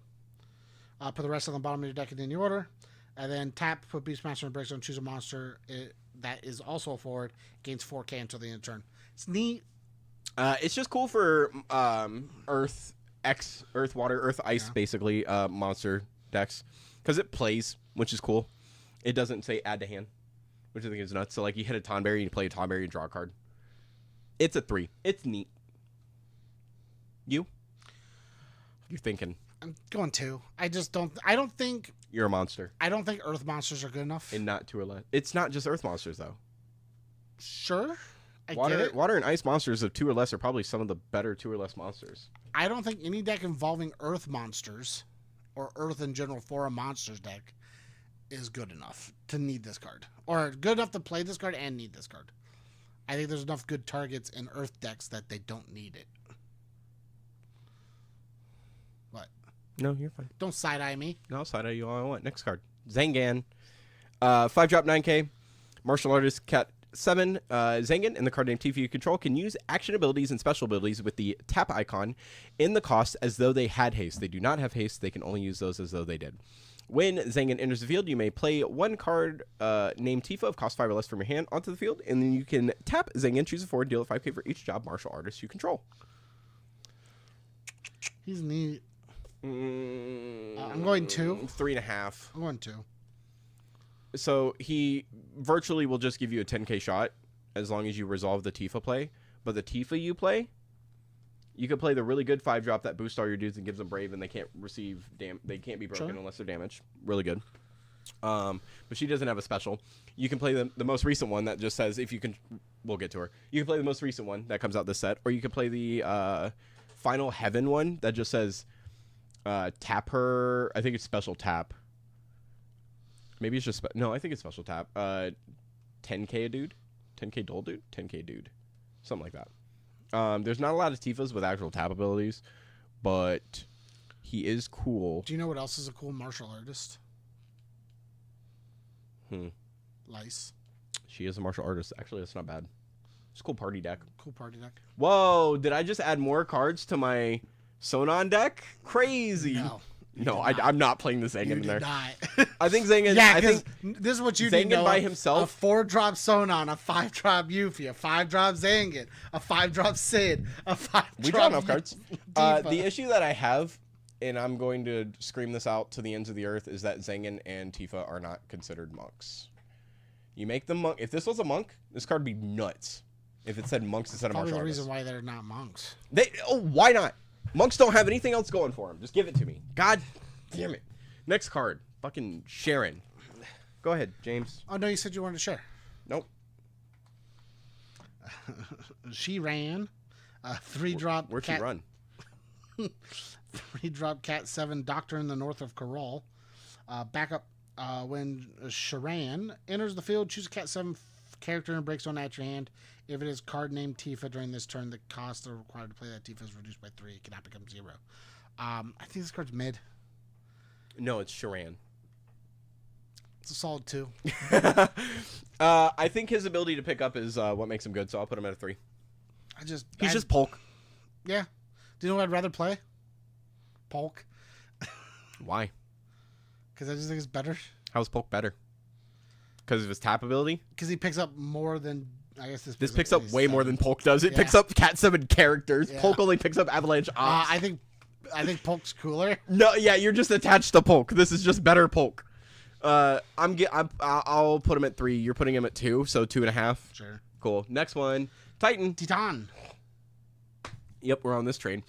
Put the rest on the bottom of your deck in any order. And then tap, put Beastmaster in the break zone, choose a monster that is also a forward, gains 4k until the end of turn. It's neat. It's just cool for Earth, Water, Earth, Ice, basically, monster decks. Because it plays, which is cool. It doesn't say add to hand, which I think is nuts. So, like, you hit a Tonberry, you play a Tonberry, and draw a card. It's a 3. It's neat. You're thinking. I'm going 2. I don't think You're a monster. I don't think Earth monsters are good enough. And not 2 or less. It's not just Earth monsters, though. Sure. I get it. Water and Ice monsters of 2 or less are probably some of the better 2 or less monsters. I don't think any deck involving Earth monsters or Earth in general for a monsters deck is good enough to need this card. Or good enough to play this card and need this card. I think there's enough good targets in Earth decks that they don't need it. What? No, you're fine. Don't side-eye me. No, I'll side-eye you all I want. Next card. Zangan. 5-drop 9k. Martial Artist Cat 7. Zangan and the card named Tifa you control can use action abilities and special abilities with the tap icon in the cost as though they had haste. They do not have haste. They can only use those as though they did. When Zangan enters the field, you may play 1 card named Tifa of cost 5 or less from your hand onto the field, and then you can tap Zangan, choose a forward, deal a 5k for each job martial artist you control. He's neat. I'm going 2. 3.5. I'm going 2. So he virtually will just give you a 10k shot as long as you resolve the Tifa play. But the Tifa you play, you could play the really good 5-drop that boosts all your dudes and gives them brave, and they can't receive they can't be broken unless they're damaged. Really good. But she doesn't have a special. You can play the most recent one that just says if you can we'll get to her. You can play the most recent one that comes out this set, or you can play the Final Heaven one that just says tap her. I think it's special tap. Maybe it's just no. I think it's special tap. 10k a dude, 10k dull dude, 10k dude, something like that. There's not a lot of Tifas with actual tap abilities, but he is cool. Do you know what else is a cool martial artist? Lice. She is a martial artist. Actually, that's not bad. It's a cool party deck. Cool party deck. Whoa, did I just add more cards to my Sonon deck? Crazy. No, I'm not playing the Zangan in there. Not. I think Zangan. Yeah, I think this is what you Zangan need to know. by himself. A 4-drop Sonon, a 5-drop Yuffie, a 5-drop Zangan, a 5-drop Sid, a 5-drop. We draw enough cards. The issue that I have, and I'm going to scream this out to the ends of the earth, is that Zangan and Tifa are not considered monks. You make them monk. If this was a monk, this card would be nuts. If it said monks instead of martial artists. The reason why they're not monks. Why not? Monks don't have anything else going for them. Just give it to me. God damn it. Next card. Fucking Sharon. Go ahead, James. Oh, no, you said you wanted to share. Nope. She ran. 3-drop. Where'd she run? 3-drop Cat 7 Doctor in the North of Corral. Backup. When Sharan enters the field, choose a Cat 7 character and breaks one at your hand. If it is card named Tifa during this turn, the cost required to play that Tifa is reduced by 3. It cannot become 0. I think this card's mid. No, it's Sharan. It's a solid 2. I think his ability to pick up is what makes him good, so I'll put him at a 3. He's just Polk. Yeah. Do you know what I'd rather play? Polk. Why? Because I just think it's better. How's Polk better? Because of his tap ability? Because he picks up more than... I guess this picks up way more than Polk does. It picks up Cat 7 characters. Yeah. Polk only picks up Avalanche Ops. I think Polk's cooler. No, yeah, you're just attached to Polk. This is just better Polk. I'll put him at 3. You're putting him at 2, so 2.5. Sure. Cool. Next one, Titan. Yep, we're on this train.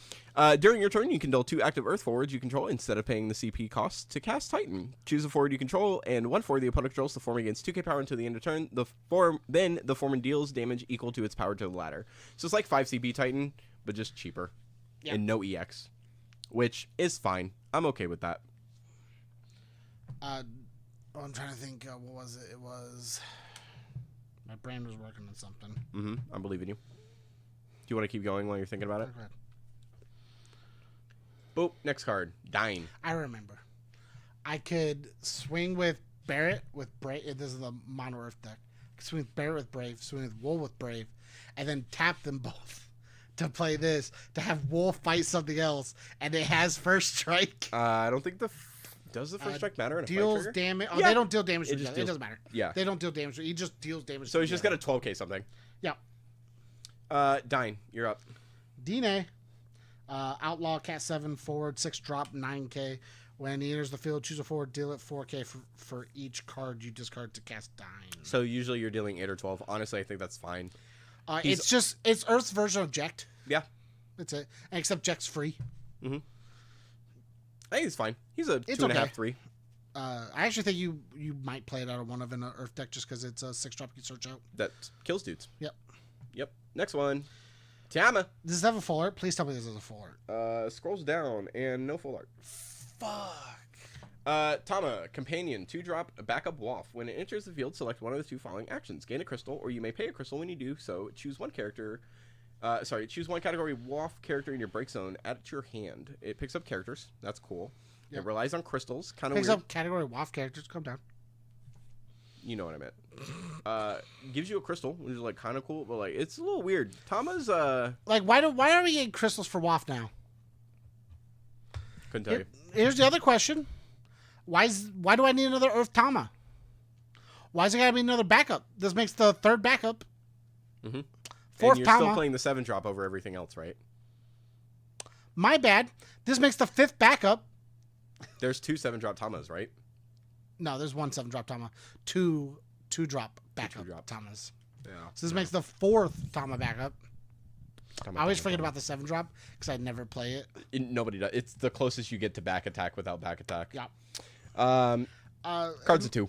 During your turn, you can dull 2 active Earth forwards you control instead of paying the CP cost to cast Titan. Choose a forward you control, and 1 forward the opponent controls the form against 2k power until the end of turn. Then the form deals damage equal to its power to the latter. So it's like 5 CP Titan, but just cheaper. Yep. And no EX. Which is fine. I'm okay with that. I'm trying to think. What was it? It was... My brain was working on something. I'm believing you. Do you want to keep going while you're thinking about it? Go ahead. Boop. Next card. Dying. I remember. I could swing with Barrett with Brave. This is the Mono Earth deck. I could swing with Barrett with Brave, swing with Wool with Brave, and then tap them both to play this, to have Wool fight something else, and it has first strike. I don't think does the first strike matter in a deals fight damage. Oh, yeah. They don't deal damage. It doesn't matter. Yeah. They don't deal damage. He just deals damage. So he's just got a 12k something. Yeah. Dying. You're up. Dine. Outlaw Cat 7 forward 6-drop 9k. When he enters the field, choose a forward, deal it 4k for each card you discard to cast Dying. So usually you're dealing 8 or 12. Honestly, I think that's fine. It's Earth's version of Jekt. Yeah. That's it. And except Jekt's free. I think it's fine. He's a 2.5, 3. I actually think you might play it out of one of an Earth deck just because it's a 6-drop you can search out. That kills dudes. Yep. Next one. Tama. Does this have a full art? Please tell me this is a full art. Scrolls down and no full art. Fuck. Tama, companion, 2-drop, backup Waff. When it enters the field, select one of the 2 following actions. Gain a crystal, or you may pay a crystal when you do so. Choose one character. Choose one category Waff character in your break zone. Add it to your hand. It picks up characters. That's cool. Yep. It relies on crystals. Kind of weird. Picks up category Waff characters. Come down. You know what I meant. Gives you a crystal, which is like kind of cool, but like it's a little weird. Tama's like why are we getting crystals for Waff now? Couldn't tell you. Here's the other question: why do I need another Earth Tama? Why is it gotta be another backup? This makes the 3rd backup. Fourth and you're still playing the 7-drop over everything else, right? My bad. This makes the 5th backup. There's 2 7-drop Tamas, right? No, there's 1 7-drop Tama. 2 2-drop backup Tamas. Yeah. So this makes the 4th Tama backup. I always forget about the 7-drop because I never play it. Nobody does. It's the closest you get to back attack without back attack. Yeah. Cards of 2.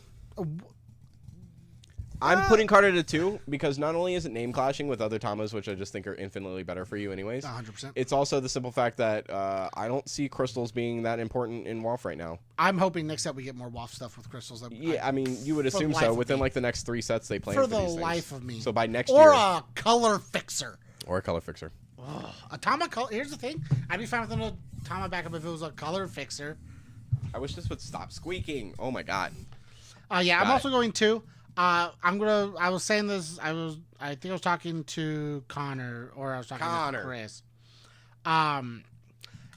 I'm putting card at a 2 because not only is it name clashing with other Tamas, which I just think are infinitely better for you anyways. 100%. It's also the simple fact that I don't see crystals being that important in WoF right now. I'm hoping next set we get more WoF stuff with crystals. Yeah, I mean, you would assume so. Within like the next 3 sets they plan for the these things. life of me. So by next or year. a color fixer. Or a color fixer. Ugh. A Tama color. Here's the thing. I'd be fine with a Tama backup if it was a color fixer. I wish this would stop squeaking. Oh my god. Yeah, I'm also going to. I was saying this. I think I was talking to Connor, or I was talking to Chris.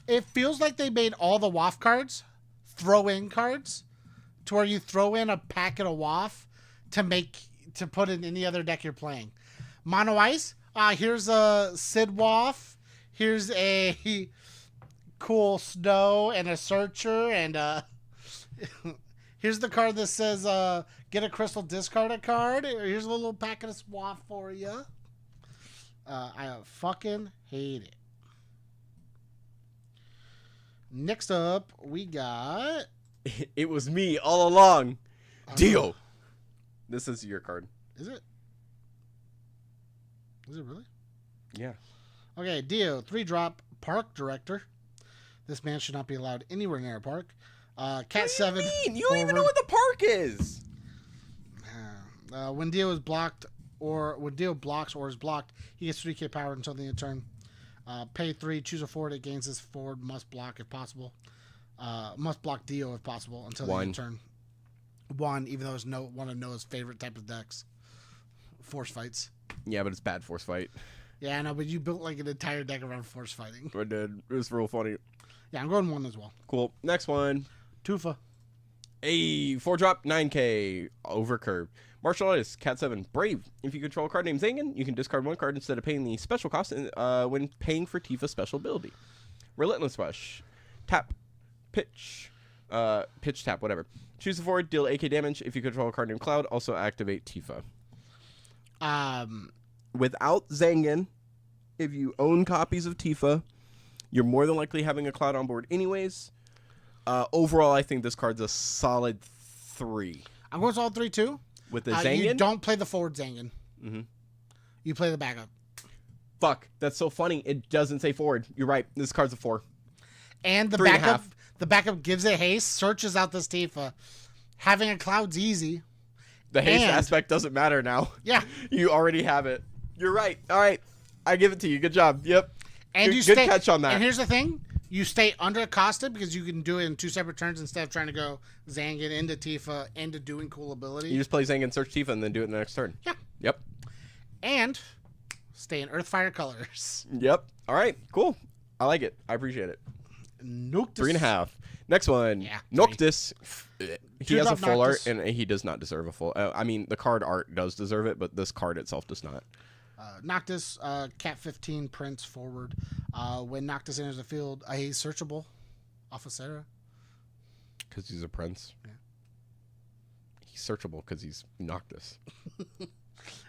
It feels like they made all the WoF cards throw-in cards, to where you throw in a packet of WoF to put in any other deck you're playing. Mono Ice. Here's a Sid WoF. Here's a cool Snow and a Searcher, and here's the card that says get a crystal, discard a card. Here's a little packet of swap for you. I fucking hate it. Next up, we got... It was me all along. Dio. This is your card. Is it? Is it really? Yeah. Okay, Dio, 3-drop, Park Director. This man should not be allowed anywhere near a park. Cat 7. You don't even know what the park is. When Dio is blocked, or when Dio blocks or is blocked, he gets 3k power until the end of turn. Pay 3, choose a forward. It gains this forward. Must block if possible. Must block Dio if possible until the end of turn. 1, even though it's one of Noah's favorite type of decks. Force fights. Yeah, but it's bad force fight. Yeah, I know, but you built like an entire deck around force fighting. I did. It was real funny. Yeah, I'm going 1 as well. Cool. Next one. Tufa. A 4-drop, 9k, overcurve. Martial Artist, Cat 7, Brave. If you control a card named Zangan, you can discard 1 card instead of paying the special cost when paying for Tifa's special ability. Relentless Rush, tap, pitch, tap, whatever. Choose a forward, deal 8k damage. If you control a card named Cloud, also activate Tifa. Without Zangan, if you own copies of Tifa, you're more than likely having a Cloud on board anyways. Overall, I think this card's a solid 3. I'm going solid 3 too. With the Zangan? You don't play the forward Zangan. Mm-hmm. You play the backup. Fuck, that's so funny. It doesn't say forward. You're right. This card's a 4. And the backup gives it haste, searches out this Tifa. Having a Cloud's easy. The haste aspect doesn't matter now. Yeah. You already have it. You're right. All right. I give it to you. Good job. Yep. And good catch on that. And here's the thing. You stay under costed because you can do it in 2 separate turns instead of trying to go Zangan into Tifa into doing cool ability. You just play Zangan, search Tifa, and then do it in the next turn. Yeah. Yep. And stay in Earthfire colors. Yep. All right. Cool. I like it. I appreciate it. Noctis. 3.5. Next one. Yeah. Noctis. He has a full Noctis. art, and he does not deserve a full. I mean, the card art does deserve it, but this card itself does not. Noctis, Cat 15, Prince, forward. When Noctis enters the field, he's searchable off of Sarah. Because he's a prince. Yeah. He's searchable because he's Noctis.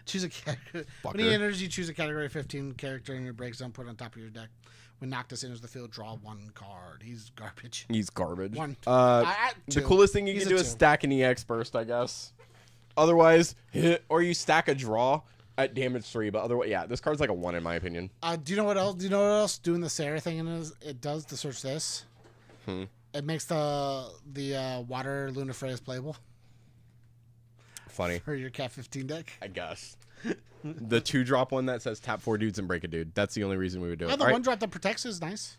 Choose a character. When he enters, you choose a category 15 character in your break zone, put on top of your deck. When Noctis enters the field, draw 1 card. He's garbage. He's garbage. 1. The coolest thing you can do is stack an EX burst, I guess. Otherwise, or you stack a draw at damage 3, but otherwise, yeah, this card's like a 1 in my opinion. Do you know what else? Do you know what else doing the Sarah thing it does to search this? It makes the water Luna Freya's playable. Funny. For your Cat 15 deck. I guess. The 2-drop one that says tap 4 dudes and break a dude. That's the only reason we would do it. The 1-drop that protects is nice.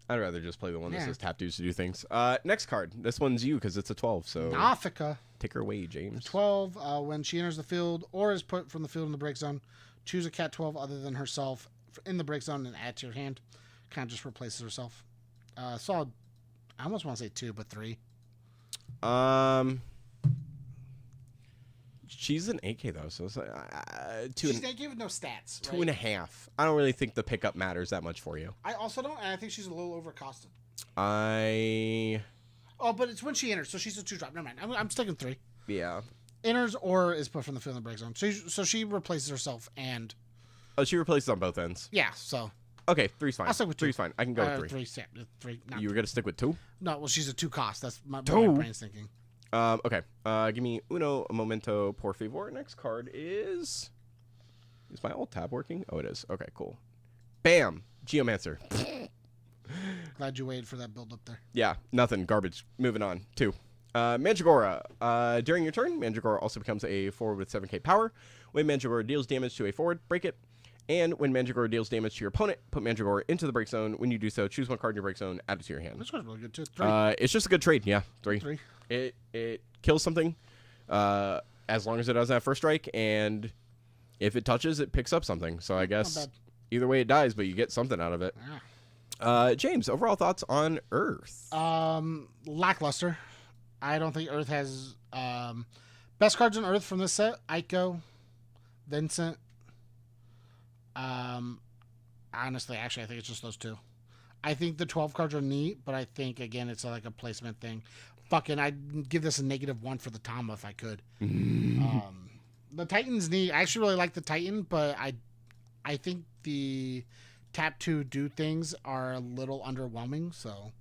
I'd rather just play the one that says tap dudes to do things. Next card. This one's you because it's a 12. So Nafika. Take her away, James. 12. When she enters the field or is put from the field in the break zone, choose a Cat 12 other than herself in the break zone and add to your hand. Kind of just replaces herself. Solid. I almost want to say 2, but 3. She's an 8K though, so it's like 2. She's an 8K with no stats. 2.5. I don't really think the pickup matters that much for you. I also don't, and I think she's a little overcosted. Oh, but it's when she enters, so she's a 2-drop. Never mind. I'm sticking 3. Yeah. Enters or is put from the field in the break zone. So she replaces herself and. Oh, she replaces on both ends. Yeah. So. Okay, 3's fine. I'll stick with 2. 3's fine. I can go with 3. 3. Yeah, 3. You were gonna stick with 2? No, well, she's a 2 cost. That's my two? brain's thinking. Okay. Give me uno momento por favor. Next card is my old tab working? Oh, it is. Okay, cool. Bam! Geomancer. Glad you waited for that build up there. Yeah, nothing. Garbage. Moving on. 2. Mandragora. During your turn, Mandragora also becomes a forward with 7k power. When Mandragora deals damage to a forward, break it. And when Mandragora deals damage to your opponent, put Mandragora into the break zone. When you do so, choose one card in your break zone, add it to your hand. This card's really good too. 3. It's just a good trade. Yeah, 3. 3. It kills something as long as it doesn't have first strike, and if it touches, it picks up something. So I guess either way it dies, but you get something out of it. James, overall thoughts on Earth? Lackluster. I don't think Earth has best cards on Earth from this set. Ico, Vincent. Honestly, actually, I think it's just those 2. I think the 12 cards are neat, but I think again it's like a placement thing. Fucking, I'd give this a -1 for the Tama if I could. The Titan's neat. I actually really like the Titan, but I think the tap 2 do things are a little underwhelming. So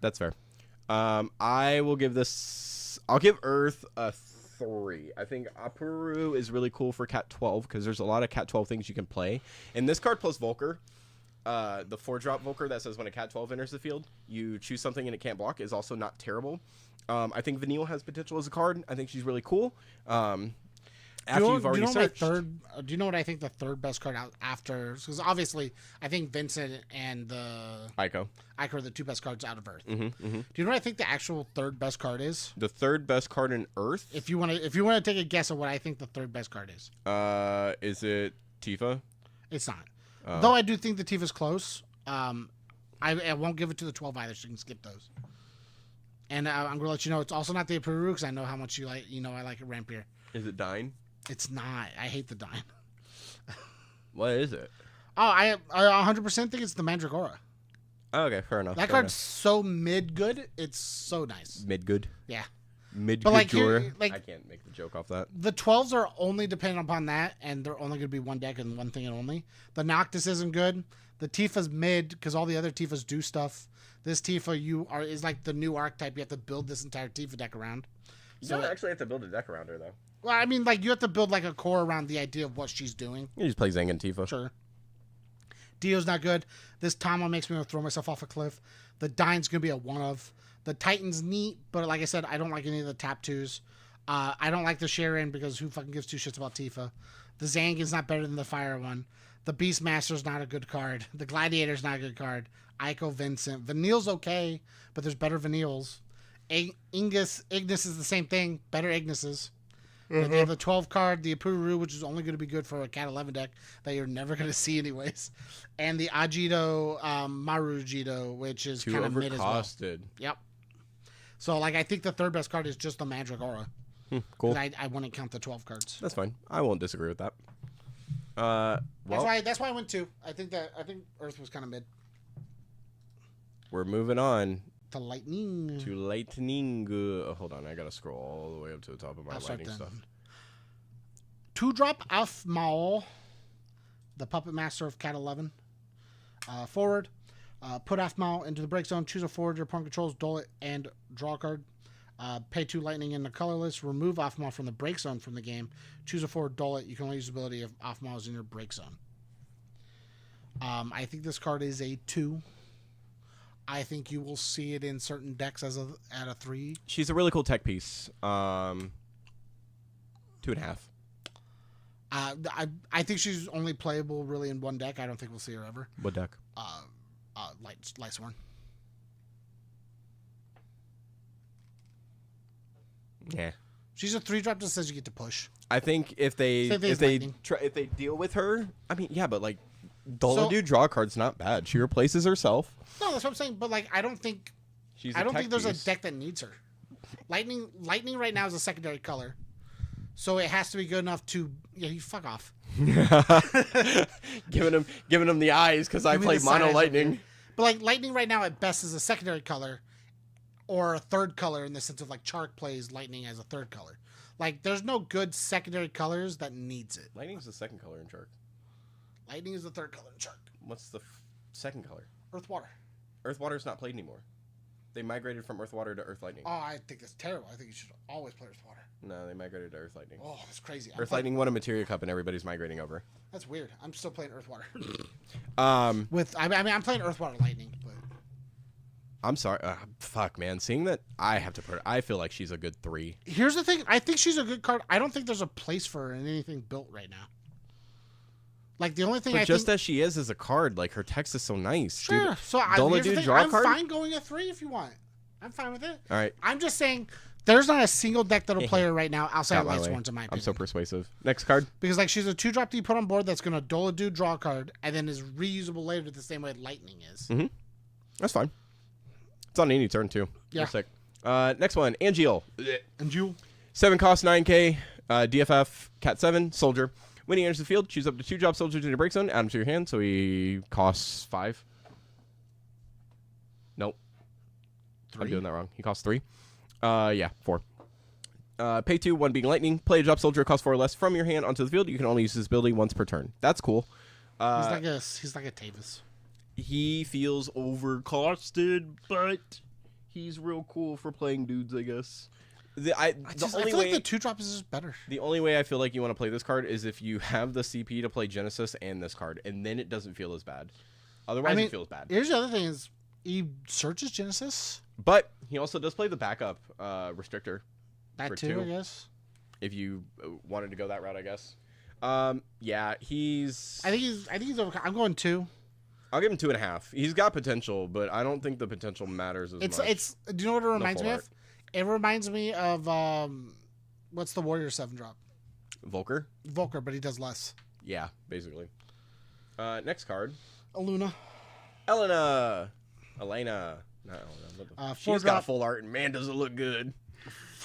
that's fair. I will give this. I'll give Earth a 3. I think Apuru is really cool for Cat 12 because there's a lot of Cat 12 things you can play. And this card plus Volker, the 4-drop Volker that says when a Cat 12 enters the field, you choose something and it can't block is also not terrible. I think Vanille has potential as a card. I think she's really cool. After you've already searched. Do you know what I think the third best card out after? Because obviously, I think Vincent and the Ico are the 2 best cards out of Earth. Do you know what I think the actual third best card is? The third best card in Earth? If you want to take a guess at what I think the third best card is. Is it Tifa? It's not. Though I do think the Tifa's close. I won't give it to the 12 either, so you can skip those. And I'm gonna let you know it's also not the Apuru because I know how much you like. You know I like a Rampier. Is it Dine? It's not. I hate the Dine. What is it? Oh, I 100% think it's the Mandragora. Oh, okay, fair enough. That card's so mid-good. It's so nice. Mid-good? Yeah. Mid-good. I can't make the joke off that. The 12s are only dependent upon that, and they're only going to be one deck and one thing and only. The Noctis isn't good. The Tifa's mid, because all the other Tifas do stuff. This Tifa is like the new archetype. You have to build this entire Tifa deck around. You don't actually have to build a deck around her, though. Well, I mean, like, you have to build, like, a core around the idea of what she's doing. You just play Zang and Tifa. Sure. Dio's not good. This Tama makes me want to throw myself off a cliff. The Dine's going to be a one-of. The Titan's neat, but like I said, I don't like any of the tap 2s. I don't like the Sharon because who fucking gives 2 shits about Tifa. The Zang is not better than the Fire one. The Beastmaster's not a good card. The Gladiator's not a good card. Ico, Vincent. Vanille's okay, but there's better Vanilles. Ignis is the same thing. Better Ignises. But they have the 12 card, the Apuru, which is only going to be good for a Cat 11 deck that you're never going to see anyways. And the Ajito, Marujito, which is kind of mid as well. Yep. So, like, I think the third best card is just the Mandragora. Cool. I wouldn't count the 12 cards. That's fine. I won't disagree with that. That's why I went 2. I think Earth was kind of mid. We're moving on. To Lightning. Hold on, I gotta scroll all the way up to the top of my lightning stuff. 2-drop Afmal, the Puppet Master of Cat 11. Forward. Put Afmal into the break zone. Choose a forward your opponent controls, duel it, and draw a card. Pay 2 lightning in the colorless. Remove Afmal from the break zone from the game. Choose a forward, duel it. You can only use the ability if Afmal is in your break zone. I think this card is a 2. I think you will see it in certain decks at a 3. She's a really cool tech piece. 2.5. I think she's only playable really in one deck. I don't think we'll see her ever. What deck? Lightsworn. Yeah. She's a 3-drop that says you get to push. I think if they deal with her, I mean, yeah, but like Dola draw a card's not bad. She replaces herself. No, that's what I'm saying. But like, I don't think there's a deck that needs her. Lightning right now is a secondary color, so it has to be good enough to. Yeah, you fuck off. giving him the eyes because I play mono lightning. But like lightning right now at best is a secondary color, or a third color in the sense of like Chark plays lightning as a third color. Like there's no good secondary colors that needs it. Lightning's the second color in Chark. Lightning is the third color in Chark. What's the second color? Earth Water. Earth Water's not played anymore. They migrated from Earth Water to Earth Lightning. Oh, I think that's terrible. I think you should always play Earth Water. No, they migrated to Earth Lightning. Oh, that's crazy. Lightning won a Materia Cup, and everybody's migrating over. That's weird. I'm still playing Earth Water. I'm playing Earth Water Lightning, but sorry. Fuck, man. Seeing that, I have to put. I feel like she's a good 3. here's the thing. I think she's a good card. I don't think there's a place for her in anything built right now. Like, the only thing as she is as a card, like, her text is so nice. Sure. Dude, So I'm fine going a 3 if you want. I'm fine with it. All right. I'm just saying there's not a single deck that'll play her right now outside of Lightsworns, in my opinion. I'm so persuasive. Next card. Because, like, she's a 2-drop that you put on board that's going to dole a dude, draw a card, and then is reusable later the same way Lightning is. Mm-hmm. That's fine. It's on any turn, too. Yeah. Sick. Next one. Angeal. Angeal. 7 cost, 9k. DFF, Cat 7, Soldier. When he enters the field, choose up to 2-drop soldiers in your break zone, add them to your hand, so he costs 5. Nope. 3? I'm doing that wrong. He costs 3. Yeah, 4. Pay 2, 1 being lightning. Play a drop soldier, cost 4 or less from your hand onto the field. You can only use this ability once per turn. That's cool. He's like a Tavis. He feels overcosted, but he's real cool for playing dudes, I guess. I feel like the 2-drop is just better. The only way I feel like you want to play this card is if you have the CP to play Genesis and this card, and then it doesn't feel as bad. Otherwise, it feels bad. Here's the other thing: is he searches Genesis, but he also does play the backup restrictor. That too, 2, I guess. If you wanted to go that route, I guess. Yeah, he's. I think he's over. I'm going 2. I'll give him 2.5. He's got potential, but I don't think the potential matters as much. Do you know what it reminds me of? It reminds me of what's the Warrior 7-drop? Volker, but he does less. Yeah, basically. Next card. Elena. Not Elena. She's got a full art, and man, does it look good.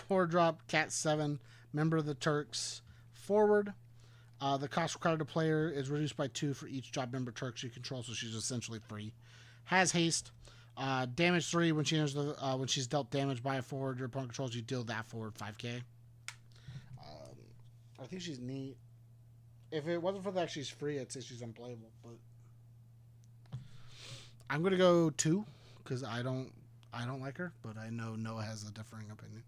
4-drop, Cat 7, member of the Turks. Forward. The cost required to player is reduced by 2 for each job member Turks you control, so she's essentially free. Has haste. Damage 3 when she enters when she's dealt damage by a forward your opponent controls, you deal that forward 5k. I think she's neat. If it wasn't for that she's free, I'd say she's unplayable. But I'm gonna go 2 because I don't like her, but I know Noah has a differing opinion.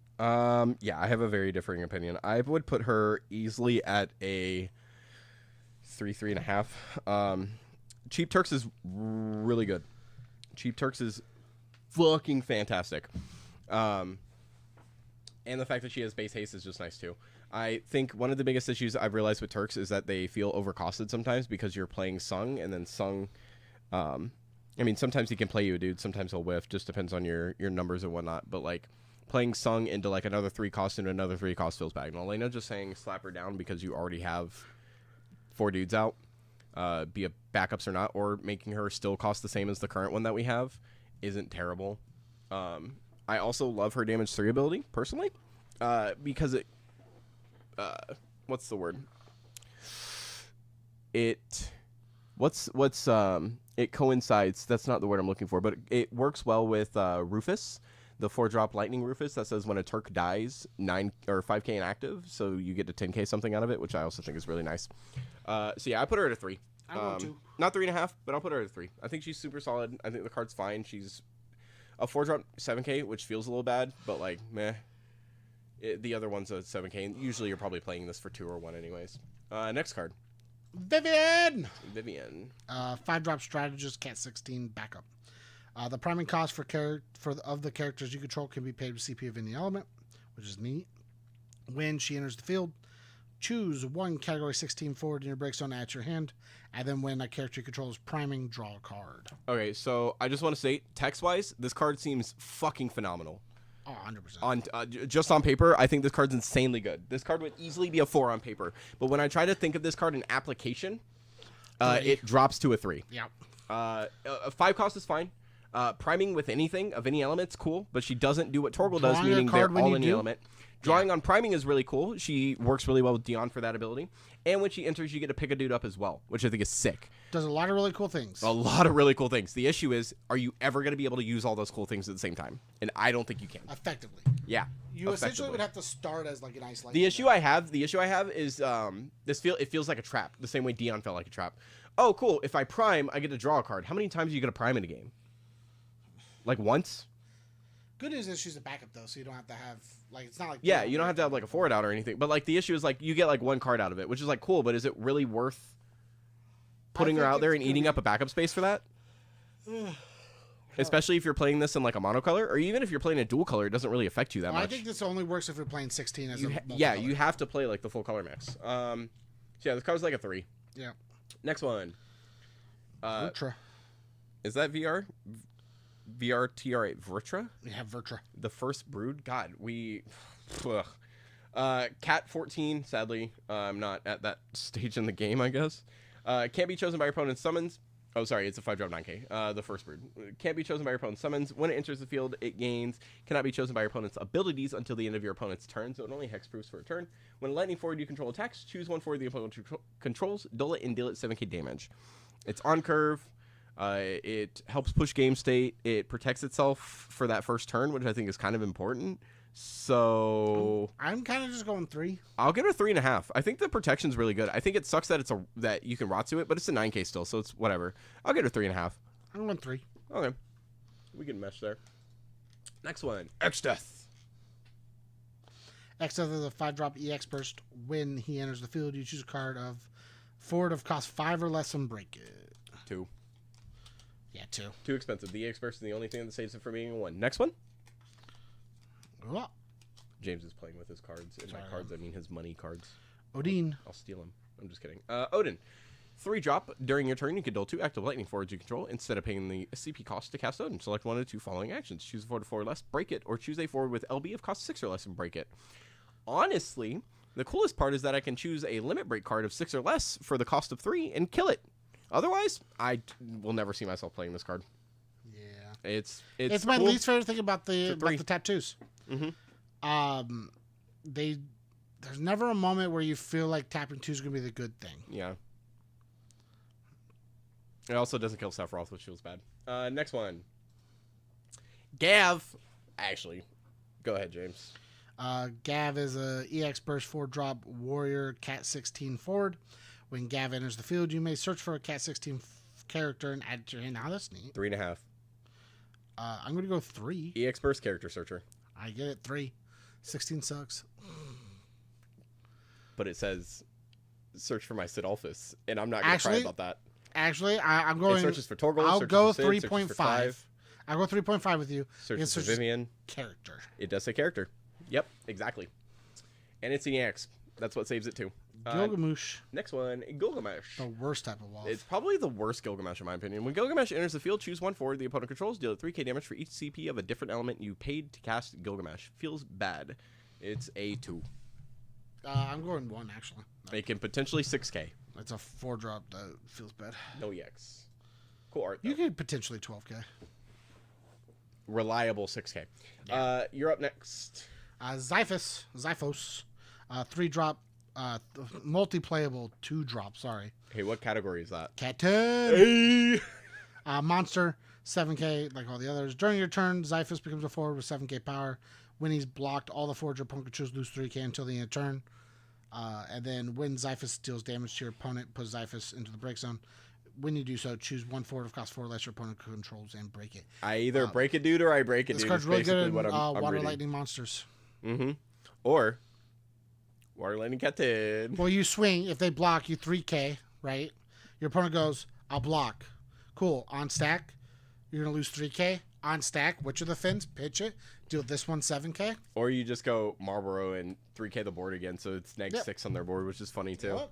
Yeah, I have a very differing opinion. I would put her easily at a 3.5. Cheap Turks is really good. Cheap Turks is fucking fantastic. And the fact that she has base haste is just nice too. I think one of the biggest issues I've realized with Turks is that they feel overcosted sometimes because you're playing Sung, and then Sung, sometimes he can play you a dude, sometimes he'll whiff, just depends on your numbers and whatnot, but like playing Sung into like another 3 cost into another 3 cost feels bad. And Elena just saying slap her down because you already have 4 dudes out, be it backups or not, or making her still cost the same as the current one that we have, isn't terrible. I also love her damage 3 ability personally, because it what's the word? It coincides. That's not the word I'm looking for, but it works well with Rufus, the 4-drop lightning Rufus that says when a Turk dies, 9 or 5k inactive, so you get to 10k something out of it, which I also think is really nice. So yeah, I put her at a 3. I'm going 2. Not 3.5, but I'll put her at a 3. I think she's super solid. I think the card's fine. She's a 4-drop 7k, which feels a little bad, but like meh. The other one's a 7k, and usually you're probably playing this for 2 or 1 anyways. Next card. Vivian. 5-drop strategist, Cat 16, backup. The priming cost of the characters you control can be paid with CP of any element, which is neat. When she enters the field, choose 1 category 16 forward in your break zone at your hand, and then when a character you control is priming, draw a card. Okay, so I just want to say, text-wise, this card seems fucking phenomenal. Oh, 100%. On just on paper, I think this card's insanely good. This card would easily be a 4 on paper, but when I try to think of this card in application, it drops to a 3. Yeah. 5 cost is fine. Priming with anything of any element's cool, but she doesn't do what Torgal does, meaning they're all in the element. Drawing on priming is really cool. She works really well with Dion for that ability. And when she enters, you get to pick a dude up as well, which I think is sick. Does a lot of really cool things. A lot of really cool things. The issue is, are you ever going to be able to use all those cool things at the same time? And I don't think you can. Effectively. Yeah. You essentially would have to start as like an ice light. The issue I have is it feels like a trap, the same way Dion felt like a trap. Oh, cool. If I prime, I get to draw a card. How many times are you going to prime in a game? Like once? Good news is she's a backup though, so you don't have to have like it's not like Yeah, you don't have to have like a forward out or anything. But like the issue is like you get like one card out of it, which is like cool. But is it really worth putting her out there and eating up a backup space for that? Especially if you're playing this in like a monocolor, or even if you're playing a dual color, it doesn't really affect you that much. I think this only works if you're playing 16 as yeah, you have to play like the full color mix. So yeah, this card's like a 3. Yeah. Next one. Vertra. Is that VR? VRTR8 Vertra? Yeah, Vertra. The first brood. God, Cat 14. Sadly, I'm not at that stage in the game. I guess can't be chosen by your opponent's summons. Oh, sorry, it's a 5-drop 9K. The first brood. Can't be chosen by your opponent's summons. When it enters the field, it gains. Cannot be chosen by your opponent's abilities until the end of your opponent's turn, so it only hexproofs for a turn. When lightning forward you control attacks, choose one forward the opponent controls, dull it, and deal it 7K damage. It's on curve. It helps push game state. It protects itself for that first turn, which I think is kind of important. So I'm kind of just going 3. I'll give it a 3.5. I think the protection's really good. I think it sucks that that you can Ratsu it, but it's a 9K still, so it's whatever. I'll give it a 3.5. I'm going 3. Okay, we can mesh there. Next one, X-Death. X-Death is a 5-drop EX burst. When he enters the field, you choose a card of forward of cost 5 or less and break it. 2. Yeah, 2. Too expensive. The EX burst is the only thing that saves it from being a 1. Next one. Oh. James is playing with his cards. And by cards, I mean his money cards. Odin. I'll steal him. I'm just kidding. Odin. 3-drop. During your turn, you can duel 2 active lightning forwards you control. Instead of paying the CP cost to cast Odin, select one of the 2 following actions. Choose a forward to 4 or less, break it, or choose a forward with LB of cost 6 or less and break it. Honestly, the coolest part is that I can choose a limit break card of 6 or less for the cost of 3 and kill it. Otherwise, I will never see myself playing this card. Yeah. It's my cool. least favorite thing about the tattoos. Mm-hmm. There's never a moment where you feel like tapping 2 is going to be the good thing. Yeah. It also doesn't kill Sephiroth, which feels bad. Next one. Gav. Actually, go ahead, James. Gav is a EX burst 4-drop warrior cat 16 forward. When Gav enters the field, you may search for a cat 16 character and add it to your hand. Now that's neat. 3.5. I'm going to go 3. EX burst character searcher. I get it. 3. 16 sucks. But it says search for my Sidolphus, and I'm not going to cry about that. Actually, I'm going. It searches for Torgal. I'll go 3.5. I'll go 3.5 with you. Searches for Vivian. Character. It does say character. Yep, exactly. And it's an EX. That's what saves it too. Gilgamesh. Next one, Gilgamesh. The worst type of wolf. It's probably the worst Gilgamesh in my opinion. When Gilgamesh enters the field, choose one forward the opponent controls. Deal 3K damage for each CP of a different element you paid to cast Gilgamesh. Feels bad. It's a 2. I'm going 1 actually. It can potentially 6K. It's a 4-drop that feels bad. No EX. Cool art though. You could potentially 12K. Reliable 6K. Yeah. You're up next. Xiphos. 3-drop. Multi-playable 2-drop. Sorry. Hey, what category is that? Cat 10. Hey. Monster. 7K like all the others. During your turn, Xiphos becomes a forward with 7K power. When he's blocked, all the forwards your opponent controls lose 3K until the end of turn. And then when Xiphos deals damage to your opponent, put Xiphos into the break zone. When you do so, choose one forward of cost 4 less your opponent controls and break it. I either break a dude or I break a dude. This card's really good in I'm water reading. lightning monsters. Mm-hmm. Or water lightning captain. Well, you swing. If they block, you 3K, right? Your opponent goes, I'll block. Cool. On stack, you're going to lose 3K. On stack, which of the fins? Pitch it. Deal this one 7K. Or you just go Marlboro and 3K the board again, so it's neg 6 on their board, which is funny too. Yep.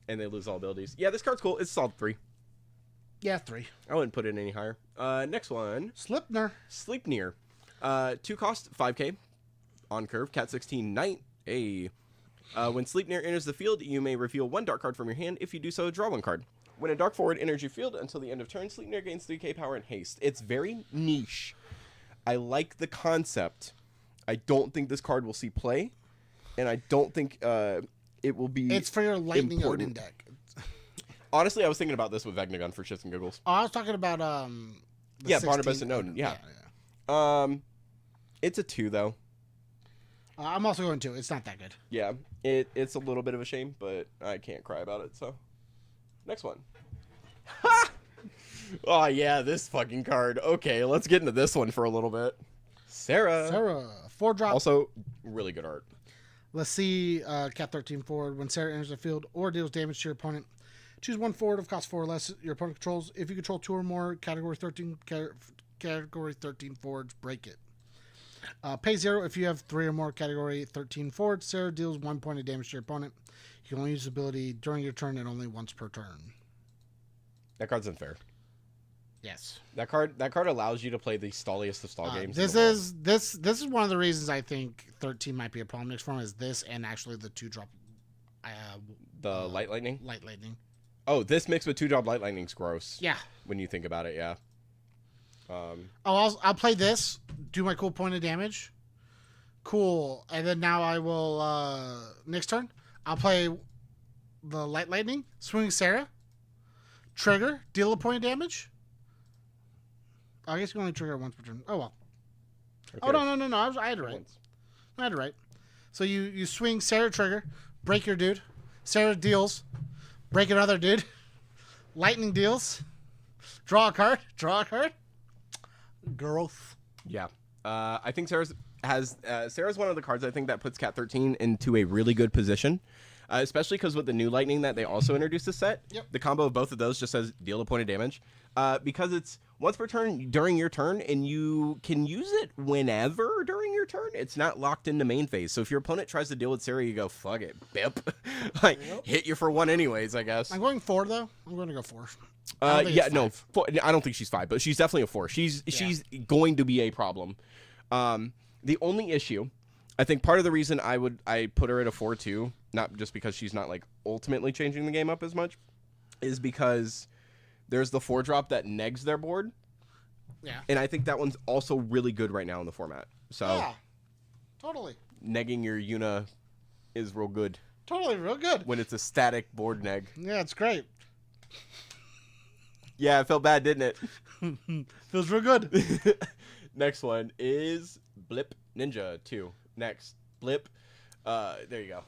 And they lose all abilities. Yeah, this card's cool. It's solid 3. Yeah, 3. I wouldn't put it any higher. Next one. Sleipnir. 2 cost 5K. On curve. Cat 16 Knight. When Sleipnir enters the field, you may reveal 1 dark card from your hand. If you do so, draw 1 card. When a dark forward enters your field until the end of turn, Sleipnir gains 3K power and haste. It's very niche. I like the concept. I don't think this card will see play, and I don't think it will be. It's for your Lightning important. Odin deck. Honestly, I was thinking about this with Vegnagun for shits and giggles. Oh, I was talking about Barnabas and Odin. Yeah. It's a 2 though. I'm also going 2. It's not that good. Yeah, it's a little bit of a shame, but I can't cry about it. So, next one. Oh yeah, this fucking card. Okay, let's get into this one for a little bit. Sarah. 4-drop. Also, really good art. Let's see, Cat 13 forward. When Sarah enters the field or deals damage to your opponent, choose one forward of cost 4 or less your opponent controls. If you control 2 or more Category 13 forwards, break it. Pay 0 if you have 3 or more Category 13 forwards. Sarah deals 1 point of damage to your opponent. You can only use the ability during your turn and only once per turn. That card's unfair. Yes. That card allows you to play the stalliest of stall games. This is one of the reasons I think 13 might be a problem next form is this and actually the 2-drop. The light lightning. Light lightning. Oh, this mixed with 2-drop light lightning's gross. Yeah. When you think about it, yeah. I'll play this. Do my cool point of damage. Cool, and then now I will next turn. I'll play the light lightning. Swing Sarah. Trigger. Deal a point of damage. I guess you can only trigger once per turn. Oh, well. Okay. Oh, no. I had it right. I had it right. So you swing Sarah trigger, break your dude. Sarah deals, break another dude. Lightning deals, draw a card. Girls. Yeah. I think Sarah's one of the cards I think that puts Cat 13 into a really good position. Especially because with the new lightning that they also introduced this set, the combo of both of those just says deal a point of damage. Because it's once per turn during your turn, and you can use it whenever during your turn. It's not locked into main phase. So if your opponent tries to deal with Sarah, you go, fuck it, bip. Hit you for 1 anyways, I guess. I'm going 4, though. I'm going to go 4. I don't think she's 5, but she's definitely a 4. She's going to be a problem. The only issue, I think part of the reason I put her at a 4 too, not just because she's not like ultimately changing the game up as much, is because there's the 4-drop that negs their board. Yeah. And I think that one's also really good right now in the format. So yeah, totally. Negging your Yuna is real good. Totally real good. When it's a static board neg. Yeah, it's great. Yeah, it felt bad, didn't it? Feels real good. Next one is Blip Ninja 2. Next, Blip. There you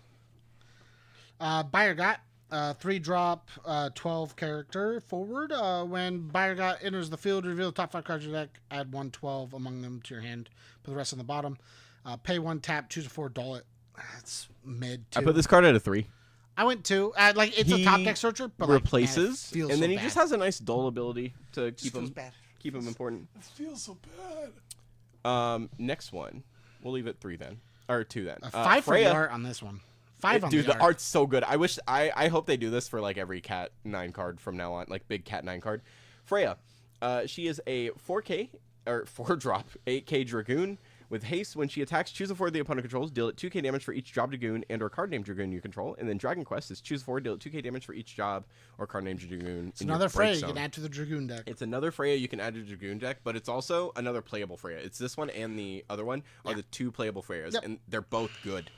go. Buyer got 3-drop, 12 character forward. When Buyer got enters the field, reveal the top 5 cards of your deck. Add 1/12 among them to your hand. Put the rest on the bottom. Pay 1 tap. Choose a 4. Dull it. That's mid. 2. I put this card at a 3. I went 2. It's a top deck searcher, but replaces, man, and then he bad. just has a nice dull ability to keep him important. It feels so bad. Next one, we'll leave it 3 then, or 2 then. 5 for the art on this one. 5 on dude, the art. The art's so good. I hope they do this for like every Cat 9 card from now on, like big Cat 9 card. Freya, she is a 4K or 4-drop 8K Dragoon. With haste, when she attacks, choose a 4 the opponent controls, deal it 2k damage for each job Dragoon and or card named Dragoon you control. And then Dragon Quest is choose a 4, deal it 2k damage for each job or card named Dragoon. It's another Freya you can add to the Dragoon deck. It's another Freya you can add to the Dragoon deck, but it's also another playable Freya. It's this one and the other one are the 2 playable Freyas, and they're both good,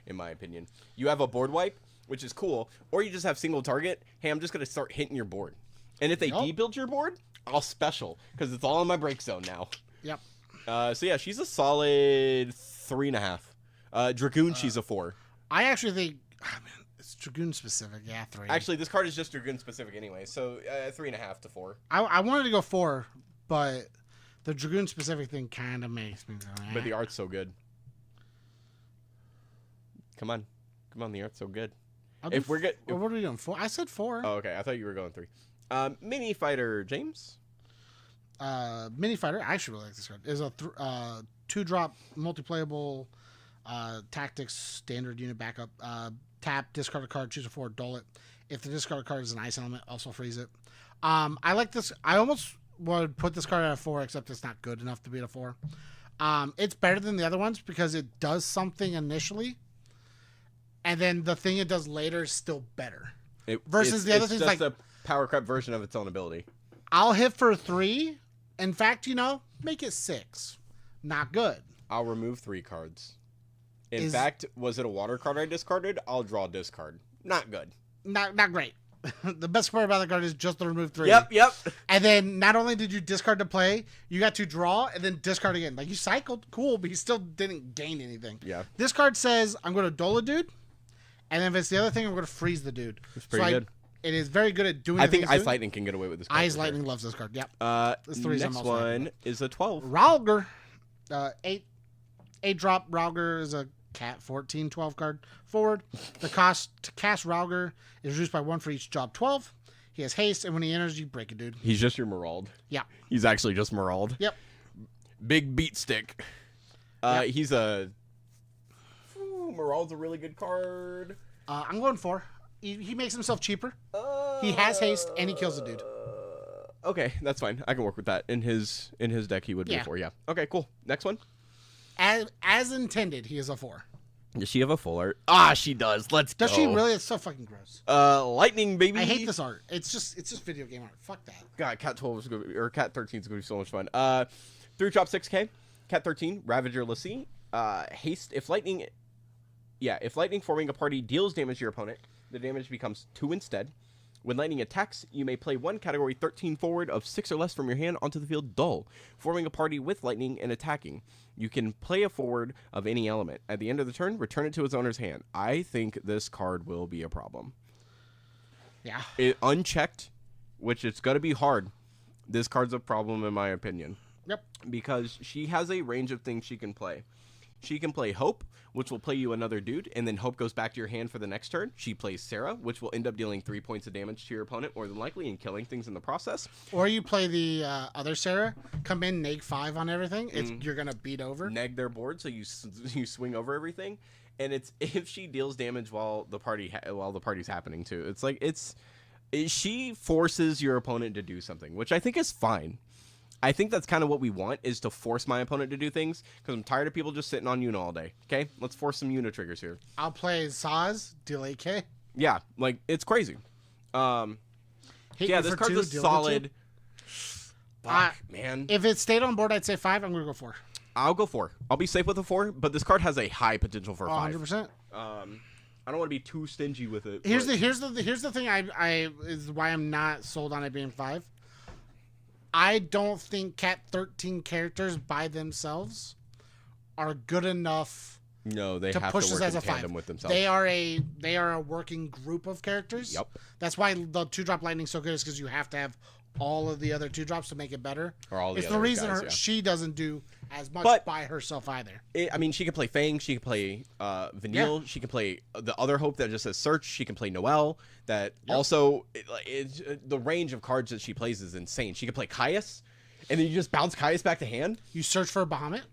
in my opinion. You have a board wipe, which is cool, or you just have single target. Hey, I'm just going to start hitting your board. And if they debuild your board, I'll special, because it's all in my break zone now. Yep. So yeah, she's a solid 3.5. Dragoon, she's a 4. I actually think, it's Dragoon specific. Yeah, 3. Actually, this card is just Dragoon specific anyway, so 3.5 to 4. I wanted to go 4, but the Dragoon specific thing kind of makes me go. But the art's so good. Come on, the art's so good. If we're good, what are we doing? 4? I said 4. Oh, okay. I thought you were going 3. Mini Fighter James. Mini Fighter, I actually really like this card. Is a 2-drop multiplayable tactics standard unit backup. Tap, discard a card, choose a 4, dull it. If the discard card is an ice element, also freeze it. I like this. I almost would put this card at a 4, except it's not good enough to be at a 4. It's better than the other ones because it does something initially, and then the thing it does later is still better. Versus the other things like a power creep version of its own ability. I'll hit for 3. In fact, make it 6. Not good. I'll remove 3 cards. In fact, was it a water card I discarded? I'll draw a discard. Not good. Not great. The best part about the card is just to remove 3. Yep. And then not only did you discard to play, you got to draw and then discard again. Like you cycled, cool, but you still didn't gain anything. Yeah. This card says I'm going to dull a dude, and then if it's the other thing, I'm going to freeze the dude. It's pretty good. It is very good at doing. I think Ice Lightning can get away with this card. Ice Lightning loves this card. Yep. Next one is a 12. Ralger. 8 drop Rauger is a cat 14 12 card forward. The cost to cast Rauger is reduced by 1 for each job 12. He has haste, and when he enters, you break it, dude. He's just your Marald. Yeah. He's actually just Marald. Yep. Big beat stick. Yep. He's a... Marald's a really good card. I'm going 4. He makes himself cheaper. He has haste, and he kills a dude. Okay, that's fine. I can work with that. In his deck, he would be a 4, yeah. Okay, cool. Next one. As intended, he is a 4. Does she have a full art? Ah, she does. Let's go. Does she really? It's so fucking gross. Lightning, baby. I hate this art. It's just video game art. Fuck that. God, Cat 12 is going to be, or Cat 13 is going to be so much fun. 3 drop 6K. Cat 13, Ravager Lassie. Haste. If lightning forming a party deals damage to your opponent, the damage becomes 2 instead. When lightning attacks, you may play 1 category 13 forward of 6 or less from your hand onto the field dull, forming a party with lightning and attacking. You can play a forward of any element. At the end of the turn, return it to its owner's hand. I think this card will be a problem. Yeah. Unchecked, which it's going to be hard. This card's a problem in my opinion. Yep. Because she has a range of things she can play. She can play Hope, which will play you another dude, and then Hope goes back to your hand for the next turn. She plays Sarah, which will end up dealing 3 points of damage to your opponent, more than likely, and killing things in the process. Or you play the other Sarah, come in, neg 5 on everything. You're going to beat over. Neg their board, so you swing over everything. And it's if she deals damage while the party's happening, too. It's like, she forces your opponent to do something, which I think is fine. I think that's kind of what we want, is to force my opponent to do things, because I'm tired of people just sitting on Una all day. Okay? Let's force some Una triggers here. I'll play Saz, deal 8K. Yeah, like, it's crazy. Yeah, this card's a solid... Fuck, man. If it stayed on board, I'd say 5. I'm going to go 4. I'll go 4. I'll be safe with a 4, but this card has a high potential for a 5. 100%. I don't want to be too stingy with it. Here's the thing I is why I'm not sold on it being 5. I don't think Cat 13 characters by themselves are good enough. No, they to have push to this work as in a tandem 5. with themselves. They are a working group of characters. Yep. That's why the 2-drop lightning's so good, is because you have to have all of the other 2-drops to make it better. Or all the it's other the reason guys, she doesn't do as much by herself either. I mean, she can play Fang. She can play Vanille. Yeah. She can play the other Hope that just says Search. She can play Noelle. That also, the range of cards that she plays is insane. She can play Caius, and then you just bounce Caius back to hand. You search for a Bahamut.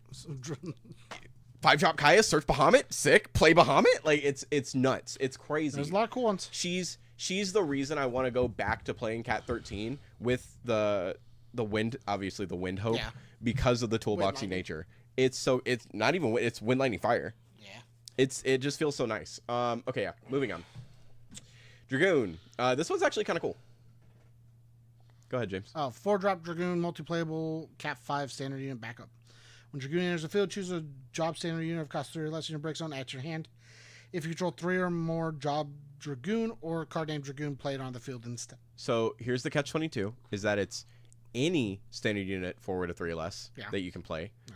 5-drop Caius, search Bahamut, sick. Play Bahamut. Like, it's nuts. It's crazy. There's a lot of cool ones. She's the reason I want to go back to playing Cat 13 with the wind, obviously the wind Hope, because of the toolboxy nature. It's not even wind, it's Wind Lightning Fire. Yeah. It just feels so nice. Okay, yeah. Moving on. Dragoon. This one's actually kind of cool. Go ahead, James. 4-drop Dragoon, multiplayable, Cat 5 standard unit backup. When Dragoon enters the field, choose a job standard unit of cost 3 or less in your break zone at your hand. If you control 3 or more job Dragoon or a card named Dragoon, play it on the field instead. So here's the catch-22, is that it's any standard unit forward of 3 or less that you can play. Yeah.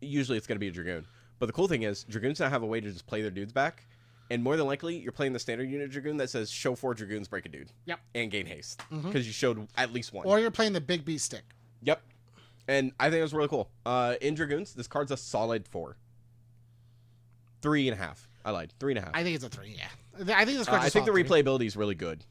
Usually it's going to be a Dragoon. But the cool thing is, Dragoons now have a way to just play their dudes back. And more than likely, you're playing the standard unit Dragoon that says, show 4 Dragoons, break a dude. Yep. And gain haste. Because you showed at least 1. Or you're playing the big beast stick. Yep. And I think it was really cool. In Dragoons, this card's a solid 4. 3.5. I lied. 3.5. I think it's a 3, yeah. I think this card's I think the replayability is really good.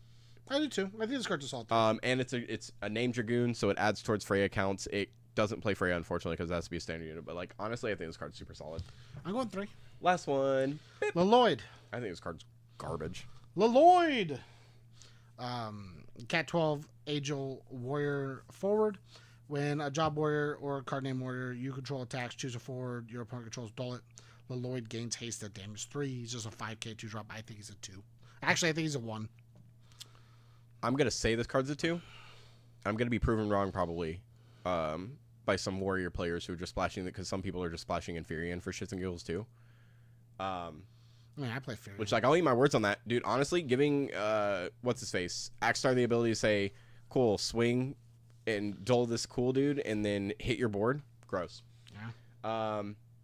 I do too. I think this card's a solid 3. And it's a named Dragoon, so it adds towards Freya counts. It doesn't play Freya, unfortunately, because it has to be a standard unit. But, like, honestly, I think this card's super solid. I'm going 3. Last one. Lloyd. I think this card's garbage. Lloyd. Cat 12, Agile Warrior forward. When a job warrior or a card name warrior you control attacks, choose a forward your opponent controls, dull it. Lloyd gains haste at damage 3. He's just a 5K 2-drop. I think he's a 2. Actually, I think he's a 1. I'm going to say this card's a 2. I'm going to be proven wrong probably by some warrior players who are just splashing it, because some people are just splashing Inferion for shits and giggles too. I mean, I play Inferion. Which, like, I'll eat my words on that. Dude, honestly, giving, what's-his-face, Axstar the ability to say, cool, swing and dull this cool dude and then hit your board, gross. Yeah.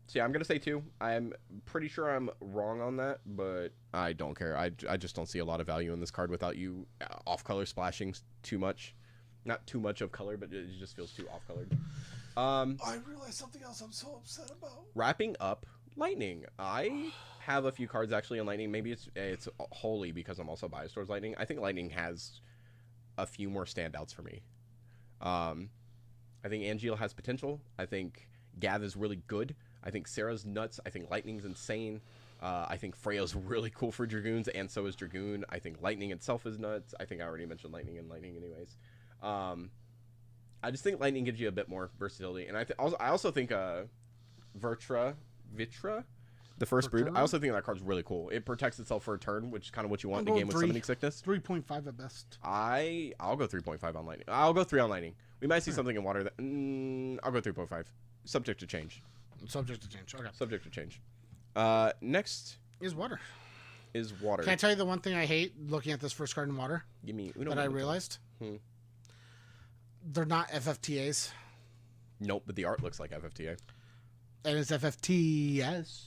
So, yeah, I'm going to say 2. I'm pretty sure I'm wrong on that, but I don't care. I just don't see a lot of value in this card without you off-color splashing too much. Not too much of color, but it just feels too off-colored. I realized something else I'm so upset about. Wrapping up Lightning. I have a few cards actually in Lightning. Maybe it's wholly because I'm also biased towards Lightning. I think Lightning has a few more standouts for me. I think Angeal has potential. I think Gav is really good. I think Sarah's nuts. I think Lightning's insane. I think Freya's really cool for Dragoons, and so is Dragoon. I think Lightning itself is nuts. I think I already mentioned Lightning and Lightning anyways. I just think Lightning gives you a bit more versatility. And I also think Vitra, the first brood, I also think that card's really cool. It protects itself for a turn, which is kind of what you want in a game with Summoning Sickness. 3.5 at best. I'll go 3.5 on Lightning. I'll go 3 on Lightning. We might see something in Water that... I'll go 3.5. Subject to change. Subject to change. Okay. Subject to change. Next... Is Water. Can I tell you the one thing I hate looking at this first card in Water? Give me... That I realized? They're not FFTAs. Nope, but the art looks like FFTA. And it's FFTS.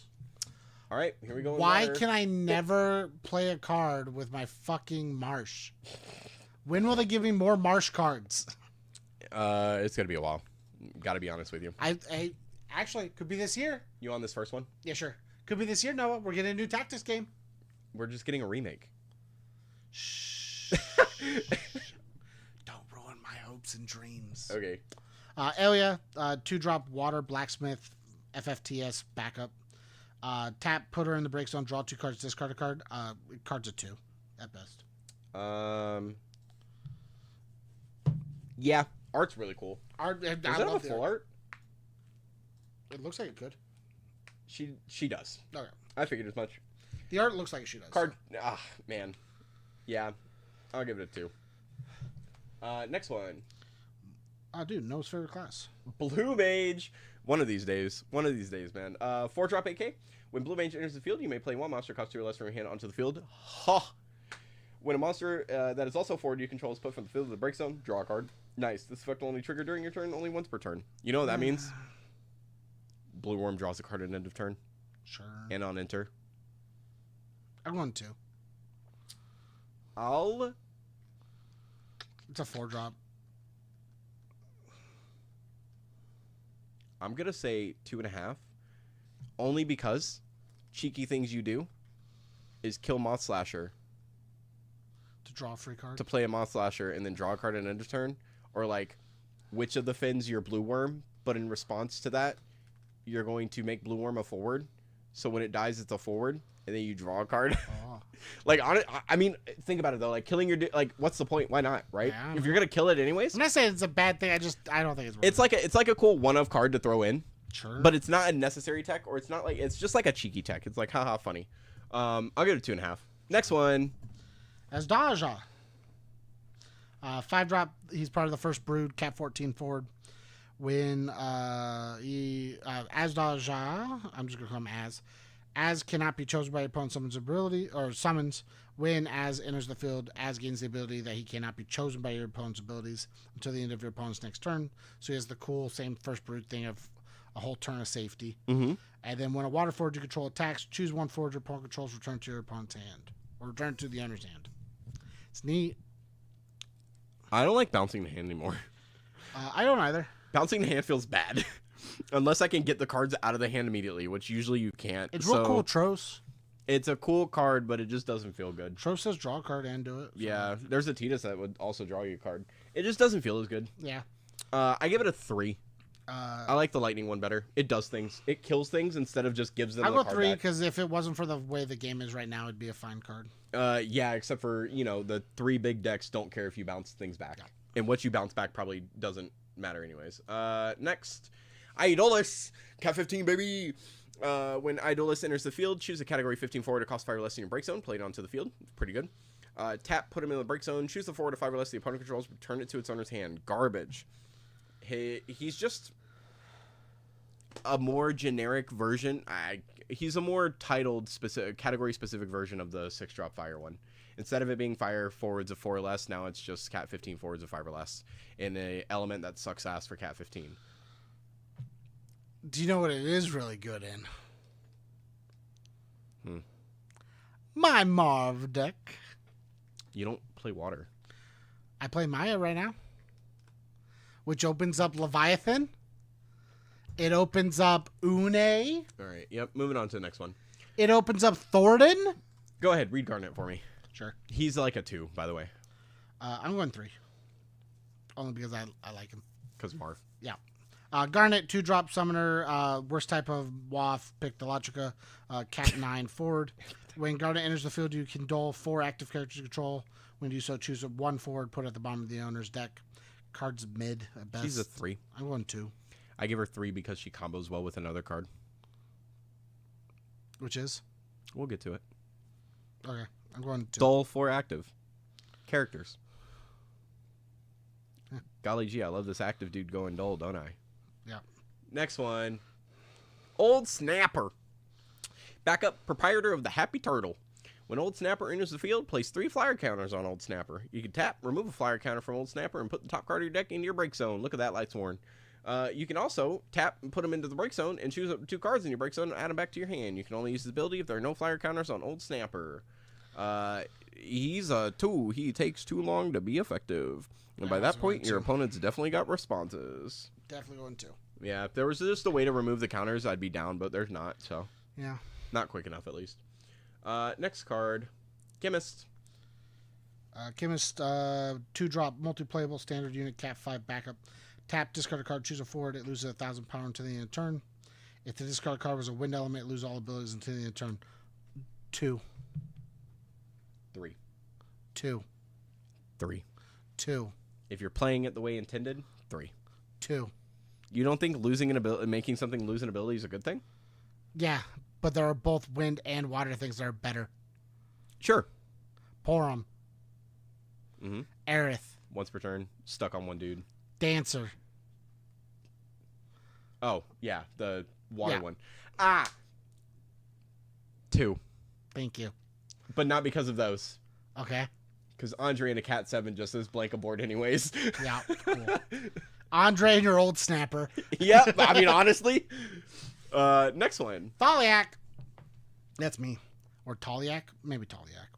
All right, here we go. Why can I never play a card with my fucking Marsh? When will they give me more Marsh cards? It's gonna be a while. Gotta be honest with you. I actually could be this year. You on this first one? Yeah, sure. Could be this year, Noah. We're getting a new tactics game. We're just getting a remake. Shh. Don't ruin my hopes and dreams. Okay. Elia, 2-drop Water, Blacksmith, FFTS, backup. Tap, put her in the break zone, draw 2 cards, discard a card. Card's a 2 at best. Yeah, art's really cool. Art, Does that have a full art? It looks like it could. She does. Okay. I figured as much. The art looks like she does. Card, man. Yeah, I'll give it a 2. Next one. Dude, Noah's favorite class. Blue Mage. One of these days, man. 4-drop AK. When Blue Mage enters the field, you may play one monster cost 2 or less from your hand onto the field. Ha! When a monster that is also forward you control is put from the field to the break zone, draw a card. Nice. This effect will only trigger during your turn, only once per turn. You know what that means? Blue Worm draws a card at end of turn. Sure. And on enter. I'm going 2. It's a 4-drop. I'm going to say 2.5. Only because cheeky things you do is kill Moth Slasher. To draw a free card? To play a Moth Slasher and then draw a card at end of turn. Or like, Witch of the Fins your Blue Worm, but in response to that, you're going to make Blue Worm a forward. So when it dies, it's a forward. And then you draw a card. Oh. Like, I mean, think about it though. Like, killing your... Like, what's the point? Why not, right? Yeah, if you're going to kill it anyways... I'm not saying it's a bad thing. I don't think it's worth it. It's like a cool one-of card to throw in. Sure. But it's not a necessary tech, or it's not like... It's just like a cheeky tech. It's like, haha, funny. I'll give it a 2.5. Next one. Azdaja. 5-drop. He's part of the first brood. Cat 14 forward. When Azdaja... I'm just going to call him Az cannot be chosen by your opponent's summons ability or summons. When Az enters the field, Az gains the ability that he cannot be chosen by your opponent's abilities until the end of your opponent's next turn. So he has the cool same first brood thing of a whole turn of safety. Mm-hmm. And then when a water forward you control attacks, choose one forward your opponent controls, return to your opponent's hand. Or return to the owner's hand. It's neat. I don't like bouncing the hand anymore. I don't either. Bouncing the hand feels bad. Unless I can get the cards out of the hand immediately, which usually you can't. It's real cool, Tros. It's a cool card, but it just doesn't feel good. Tros says draw a card and do it. So. Yeah, there's a Tidus that would also draw you a card. It just doesn't feel as good. Yeah. I give it a 3. I like the lightning one better. It does things. It kills things instead of just gives them the card back. I'll go 3 because if it wasn't for the way the game is right now, it'd be a fine card. Yeah, except for, the 3 big decks don't care if you bounce things back. Yeah. And what you bounce back probably doesn't matter anyways. Next, Idolus. Cat 15, baby. When Idolus enters the field, choose a category 15 forward to cost 5 or less in your break zone. Play it onto the field. Pretty good. Tap, put him in the break zone. Choose the forward to 5 or less the opponent controls. Return it to its owner's hand. Garbage. He's just a more generic version. He's a more titled, category specific version of the 6-drop fire one. Instead of it being fire forwards of 4 or less, now it's just cat 15 forwards of 5 or less in an element that sucks ass for cat 15. Do you know what it is really good in? My Marv deck. You don't play water. I play Maya right now, which opens up Leviathan It opens up Une. All right. Yep. Moving on to the next one. It opens up Thornton. Go ahead. Read Garnet for me. Sure. He's like a 2, by the way. I'm going 3. Only because I like him. Because Marv. Yeah. Garnet, 2-drop summoner. Worst type of WAF. Pick the Logica. Cat 9 forward. When Garnet enters the field, you can dole 4 active characters you control. When you so choose, 1 forward, put at the bottom of the owner's deck. Card's mid at best. She's a 3. I'm going 2. I give her 3 because she combos well with another card. Which is? We'll get to it. Okay. I'm going 2. Dole 4 active characters. Golly gee, I love this active dude going dull, don't I? Yeah. Next one. Old Snapper. Backup proprietor of the Happy Turtle. When Old Snapper enters the field, place 3 flyer counters on Old Snapper. You can tap, remove a flyer counter from Old Snapper, and put the top card of your deck into your break zone. Look at that, Lights Worn. You can also tap and put them into the break zone and choose up 2 cards in your break zone and add them back to your hand. You can only use the ability if there are no flyer counters on Old Snapper. He's a 2. He takes too long to be effective. And by that point, your opponent's definitely got responses. Definitely going 2. Yeah, if there was just a way to remove the counters, I'd be down, but there's not, so. Yeah. Not quick enough, at least. Next card, Chemist. Chemist, 2-drop, multi-playable, standard unit, Cat 5 backup. Tap, discard a card, choose a forward, it loses 1,000 power until the end of turn. If the discard card was a wind element, it loses all abilities until the end of turn. 2. 3. 2. 3. 2. If you're playing it the way intended, 3. 2. You don't think losing an ability, making something lose an ability is a good thing? Yeah, but there are both wind and water things that are better. Sure. Porum. Mm-hmm. Aerith. Once per turn, stuck on one dude. Dancer. Oh, yeah, the water one. 2. Thank you. But not because of those. Okay. Because Andre and a Cat 7 just is blank aboard anyways. Yeah, cool. Andre and your Old Snapper. Yep, I mean, honestly. Next one. Thaliak. That's me. Or Taliak. Maybe Taliak.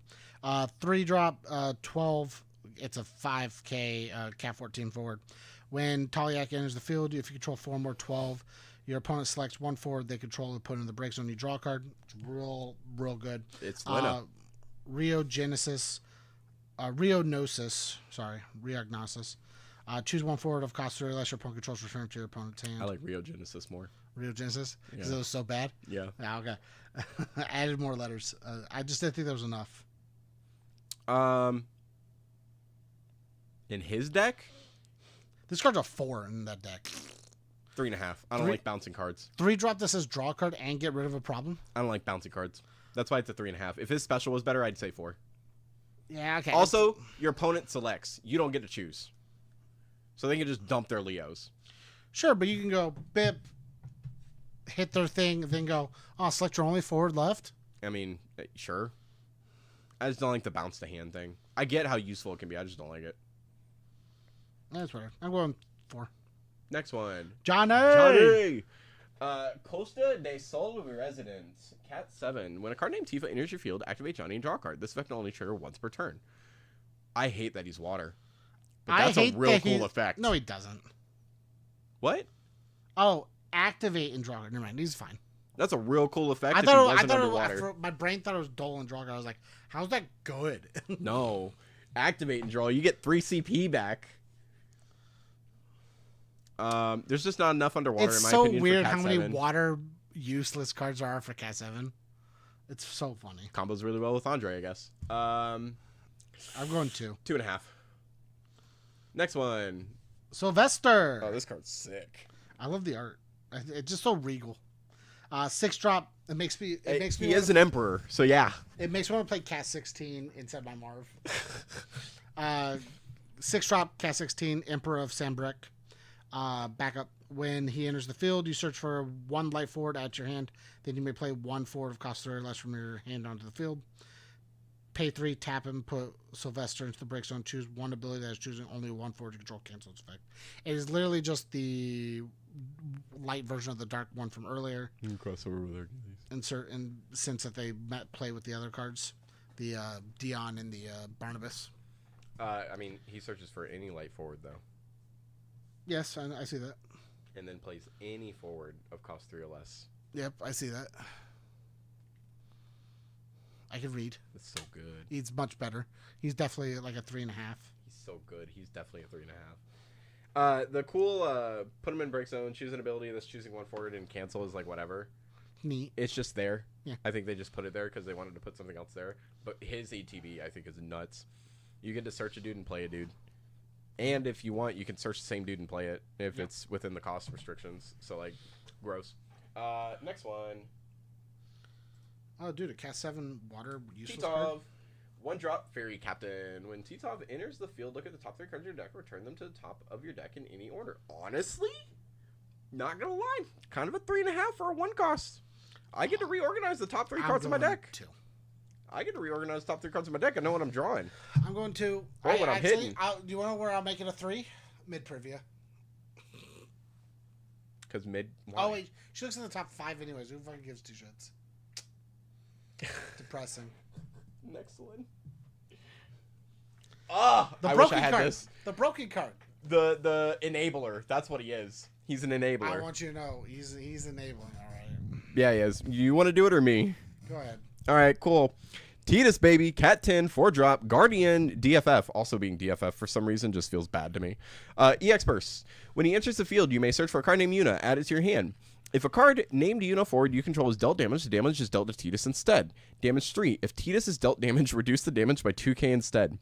3-drop, 12. It's a 5k Cat 14 forward. When Taliak enters the field, if you control 4 more 12, your opponent selects 1 forward they control and put in the break zone. You draw a card. It's real good. It's Lena. Rheognosis. Choose 1 forward of cost 3 less your opponent controls, return to your opponent's hand. I like Rheognosis more. Rheognosis? Because Yeah. it was so bad? Yeah. Yeah, okay. I added more letters. I just didn't think there was enough. In his deck, This card's a 4 in that deck. 3.5. I don't like bouncing cards. 3-drop that says draw a card and get rid of a problem? I don't like bouncing cards. That's why it's a 3.5. If his special was better, I'd say 4. Yeah, okay. Also, your opponent selects. You don't get to choose. So they can just dump their Leos. Sure, but you can go, bip, hit their thing, then go, select your only forward left. I mean, sure. I just don't like the bounce to hand thing. I get how useful it can be. I just don't like it. That's whatever. I'm going 4. Next one. Johnny! Costa de Sol Residence. Cat 7. When a card named Tifa enters your field, activate Johnny and draw a card. This effect can only trigger once per turn. I hate that he's water. But that's a real cool effect. No, he doesn't. What? Oh, activate and draw a card. Never mind. He's fine. That's a real cool effect I if he thought, wasn't underwater. my brain thought it was Dole and draw a card. I was like, how's that good? No. Activate and draw. You get 3 CP back. There's just not enough underwater, It's in my so opinion, weird for Cat how many 7. water useless cards are for Cat 7. It's so funny. Combos really well with Andre, I guess. I'm going 2. 2.5. Next one. Sylvester. Oh, this card's sick. I love the art. It's just so regal. 6-drop. It makes me. He is an emperor, so yeah. It makes me want to play Cat 16 inside my Marv. 6-drop. Cat 16. Emperor of Sambrek. Backup. When he enters the field, you search for 1 light forward at your hand. Then you may play 1 forward of cost 3 or less from your hand onto the field. Pay 3, tap him, put Sylvester into the break zone, choose 1 ability that is choosing only 1 forward to control, cancel its effect. It is literally just the light version of the dark one from earlier. You can cross over with Insert in since that they play with the other cards, the Dion and the Barnabas. I mean, he searches for any light forward, though. Yes, I see that. and then plays any forward of cost 3 or less. Yep, I see that. I can read. It's so good. He's much better. He's definitely like a 3.5. He's so good. He's definitely a 3.5. The cool put him in break zone, choose an ability that's choosing one forward, and cancel is like whatever. Neat. It's just there. Yeah. I think they just put it there because they wanted to put something else there. But his ETB, I think, is nuts. You get to search a dude and play a dude. And if you want, you can search the same dude and play it if it's within the cost restrictions. So, like, gross. Next one. Oh, dude, a cast 7 water useless Titov. card. 1-drop Fairy Captain. When Titov enters the field, look at the top 3 cards of your deck, return them to the top of your deck in any order. Honestly, not gonna lie, kind of a 3.5 for a 1 cost. I get to reorganize the top 3 cards of my deck. 2. I get to reorganize the top 3 cards of my deck. I know what I'm drawing. I'm going to. Or what I'm hitting. Do you want to know where I'll make it a 3? Mid Privia. Because mid. Why? Oh wait, she looks in the top 5 anyways. Who fucking gives 2 shits? Depressing. Next one. Ah, The I broken wish I had card. this. The broken card. The enabler. That's what he is. He's an enabler. I want you to know he's enabling. All right. Yeah, he is. You want to do it or me? Go ahead. All right, cool. Titus, baby. Cat 10, 4-drop. Guardian, DFF. Also being DFF for some reason just feels bad to me. EX Burst. When he enters the field, you may search for a card named Yuna. Add it to your hand. If a card named Yuna forward you control is dealt damage, the damage is dealt to Titus instead. Damage 3. If Titus is dealt damage, reduce the damage by 2k instead.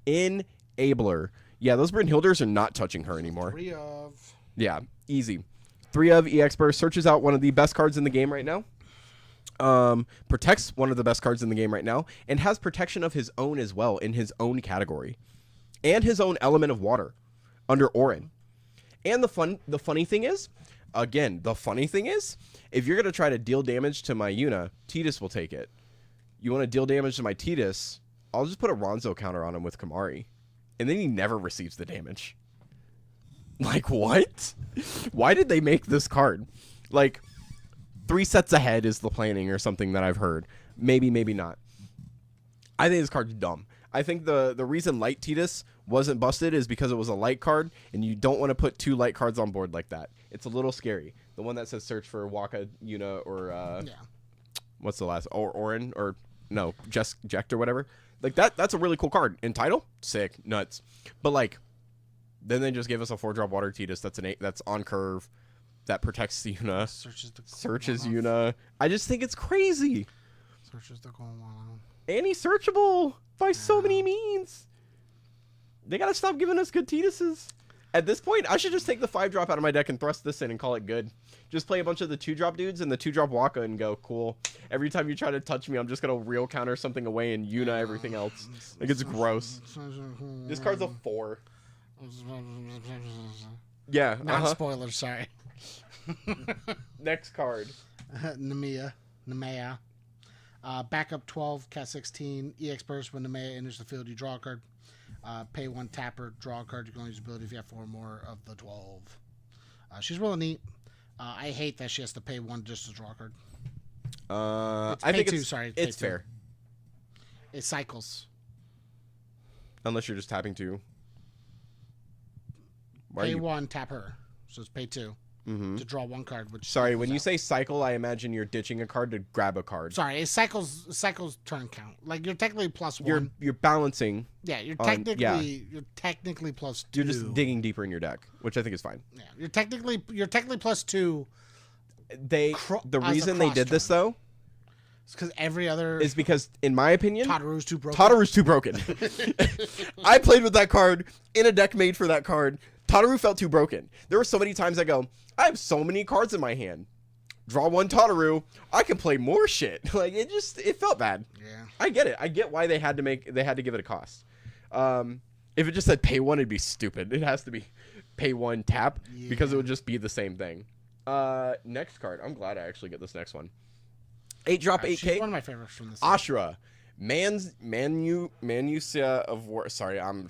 Enabler. Yeah, those Brynhilders are not touching her anymore. 3 of. Yeah, easy. 3 of EX Burst. Searches out one of the best cards in the game right now. Protects one of the best cards in the game right now, and has protection of his own as well in his own category, and his own element of water under Orin. And the funny thing is, if you're gonna try to deal damage to my Yuna, Titus will take it. You want to deal damage to my Titus? I'll just put a Ronzo counter on him with Kamari, and then he never receives the damage. Like, what? Why did they make this card? Like, 3 sets ahead is the planning or something that I've heard. Maybe, maybe not. I think this card's dumb. I think the reason Light Titus wasn't busted is because it was a light card, and you don't want to put 2 light cards on board like that. It's a little scary. The one that says search for Waka, Yuna, or what's the last? Or Orin, or no, Jekt or whatever. Like that's a really cool card. In title, sick, nuts. But like, then they just gave us a 4-drop Water Titus that's that's on curve. That protects Yuna. Searches Yuna. I just think it's crazy. Searches the gold one. And he's searchable by so many means. They gotta stop giving us good Tituses. At this point, I should just take the 5-drop out of my deck and thrust this in and call it good. Just play a bunch of the 2-drop dudes and the 2-drop Waka and go, cool. Every time you try to touch me, I'm just gonna real counter something away and Yuna everything else. Like, it's gross. This card's a 4. Yeah. Not spoilers, sorry. Next card. Nemea. Backup 12, Cat 16, EX Burst. When Nemea enters the field, you draw a card. Pay 1 tapper, draw a card. You can only use ability if you have 4 more of the 12. She's really neat. I hate that she has to pay 1 just to draw a card. I think it's fair. 2. It cycles. Unless you're just tapping 2. Pay 1, tap her. So it's pay 2. To draw 1 card. Which sorry, when you say cycle, I imagine you're ditching a card to grab a card. Sorry, it cycles turn count. Like you're technically plus 1. You're balancing. Yeah, you're technically plus 2. You're just digging deeper in your deck, which I think is fine. Yeah, you're technically plus 2. The reason they did this though, it's because every other is because, in my opinion, Tataru's too broken. Tataru's too broken. I played with that card in a deck made for that card. Tataru felt too broken. There were so many times I go, I have so many cards in my hand. Draw 1 Tataru, I can play more shit. Like, it felt bad. Yeah. I get it. I get why they had to give it a cost. If it just said pay 1, it'd be stupid. It has to be pay 1 tap because it would just be the same thing. Next card. I'm glad I actually get this next one. 8-drop 8K. She's one of my favorites from this. Ashura. Manusia of War. Sorry, I'm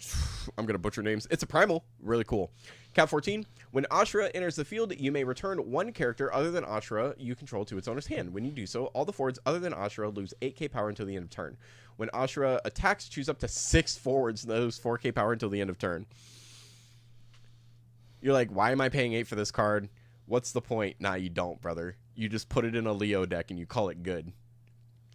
gonna butcher names. It's a primal, really cool. Cap 14. When Ashura enters the field, you may return 1 character other than Ashura you control to its owner's hand. When you do so, all the forwards other than Ashura lose 8k power until the end of turn. When Ashura attacks, choose up to 6 forwards and lose 4k power until the end of turn. You're like, why am I paying 8 for this card? What's the point? Nah, you don't, brother. You just put it in a Leo deck and you call it good.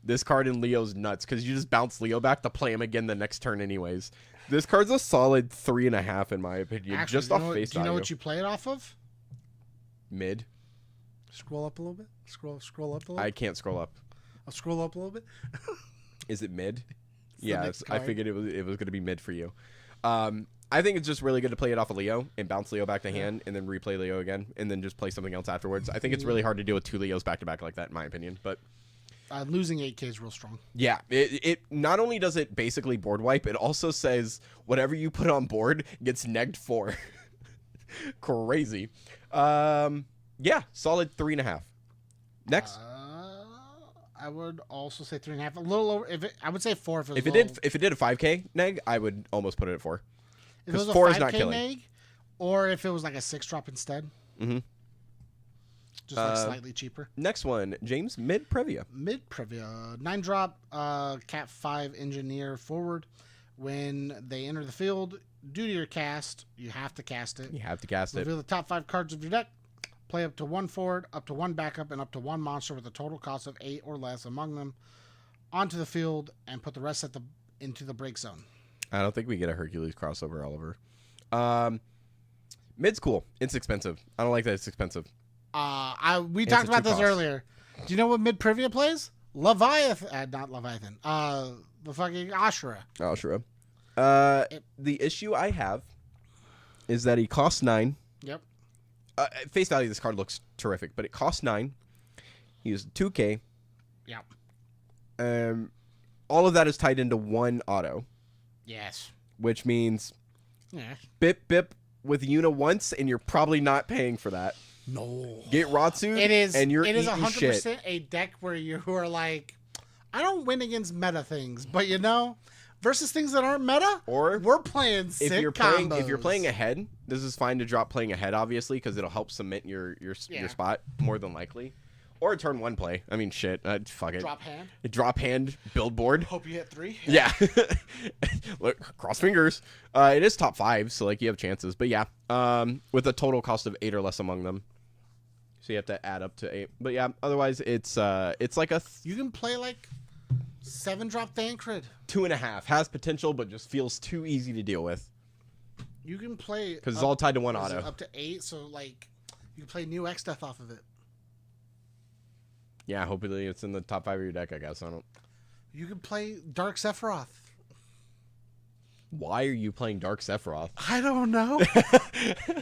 This card in Leo's nuts because you just bounce Leo back to play him again the next turn anyways. This card's a solid 3.5 in my opinion. Actually, just off face do you know what you play it off of? Mid. Scroll up a little bit. Scroll up a little bit. I can't scroll up. I'll scroll up a little bit. Is it mid? The Yeah, next I card. figured it was going to be mid for you. I think it's just really good to play it off of Leo and bounce Leo back to hand and then replay Leo again and then just play something else afterwards. I think it's really hard to deal with 2 Leos back to back like that in my opinion, but Losing 8K is real strong. yeah, it not only does it basically board wipe, it also says whatever you put on board gets negged 4. Crazy. Yeah, solid 3.5. Next. I would also say 3.5. A little over. I would say 4 if it was If it did a 5K neg, I would almost put it at 4. if it was a 4 5K is not killing. neg, or if it was like a 6 drop instead. Mm-hmm. Just like slightly cheaper. Next one, James, mid Previa. Mid Previa. 9 drop, Cat 5 Engineer forward. When they enter the field, due to your cast, you have to cast it. You have to cast it. Reveal the top 5 cards of your deck. Play up to 1 forward, up to 1 backup, and up to 1 monster with a total cost of 8 or less among them onto the field, and put the rest into the break zone. I don't think we get a Hercules crossover, Oliver. Mid's cool. It's expensive. I don't like that it's expensive. We talked about this earlier. Do you know what mid Privia plays? Leviathan. Not Leviathan. The fucking Ashura. Ashura. The issue I have is that he costs 9. Yep. At face value, this card looks terrific, but it costs 9. He is 2K. Yep. All of that is tied into 1 auto, Yes. which means Yes. bip with Yuna once, and you're probably not paying for that. No. Get Ratsu, It is. and you're It is eating 100% shit. a deck where you are like, I don't win against meta things, but versus things that aren't meta, Or we're playing sick if you're combos. playing ahead, this is fine to drop playing ahead, obviously, because it'll help cement your spot more than likely. Or a turn 1 play. I mean, shit. Fuck it. Drop hand. Drop hand, build board. Hope you hit 3. Yeah. Look, cross fingers. It is top 5, so like you have chances. But yeah, with a total cost of 8 or less among them. So you have to add up to 8. But yeah, otherwise it's like a You can play like 7 drop Thancred. 2.5. Has potential, but just feels too easy to deal with. You can play Because it's all tied to 1 what is it, auto. up to 8. So like you can play New X Death off of it. Yeah, hopefully it's in the top 5 of your deck, I guess. I don't. You can play Dark Sephiroth. Why are you playing Dark Sephiroth? I don't know.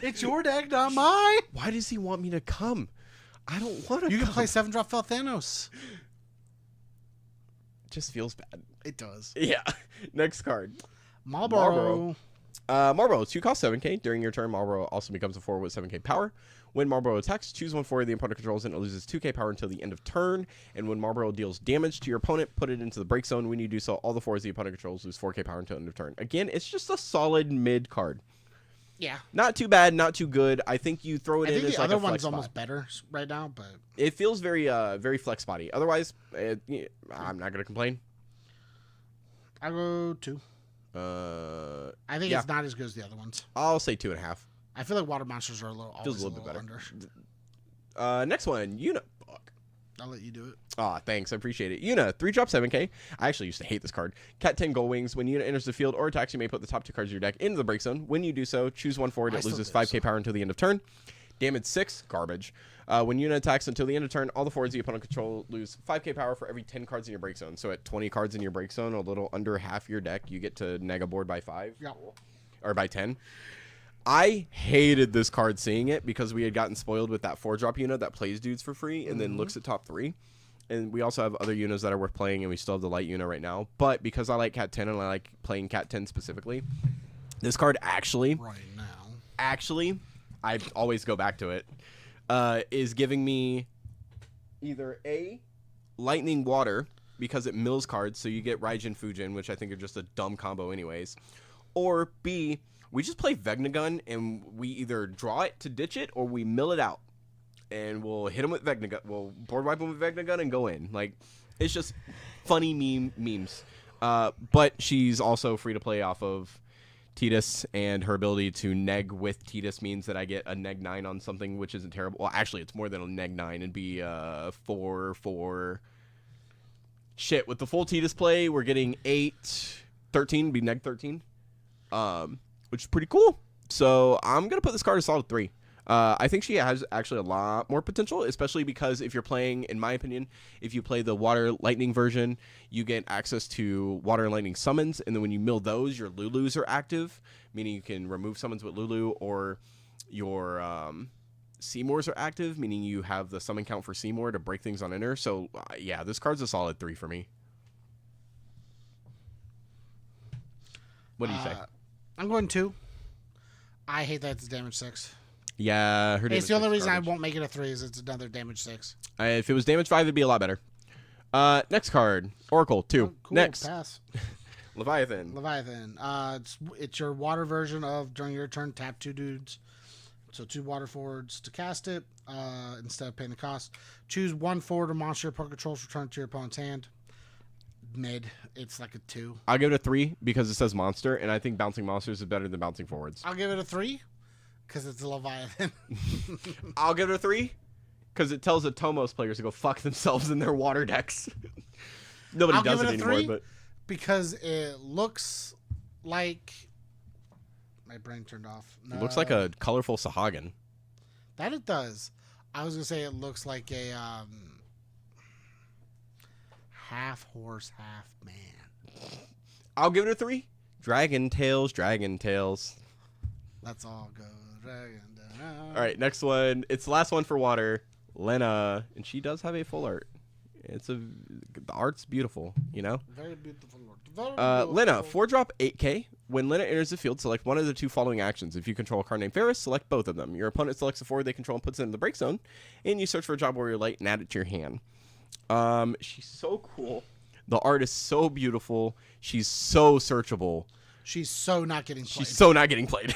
It's your deck, not mine. Why does he want me to come? I don't want to. You can play 7 drop Fel Thanos. Just feels bad. It does. Yeah. Next card. Marlboro. Marlboro, 2 cost 7K. During your turn, Marlboro also becomes a 4 with 7K power. When Marlboro attacks, choose 1 forward the opponent controls and it loses 2K power until the end of turn. And when Marlboro deals damage to your opponent, put it into the break zone. When you do so, all the 4s the opponent controls lose 4K power until end of turn. Again, it's just a solid mid card. Yeah. Not too bad, not too good. I think you throw it I in think as the like other a flex one's spot. almost better right now, but It feels very very flex spotty. Otherwise, I'm not going to complain. I'll go 2. I think yeah. it's not as good as the other ones. I'll say 2.5. I feel like water monsters are Feels always a little bit better. under. Next one, Yuna. Fuck. I'll let you do it. Aw, thanks. I appreciate it. Yuna, 3 drop 7K. I actually used to hate this card. Cat 10 Gold Wings. When Yuna enters the field or attacks, you may put the top 2 cards of your deck into the break zone. When you do so, choose 1 forward. It loses 5K power until the end of turn. Damage 6, garbage. When Yuna attacks until the end of turn, all the forwards the opponent control lose 5K power for every 10 cards in your break zone. So at 20 cards in your break zone, a little under half your deck, you get to neg a board by 5. Yeah. Or by 10. I hated this card seeing it because we had gotten spoiled with that 4-drop Yuna that plays dudes for free and then looks at top 3. And we also have other Yunas that are worth playing, and we still have the light Yuna right now. But because I like Cat 10 and I like playing Cat 10 specifically, this card actually, I always go back to it, is giving me either A, Lightning Water, because it mills cards, so you get Raijin Fujin, which I think are just a dumb combo anyways, or B, we just play Vegnagun, and we either draw it to ditch it, or we mill it out, and we'll hit him with Vegnagun, we'll board wipe him with Vegnagun and go in. Like, it's just funny memes. But she's also free to play off of Tidus, and her ability to neg with Tidus means that I get a neg 9 on something, which isn't terrible. Well, actually, it's more than a neg 9. It'd be 4. Shit, with the full Tidus play, we're getting 8, 13, be neg 13, which is pretty cool. So I'm going to put this card a solid 3. I think she has actually a lot more potential, especially because if you're playing, in my opinion, if you play the Water Lightning version, you get access to Water and Lightning summons, and then when you mill those, your Lulus are active, meaning you can remove summons with Lulu, or your Seymours are active, meaning you have the summon count for Seymour to break things on enter. So, yeah, this card's a solid 3 for me. What do you say? I'm going 2. I hate that it's damage 6. Yeah, her damage it's the only 6 reason garbage. I won't make it a 3 is it's another damage 6. If it was damage 5, it'd be a lot better. Next card, Oracle 2. Oh, cool. Next, Pass. Leviathan. It's your water version of during your turn, tap 2 dudes. So 2 water forwards to cast it instead of paying the cost. Choose 1 forward or monster opponent controls, return to your opponent's hand. Mid, it's like a 2. I'll give it a 3 because it says monster, and I think bouncing monsters is better than bouncing forwards. I'll give it a 3 because it's a Leviathan. I'll give it a 3 because it tells the Tomos players to go fuck themselves in their water decks. Nobody does it anymore, but because it looks like my brain turned off. No. It looks like a colorful Sahagin. That it does. I was gonna say it looks like a half horse, half man. I'll give it a 3. Dragon Tails, Dragon Tails. Let's all go dragon down. All right, next one. It's the last one for water. Lena, and she does have a full art. The art's beautiful, you know. Very beautiful. Lena, 4-drop 8K. When Lena enters the field, select one of the 2 following actions. If you control a card named Ferris, select both of them. Your opponent selects a forward they control and puts it in the break zone, and you search for a Job Warrior Light and add it to your hand. She's so cool. The art is so beautiful. She's so searchable. She's so not getting played. She's so not getting played.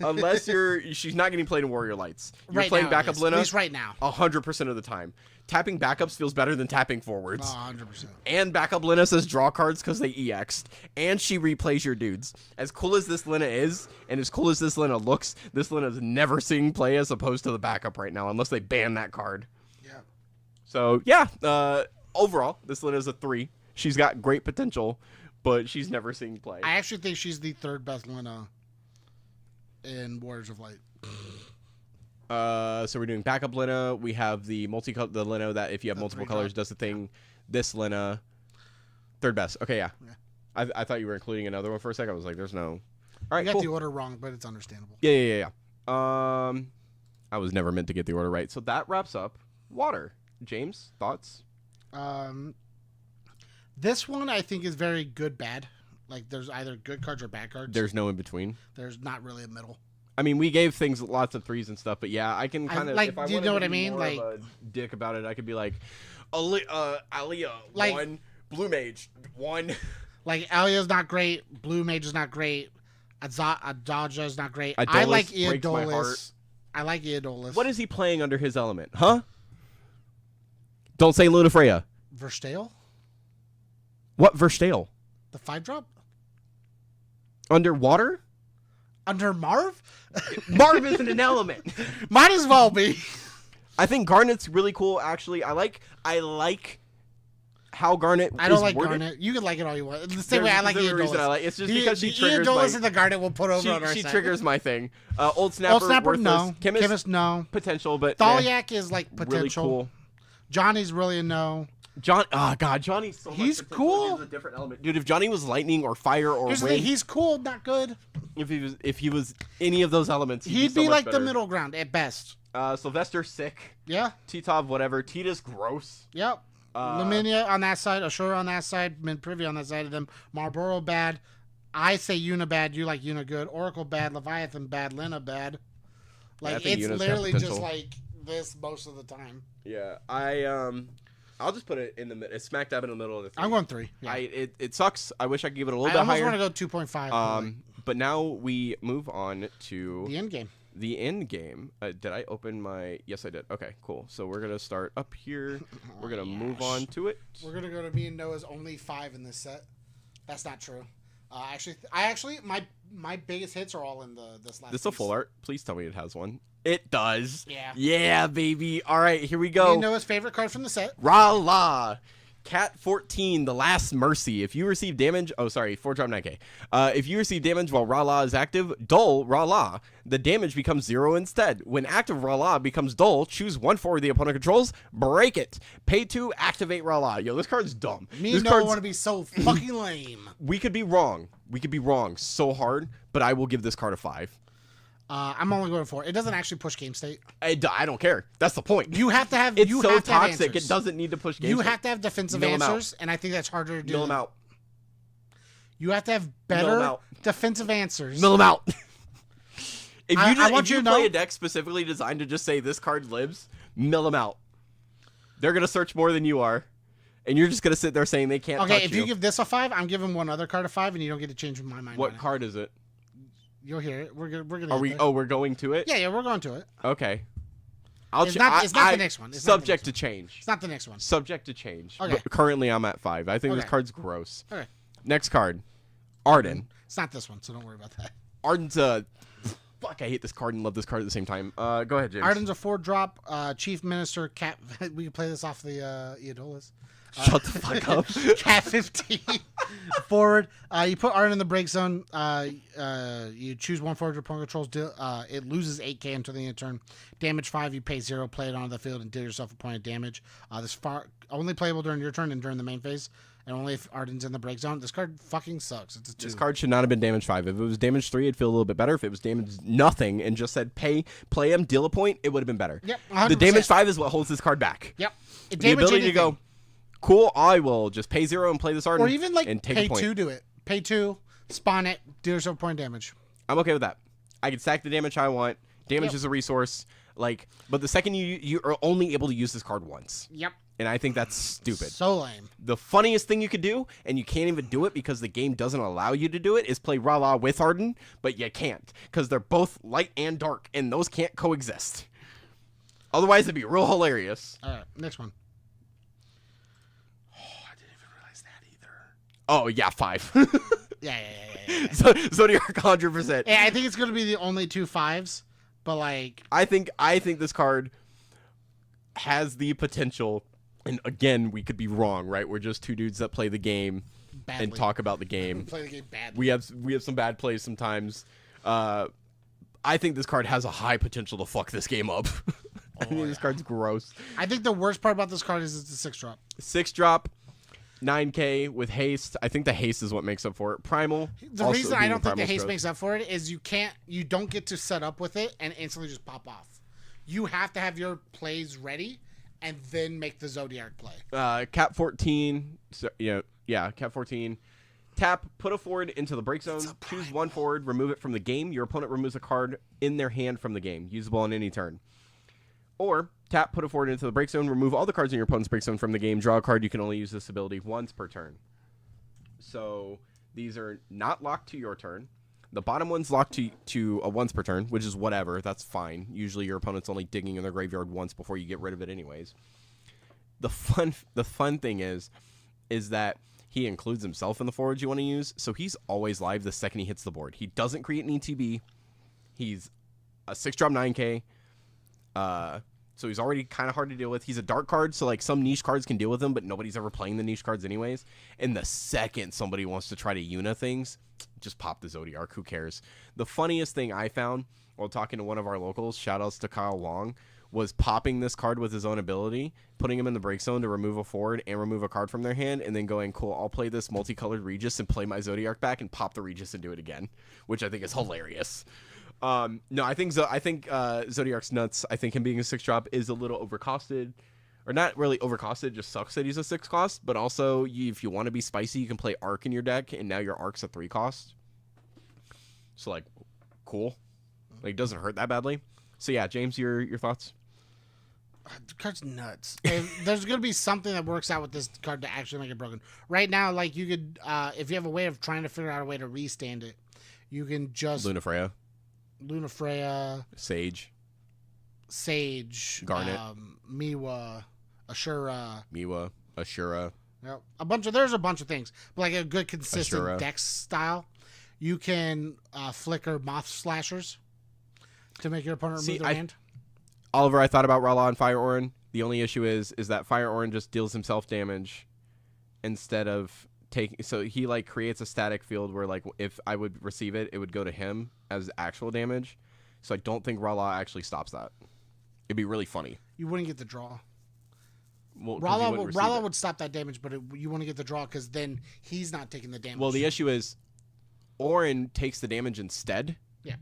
Unless she's not getting played in Warrior Lights. You're right playing now, backup Lena. At least right now. 100% of the time. Tapping backups feels better than tapping forwards. 100%. And backup Lena says draw cards because they EX'd. And she replays your dudes. As cool as this Lena is, and as cool as this Lena looks, this Lena's never seeing play as opposed to the backup right now, unless they ban that card. Yeah. So, yeah. Overall, this Lena's a 3. She's got great potential, but she's never seeing play. I actually think she's the 3rd best Lena in Warriors of Light. So we're doing backup Lena. We have the the Lena that if you have multiple colors does the thing. This Lena, 3rd best. Okay, yeah. I thought you were including another one for a second. I was like, there's no. All right, you got cool. the order wrong, but it's understandable. Yeah. I was never meant to get the order right. So that wraps up water. James, thoughts? This one I think is very good, bad. Like there's either good cards or bad cards. There's no in between. There's not really a middle. I mean, we gave things lots of 3s and stuff, but yeah, I can kind of like. If I do you know what I mean? More like of a dick about it, I could be like, Aliyah, like, 1, Blue Mage 1. Like Alia's not great. Blue Mage is not great. Adaja is not great. Idolus I like breaks my heart. Eodolus. I like Eodolus. What is he playing under his element? Huh? Don't say Lunafreya. Verstale? What Verstale? The 5-drop? Underwater? Under Marv? Marv isn't an element. Might as well be. I think Garnet's really cool, actually. I like how Garnet I don't is like worded. Garnet. You can like it all you want. The same way I like There's a reason I Eodolus. like it's just because she triggers Eodolus my... and the Garnet will put over on our She side. triggers my thing. Old Snapper, Old Snapper, worthless. no. Chemist, no. potential, but Thaliak is like potential. really cool. Johnny's really a no. Johnny's so He's much potential. cool. He's a different element. Dude, if Johnny was lightning or fire or Here's the wind, thing, he's cool, not good. if he was any of those elements, He'd so be much like better. the middle ground at best. Sylvester, sick. Yeah. Titov, whatever. Tita's gross. Yep. Luminia on that side, Ashura on that side, Min Privy on that side of them. Marlboro bad. I say Una bad. You like Una good. Oracle bad. Leviathan bad. Lena bad. I Like think it's Una's got literally just potential. like this most of the time. Yeah, I'll just put it in the middle. It's smack dab in the middle of the 3. I'm going 3. Yeah. It sucks. I wish I could give it a little I bit almost higher. want to go 2.5. But now we move on to the end game. the end game. Did I open my? Yes, I did. Okay, cool. So we're gonna start up here. We're gonna move on to it. We're gonna go to me and Noah's only 5 in this set. That's not true. My biggest hits are all in this last. This is a full art. Please tell me it has one. It does. Yeah. Yeah, baby. All right, here we go. You know his favorite card from the set. Rah-La. Cat 14, The Last Mercy. If you receive damage... Oh, sorry. 4-drop 9K. If you receive damage while Rah-La is active, dull Rah-La. The damage becomes 0 instead. When active Rah-La becomes dull, choose one forward the opponent controls, break it. Pay 2, activate Rah-La. Yo, this card's dumb. Me and Noah want to be so fucking lame. We could be wrong. We could be wrong so hard, but I will give this card a 5. I'm only going for it. It doesn't actually push game state. I don't care. That's the point. You have to have. It's you so have to have toxic. answers. It doesn't need to push game You state. have to have defensive answers, and I think that's harder to do. Mill them out. You have to have better defensive answers. Mill them out. If you to play a deck specifically designed to just say this card lives, mill them out. They're gonna search more than you are, and you're just gonna sit there saying they can't. Okay, touch if you give this a 5, I'm giving one other card a 5, and you don't get to change my mind. What card is it? You'll hear it. We're gonna. Are we? Oh, we're going to it. Yeah, we're going to it. Okay. It's not the next one. It's subject to change. It's not the next one. Subject to change. Okay. But currently, I'm at 5. I think this card's gross. Okay. Next card, Arden. It's not this one, so don't worry about that. Arden's fuck. I hate this card and love this card at the same time. Go ahead, James. Arden's a 4-drop. Chief Minister Cat. We can play this off the Eodolas. Shut the fuck up. Cat 15 forward. You put Arden in the break zone. You choose one forward your opponent controls. It loses 8k until the end of turn. Damage 5. You pay 0. Play it onto the field and deal yourself a point of damage. This only playable during your turn and during the main phase, and only if Arden's in the break zone. This card fucking sucks. It's a 2. This card should not have been damage 5. If it was damage 3, it'd feel a little bit better. If it was damage nothing and just said play him, deal a point, it would have been better. Yep. 100%. The damage 5 is what holds this card back. Yep. The ability to go, cool, I will just pay 0 and play this Arden. Or even like and take pay a point. 2 to it. Pay 2, spawn it, do yourself a point of damage. I'm okay with that. I can stack the damage I want. Damage is a resource. But the second you are only able to use this card once. Yep. And I think that's stupid. So lame. The funniest thing you could do, and you can't even do it because the game doesn't allow you to do it, is play Rah-La with Arden, but you can't because they're both light and dark, and those can't coexist. Otherwise, it'd be real hilarious. All right, next one. Oh, I didn't even realize that either. Oh, yeah, 5. Yeah. Zodiac 100%. Yeah, I think it's going to be the only 2 5s, but like... I think this card has the potential, and again, we could be wrong, right? We're just two dudes that play the game badly and talk about the game. We play the game badly. We have some bad plays sometimes. I think this card has a high potential to fuck this game up. I think this card's gross. I think the worst part about this card is it's a 6-drop. 6-drop, 9k with haste. I think the haste is what makes up for it. Primal. The reason I don't think the haste makes up for it is you don't get to set up with it and instantly just pop off. You have to have your plays ready and then make the Zodiac play. Cap 14. So, Cap 14. Tap, put a forward into the break zone, choose one forward, remove it from the game. Your opponent removes a card in their hand from the game, usable on any turn. Or, tap, put a forward into the break zone, remove all the cards in your opponent's break zone from the game, draw a card. You can only use this ability once per turn. So, these are not locked to your turn. The bottom one's locked to a once per turn, which is whatever. That's fine. Usually your opponent's only digging in their graveyard once before you get rid of it anyways. The fun thing is that he includes himself in the forwards you want to use, so he's always live the second he hits the board. He doesn't create an ETB. He's a 6-drop 9k. So he's already kind of hard to deal with. He's a dark card, so like some niche cards can deal with him, but nobody's ever playing the niche cards anyways. And the second somebody wants to try to Una things, just pop the Zodiac. Who cares? The funniest thing I found while talking to one of our locals, shoutouts to Kyle Long, was popping this card with his own ability, putting him in the break zone to remove a forward and remove a card from their hand, and then going, cool, I'll play this multicolored Regis and play my Zodiac back and pop the Regis and do it again, which I think is hilarious. No, I think Zodiac's nuts. I think him being a 6-drop is a little overcosted. Or not really overcosted, just sucks that he's a 6 cost, but also if you want to be spicy, you can play Arc in your deck, and now your Arc's a 3 cost. So, like, cool. Like, it doesn't hurt that badly. So, yeah, James, your thoughts? The card's nuts. There's going to be something that works out with this card to actually make it broken. Right now, like, you could, if you have a way of trying to figure out a way to restand it, you can just... Lunafreya. Sage. Garnet. Miwa. Ashura. Yep. There's a bunch of things, but like a good consistent Ashura. dex style. You can flicker moth slashers to make your opponent remove their hand. Oliver, I thought about Rala and Fire Orin. The only issue is that Fire Orin just deals himself damage instead of taking. So he like creates a static field where like if I would receive it, it would go to him as actual damage. So I don't think Rala actually stops that. It'd be really funny. You wouldn't get the draw. Well, Rala would stop that damage, but you want to get the draw because then he's not taking the damage. Well, the issue is Orin takes the damage instead. Yeah.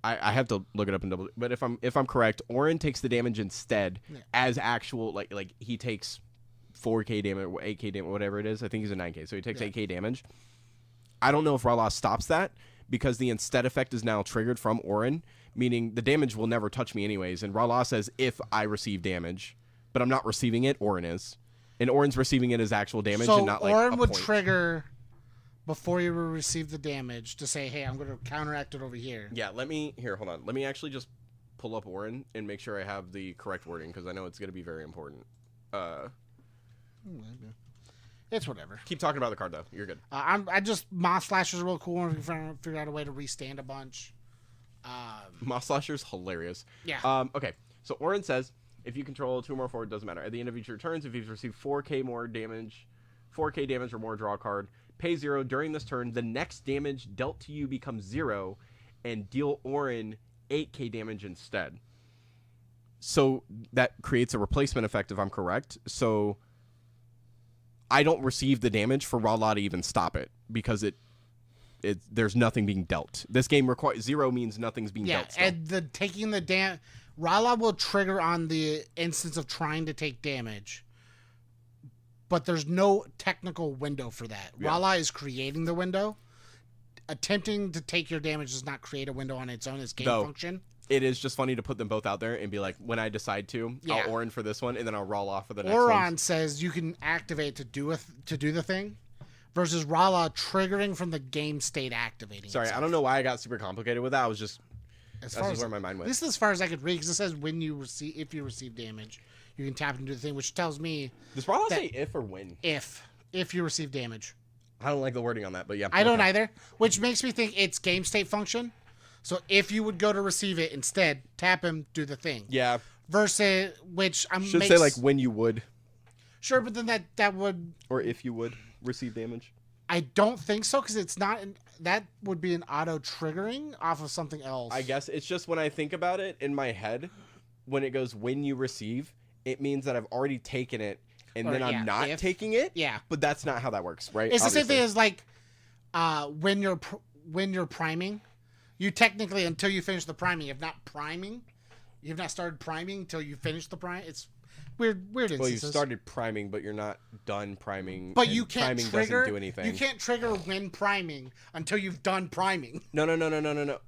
I have to look it up and double. But if I'm correct, Orin takes the damage instead as actual like he takes 4K damage, 8K damage, whatever it is. I think he's a 9K, so he takes 8K damage. I don't know if Rala stops that because the instead effect is now triggered from Orin, meaning the damage will never touch me anyways. And Rala says if I receive damage. But I'm not receiving it. Orin is, and Orin's receiving it as actual damage, and not like Orin would point. Trigger before you receive the damage to say, "Hey, I'm going to counteract it over here." Yeah, hold on. Let me actually just pull up Orin and make sure I have the correct wording because I know it's going to be very important. It's whatever. Keep talking about the card though. You're good. I just moth slashers are real cool. If you figure out a way to restand a bunch. Moth Slasher's hilarious. Yeah. Okay. So Orin says. If you control 2 or more forward, it doesn't matter. At the end of each of your turns, if you've received 4K damage or more, draw a card. Pay 0 during this turn. The next damage dealt to you becomes 0, and deal Orin 8K damage instead. So that creates a replacement effect, if I'm correct. So I don't receive the damage for Rala to even stop it because there's nothing being dealt. This game requires 0 means nothing's being dealt. Yeah, and taking the damage. Rala will trigger on the instance of trying to take damage, but there's no technical window for that. Yeah. Rala is creating the window. Attempting to take your damage does not create a window on its own. It's game function. It is just funny to put them both out there and be like, when I decide to, I'll Orin for this one, and then I'll Rala for the next one. Orin says you can activate to do the thing, versus Rala triggering from the game state activating. Sorry, itself. I don't know why I got super complicated with that. I was just... That's where my mind went. This is as far as I could read because it says if you receive damage, you can tap into the thing, which tells me. Does Rala say if or when? If you receive damage. I don't like the wording on that, but yeah. I don't either, which makes me think it's game state function. So if you would go to receive it instead, tap him, do the thing. Yeah. Versus which should say like when you would. Sure, but then that would. Or if you would receive damage. I don't think so because it's not. That would be an auto triggering off of something else. I guess it's just when I think about it in my head, when it goes when you receive, it means that I've already taken it and then I'm not taking it. Yeah, but that's not how that works, right? It's the same thing as like when you're priming, you technically until you finish the priming, you've not started priming until you finish the prime. It's weird instances. Well, you started priming, but you're not done priming. But you can't priming trigger. Doesn't do anything. You can't trigger when priming until you've done priming. No.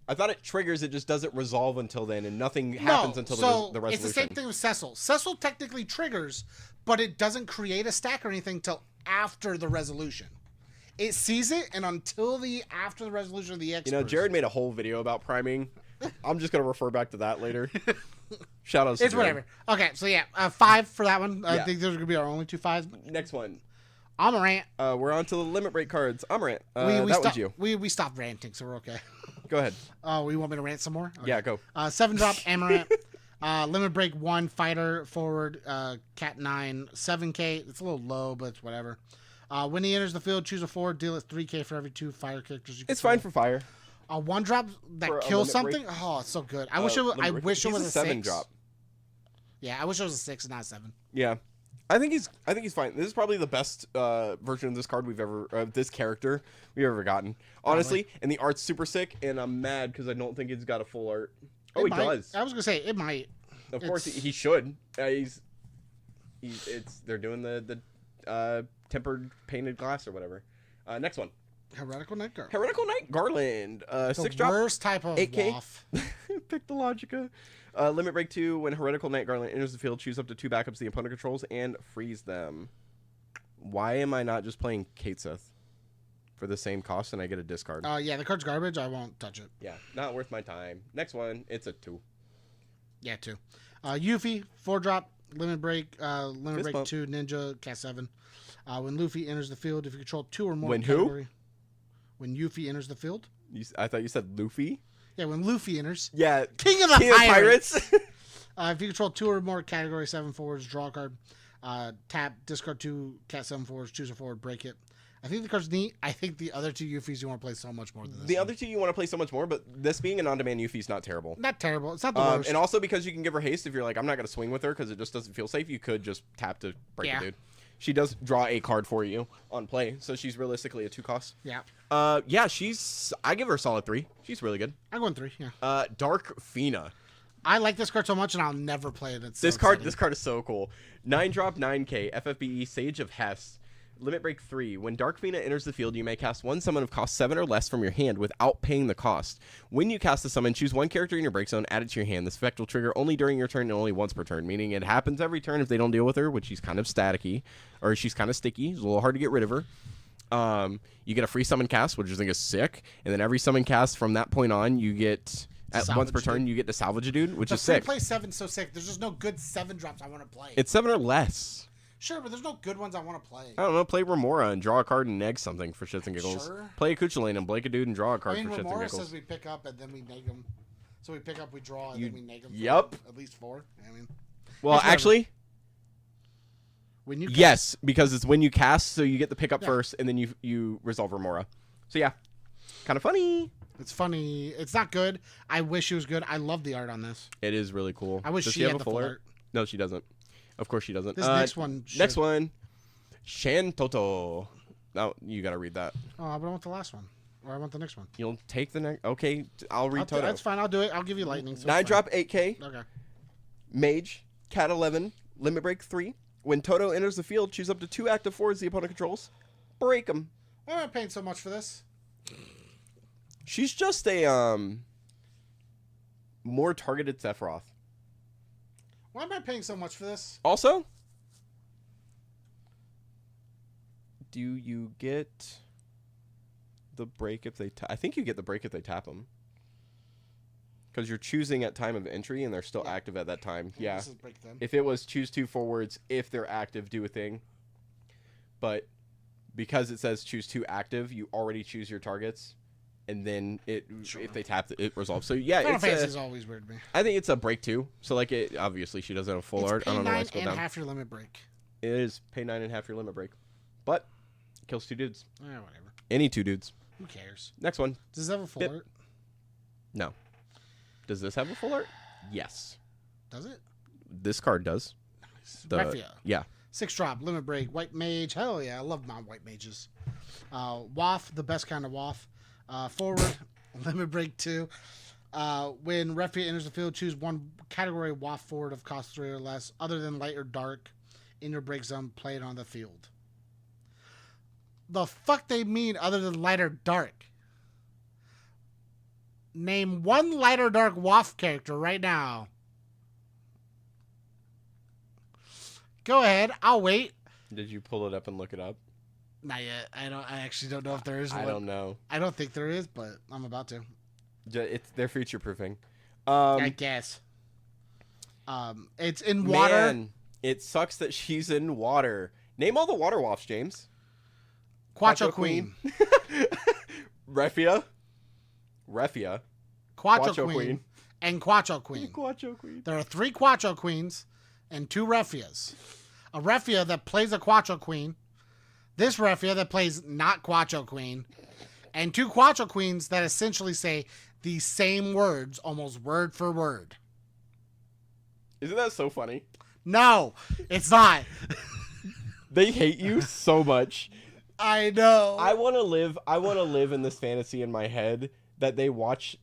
I thought it triggers. It just doesn't resolve until then, and nothing happens until the resolution. It's the same thing with Cecil. Cecil technically triggers, but it doesn't create a stack or anything till after the resolution. It sees it, and until after the resolution of the X. Jared made a whole video about priming. I'm just gonna refer back to that later. Shout out to It's Jared. whatever. Okay, so 5 for that one. I think those are gonna be our only 2 5s. Next one. Amarant. We're on to the limit break cards. Amarant. Was you. We stopped ranting, so we're okay. Go ahead. Oh, you want me to rant some more? Okay. Yeah, go. 7-drop Amarant. Limit break 1 fighter forward. Cat 9 7K. It's a little low, but it's whatever. When he enters the field, choose a forward. Deal it 3K for every 2 fire characters you can. It's fine for fire. A 1-drop that kills something. Break. Oh, it's so good. I wish it was. I wish it was a 7-drop. Yeah, I wish it was a 6, not a 7. Yeah, I think he's fine. This is probably the best version of this card this character we've ever gotten. Honestly, and the art's super sick, and I'm mad because I don't think it's got a full art. Oh, he does. I was gonna say it might. Of course, he should. They're doing the tempered painted glass or whatever. Next one. Heretical Night Garland. Heretical Night Garland. 6-drop. Worst type of 8K. waff. Pick the Logica. Limit break 2. When Heretical Night Garland enters the field, choose up to 2 backups the opponent controls and freeze them. Why am I not just playing Kate Sith for the same cost and I get a discard? Yeah, the card's garbage. I won't touch it. Yeah, not worth my time. Next one. It's a 2. Yeah, 2. Yuffie, 4-drop. Limit Break, Limit Break bump. 2, Ninja, Cast 7. When Luffy enters the field, if you control 2 or more. When who? When Yuffie enters the field. I thought you said Luffy. Yeah, when Luffy enters. Yeah. King of the Pirates. If you control 2 or more Category 7 forwards, draw a card. Tap, discard 2, Cat 7 forwards, choose a forward, break it. I think the card's neat. I think the other 2 Yuffies you want to play so much more than this. The other 2 you want to play so much more, but this being an on-demand Yuffie is not terrible. Not terrible. It's not the worst. And also because you can give her haste if you're like, I'm not going to swing with her because it just doesn't feel safe, you could just tap to break the dude. She does draw a card for you on play, so she's realistically a 2 cost. Yeah. Yeah, I give her a solid 3. She's really good. I'm going 3, yeah. Dark Fina. I like this card so much, and I'll never play it. It's This card is so cool. 9-drop, 9K, FFBE, Sage of Hess. Limit Break 3. When Dark Fina enters the field, you may cast 1 summon of cost 7 or less from your hand without paying the cost. When you cast the summon, choose 1 character in your break zone, add it to your hand. This effect will trigger only during your turn and only once per turn, meaning it happens every turn if they don't deal with her, which she's kind of staticky, or she's kind of sticky. It's a little hard to get rid of her. You get a free summon cast, which I think is sick, and then every summon cast from that point on, you get... once per turn, you get to salvage a dude, which is sick. Play 7's so sick. There's just no good 7 drops I want to play. It's 7 or less. Sure, but there's no good ones I want to play. I don't know. Play Remora and draw a card and egg something for shits and giggles. Sure. Play Cuchulain and Blake a dude and draw a card for shits and Remora giggles. says we pick up and then we neg them. So we pick up, we draw, and then we neg them. Yep. At least 4. I mean. Well, actually, when you yes, because it's when you cast, so you get the pickup first, and then you resolve Remora. So yeah, kind of funny. It's funny. It's not good. I wish it was good. I love the art on this. It is really cool. I wish she had the full art. No, she doesn't. Of course she doesn't. This next one. Next one. Shantoto. Now you got to read that. Oh, but I want the last one. Or I want the next one. You'll take the next. Okay, I'll read Toto. That's fine. I'll do it. I'll give you lightning. So 9-drop 8K. Okay. Mage. Cat 11. Limit Break 3. When Toto enters the field, choose up to 2 active forwards the opponent controls. Break them. Why am I paying so much for this? She's just a more targeted Sephiroth. Why am I paying so much for this? Also, do you get the break if they I think you get the break if they tap them. Because you're choosing at time of entry and they're still active at that time. Yeah. This is break then. If it was choose 2 forwards, if they're active, do a thing. But because it says choose 2 active, you already choose your targets. And then if they tap, it resolves. So yeah, Final Fantasy is always weird to me. I think it's a break 2. So like it obviously she doesn't have full art. I don't know why it's going down. Pay 9 and half your limit break. It is pay 9 and half your limit break, but it kills 2 dudes. Whatever. Any 2 dudes. Who cares? Next one. Does this have a full art? No. Does this have a full art? Yes. Does it? This card does. Nice. Refia. Yeah. 6-drop, limit break, white mage. Hell yeah, I love my white mages. Waff, the best kind of waff. Forward, limit break 2. When Refia enters the field, choose 1 category waff forward of cost 3 or less, other than light or dark, in your break zone. Play it on the field. The fuck they mean other than light or dark? Name 1 light or dark waff character right now. Go ahead. I'll wait. Did you pull it up and look it up? Not yet. I actually don't know if there is one. I don't know. I don't think there is, but I'm about to. They're future proofing. I guess. It's in water. Man, it sucks that she's in water. Name all the water wafts, James. Quattro Queen. Refia. Quattro Queen. And Quattro Queen. Quattro Queen. There are 3 Quattro Queens and 2 Refias. A Refia that plays a Quattro Queen. This Refia that plays not Quattro Queen. And 2 Quattro Queens that essentially say the same words, almost word for word. Isn't that so funny? No, it's not. They hate you so much. I know. I want to live in this fantasy in my head that they watch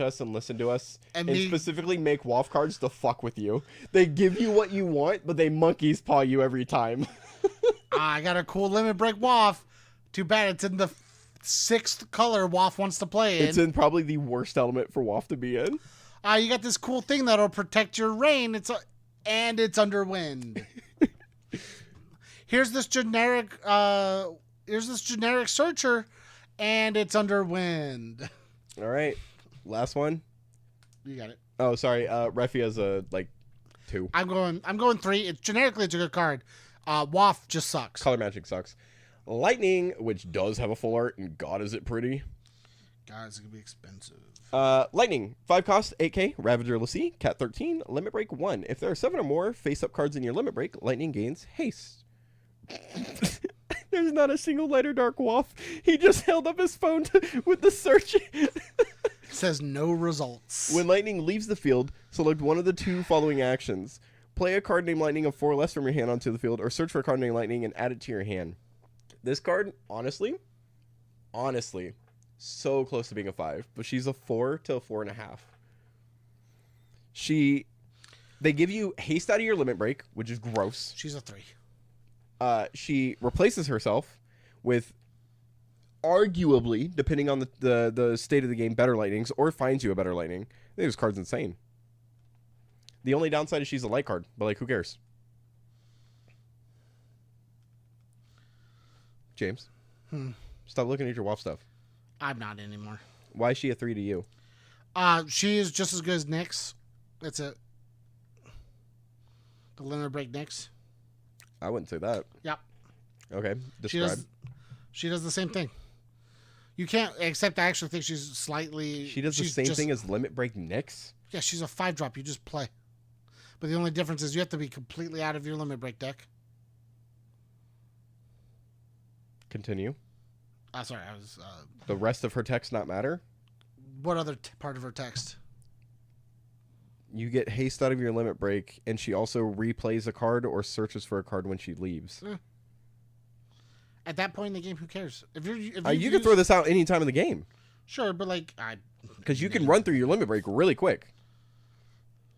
us and listen to us and specifically make WAF cards to fuck with you. They give you what you want, but they monkey's paw you every time. I got a cool limit break WAF. Too bad it's in the 6th color WAF wants to play in. It's in probably the worst element for WAF to be in. You got this cool thing that'll protect your rain. And it's under wind. Here's this generic searcher, and it's under wind. All right, last one. You got it. Oh, sorry. Refia's a 2. I'm going 3. It's generically it's a good card. Waff just sucks. Color Magic sucks. Lightning, which does have a full art, and God, is it pretty. God, it's gonna be expensive. Lightning, 5 cost, 8k, Ravager Lassie, Cat 13, Limit Break 1. If there are 7 or more face-up cards in your Limit Break, Lightning gains haste. There's not a single light or dark Waff. He just held up his phone with the search. It says no results. When Lightning leaves the field, select one of the 2 following actions. Play a card named Lightning of 4 or less from your hand onto the field, or search for a card named Lightning and add it to your hand. This card, honestly, so close to being a 5, but she's a 4 to a 4.5. They give you haste out of your Limit Break, which is gross. She's a 3. She replaces herself with arguably, depending on the state of the game, better Lightnings, or finds you a better Lightning. I think this card's insane. The only downside is she's a light card, but like, who cares? James, stop looking at your WAP stuff. I'm not anymore. Why is she a 3 to you? She is just as good as Nyx. That's it. The Limit Break Nyx. I wouldn't say that. Yep. Okay, describe. She does the same thing. You can't, except I actually think she's slightly... She does the same thing as Limit Break Nyx? Yeah, she's a 5-drop. You just play. But the only difference is you have to be completely out of your Limit Break deck. Continue. Sorry, I was... The rest of her text not matter? What other part of her text? You get haste out of your Limit Break, and she also replays a card or searches for a card when she leaves. At that point in the game, who cares? If you can throw this out any time in the game. Sure, but like... Because you can run through your Limit Break really quick.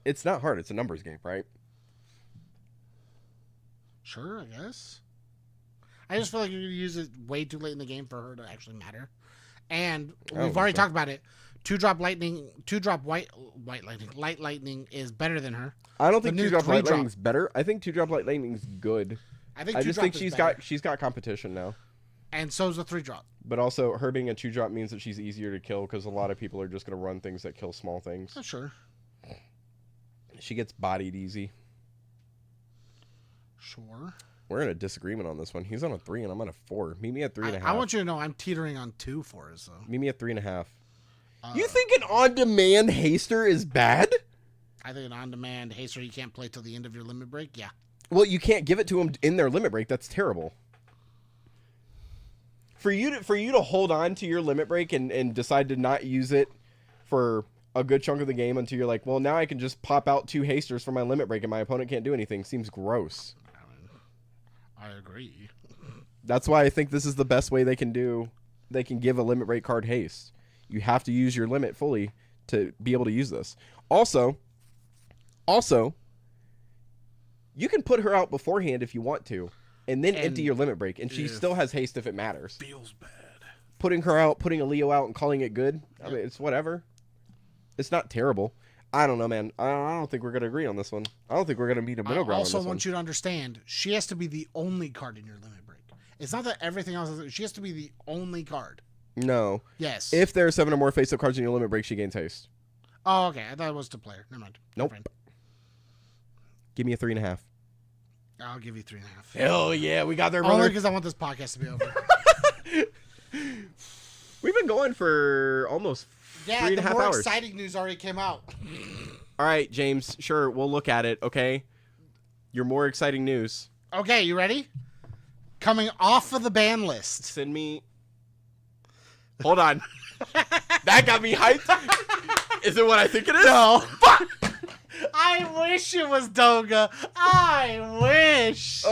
It's not hard. It's a numbers game, right? Sure, I guess. I just feel like you're going to use it way too late in the game for her to actually matter. And we've already talked about it. 2-drop lightning, 2-drop light lightning is better than her. I don't think 2-drop light lightning's better. I think 2-drop light lightning's good. I just think she's got competition now. And so's a 3-drop. But also, her being a 2-drop means that she's easier to kill because a lot of people are just going to run things that kill small things. Oh, sure. She gets bodied easy. Sure. We're in a disagreement on this one. He's on a 3 and I'm on a 4. Meet me at 3.5. I want you to know I'm teetering on 2 for us, though. Meet me at 3.5. You think an on-demand haster is bad? I think an on-demand haster you can't play till the end of your Limit Break, yeah. Well, you can't give it to them in their Limit Break. That's terrible. For you to hold on to your Limit Break and decide to not use it for a good chunk of the game until you're like, well, now I can just pop out 2 hasters for my Limit Break and my opponent can't do anything seems gross. I agree. That's why I think this is the best way they can do. They can give a Limit Break card haste. You have to use your limit fully to be able to use this. Also, you can put her out beforehand if you want to, and then empty your Limit Break, and she still has haste if it matters. Feels bad. Putting her out, putting a Leo out, and calling it good, I mean, it's whatever. It's not terrible. I don't know, man. I don't think we're going to agree on this one. I don't think we're going to meet a middle ground on this one. I also want you to understand, she has to be the only card in your Limit Break. It's not that everything else is... She has to be the only card. No. Yes. If there are 7 or more face-up cards in your Limit Break, she gains haste. Oh, okay. I thought it was to player. Never mind. Nope. Give me a 3.5. I'll give you 3.5. Hell yeah, we got there, brother. Only because I want this podcast to be over. We've been going for almost 3.5 hours. Yeah, the more exciting news already came out. All right, James. Sure, we'll look at it, okay? Your more exciting news. Okay, you ready? Coming off of the ban list. Send me... Hold on. That got me hyped. Is it what I think it is? No. Fuck! I wish it was Doga. I wish.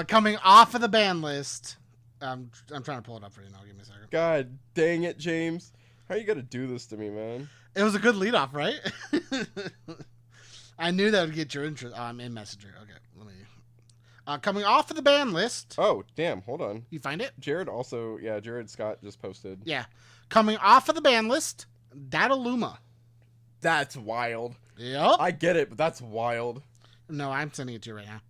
Coming off of the ban list. I'm trying to pull it up for you now. Give me a second. God dang it, James. How you got to do this to me, man? It was a good leadoff, right? I knew that would get your interest. I'm in Messenger. Okay, let me... coming off of the ban list. Oh, damn. Hold on. You find it? Jared also... Yeah, Jared Scott just posted. Yeah. Coming off of the ban list, Dataluma. That's wild. Yep. I get it, but that's wild. No, I'm sending it to you right now.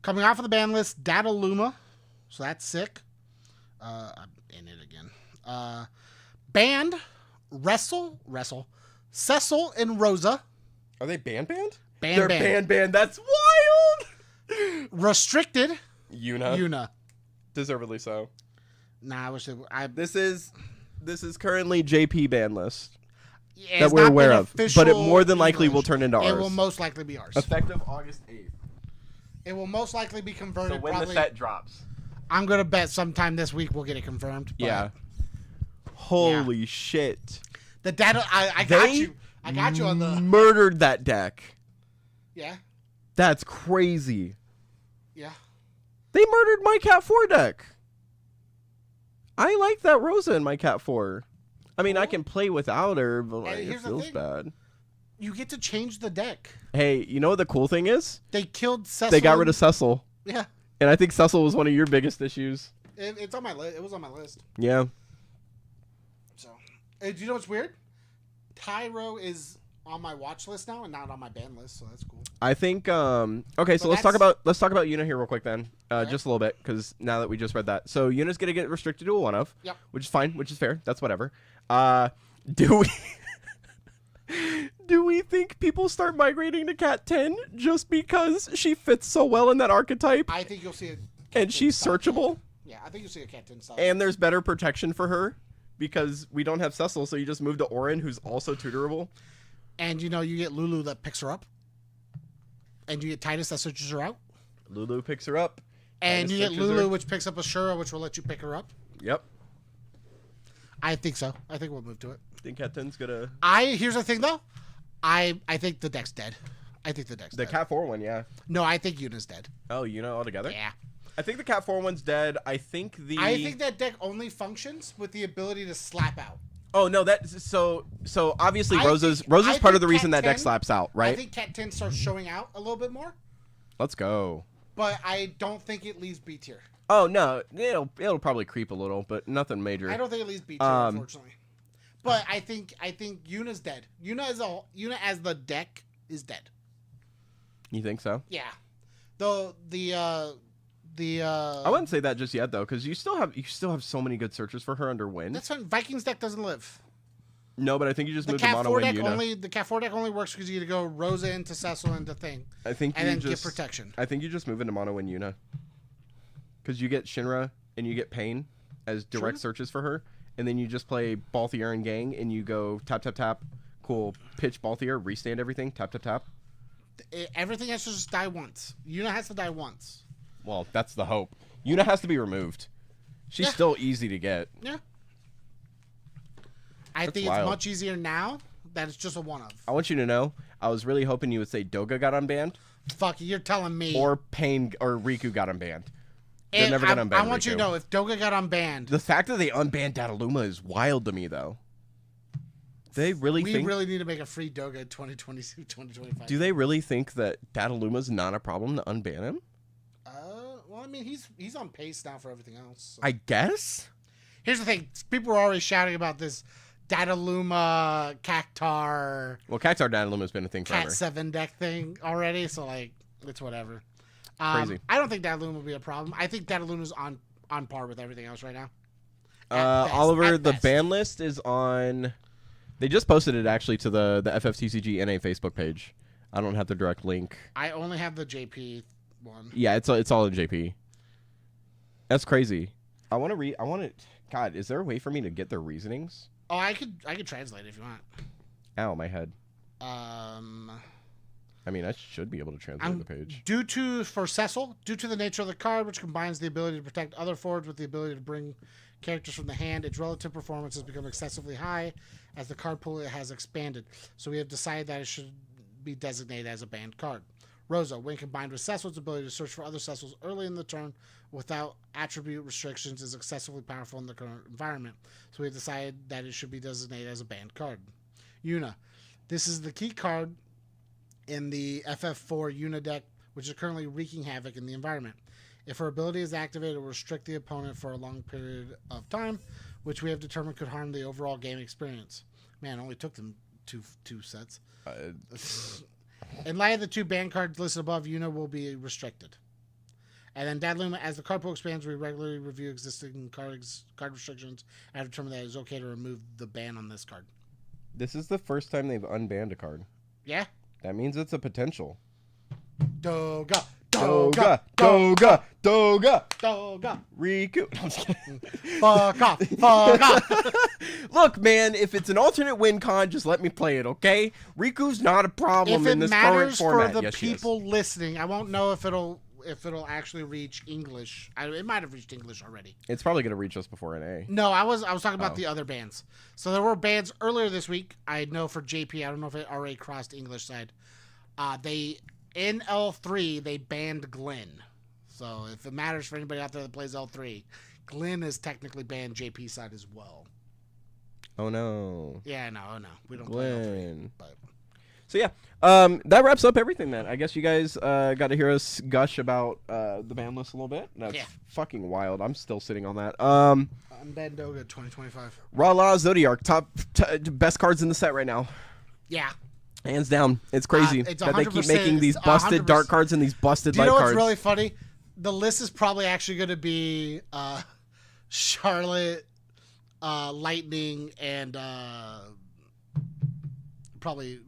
Coming off of the ban list, Dataluma. So that's sick. I'm in it again. Banned Wrestle, Cecil and Rosa. Are they banned? They're banned. That's wild. Restricted. Yuna. Deservedly so. Nah, I wish they. This is currently JP ban list Yeah, that we're aware of, but it more than likely will turn into ours. It will most likely be ours. Effective August 8th. It will most likely be converted. So when the set drops. I'm gonna bet sometime this week we'll get it confirmed. Yeah. Holy shit. The data. I got you. I got you on the murdered that deck. Yeah. That's crazy. Yeah. They murdered my Cat 4 deck. I like that Rosa in my Cat 4. I mean, I can play without her, but like, it feels bad. You get to change the deck. Hey, you know what the cool thing is? They killed Cecil. They got rid of Cecil. Yeah. And I think Cecil was one of your biggest issues. It's on my list. It was on my list. Yeah. So, do you know what's weird? Tyro is on my watch list now and not on my ban list, so that's cool. I think okay, so let's talk about Yuna here real quick then. Just a little bit, because now that we just read that. So Yuna's gonna get restricted to a 1-of. Yep. Which is fine, which is fair. That's whatever. Do we think people start migrating to Cat 10 just because she fits so well in that archetype? I think you'll see it. And she's searchable? Yeah, I think you'll see a Cat 10 style. And there's better protection for her because we don't have Cecil, so you just move to Orin, who's also tutorable. And you get Lulu that picks her up. And you get Titus that searches her out. Lulu picks her up. And you get Lulu, which picks up Ashura, which will let you pick her up. Yep. I think so. I think we'll move to it. Think Cat 10's gonna... Here's the thing, though. I think the deck's dead. I think the deck's dead. The Cat 4 one, yeah. No, I think Yuna's dead. Oh, Yuna altogether? Yeah. I think the Cat 4 one's dead. I think that deck only functions with the ability to slap out. Oh no, so obviously Rosa's part of the reason that deck slaps out, right? I think Cat 10 starts showing out a little bit more. Let's go. But I don't think it leaves B tier. Oh no, it'll probably creep a little, but nothing major. I don't think it leaves B tier, unfortunately. But I think Yuna's dead. Yuna as the deck is dead. You think so? Yeah. I wouldn't say that just yet though, because you still have so many good searches for her under Wind. That's fine. Vikings deck doesn't live. No, but I think you just move to mono Wind Yuna. The Cat 4 deck only works because you get to go Rosa into Cecil into Thing. I think and then get protection. I think you just move into mono Wind Yuna. Because you get Shinra and you get Pain as direct searches for her, and then you just play Balthier and Gang, and you go tap tap tap, cool, pitch Balthier, restand everything, tap tap tap. Everything has to just die once. Yuna has to die once. Well, that's the hope. Yuna has to be removed. She's still easy to get. Yeah. I think it's much easier now that it's just a 1-of. I want you to know, I was really hoping you would say Doga got unbanned. Fuck, you're telling me. Or Pain or Riku got unbanned. They're never going to unban I want you to know, if Doga got unbanned... The fact that they unbanned Dataluma is wild to me, though. They really think... We really need to make a free Doga 2022, 2025. Do they really think that Dataluma's not a problem to unban him? Well, I mean, he's on pace now for everything else. So. I guess? Here's the thing. People were already shouting about this Dataluma, Cactar... Well, Cactar Dataluma's been a thing forever. Cat 7 deck thing already, so, like, it's whatever. Crazy. I don't think Dataluma will be a problem. I think Dataluma's on par with everything else right now. Oliver, the ban list is on... They just posted it, actually, to the FFTCG NA Facebook page. I don't have the direct link. I only have the JP one. Yeah, it's all in JP. That's crazy. I want to read... God, is there a way for me to get their reasonings? Oh, I could translate it if you want. Ow, my head. I mean, I should be able to translate the page. For Cecil, due to the nature of the card, which combines the ability to protect other forwards with the ability to bring characters from the hand, its relative performance has become excessively high as the card pool has expanded. So we have decided that it should be designated as a banned card. Rosa, when combined with Cecil's ability to search for other Cecils early in the turn without attribute restrictions, is excessively powerful in the current environment. So we have decided that it should be designated as a banned card. Yuna, this is the key card in the FF4 Yuna deck, which is currently wreaking havoc in the environment. If her ability is activated, it will restrict the opponent for a long period of time, which we have determined could harm the overall game experience. Man, it only took them two sets. In light of the 2 ban cards listed above, Yuna will be restricted. And then Dataluma, as the card pool expands, we regularly review existing card restrictions and have determined that it is okay to remove the ban on this card. This is the first time they've unbanned a card. Yeah? That means it's a potential. Doga. Doga. Doga. Doga. Doga. Riku. I'm just kidding. Fuck off. Fuck off. Look, man, if it's an alternate win con, just let me play it, okay? Riku's not a problem in this current format. If it matters for the yes, people listening, I won't know if it'll actually reach English. It might have reached English already. It's probably going to reach us before NA. No, I was talking about the other bands. So there were bands earlier this week. I know for JP, I don't know if it already crossed the English side. In L3, they banned Glenn. So if it matters for anybody out there that plays L3, Glenn is technically banned JP side as well. Oh no. Yeah, no, we don't Glenn. play L3. But. So yeah, that wraps up everything then. I guess you guys got to hear us gush about the ban list a little bit. That's fucking wild. I'm still sitting on that. Unbanned Doga 2025. Rala Zodiark, best cards in the set right now. Yeah. Hands down. It's crazy it's that they keep making these busted dark cards and these busted light cards. You know what's really funny? The list is probably actually going to be Charlotte, Lightning, and probably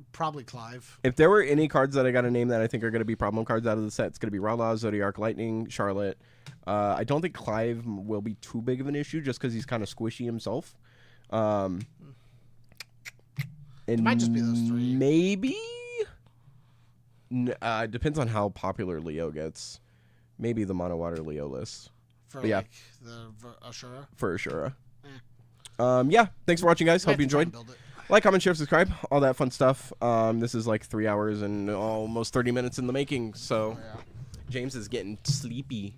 Clive. If there were any cards that I got to name that I think are going to be problem cards out of the set, it's going to be Rala, Zodiark, Lightning, Charlotte. I don't think Clive will be too big of an issue just because he's kind of squishy himself. It might just be those three. Maybe. Depends on how popular Leo gets. Maybe the Mono Water Leo list. For the Ashura? For Ashura. Yeah. Thanks for watching, guys. Hope you enjoyed. Like, comment, share, subscribe. All that fun stuff. This is like 3 hours and almost 30 minutes in the making. So James is getting sleepy.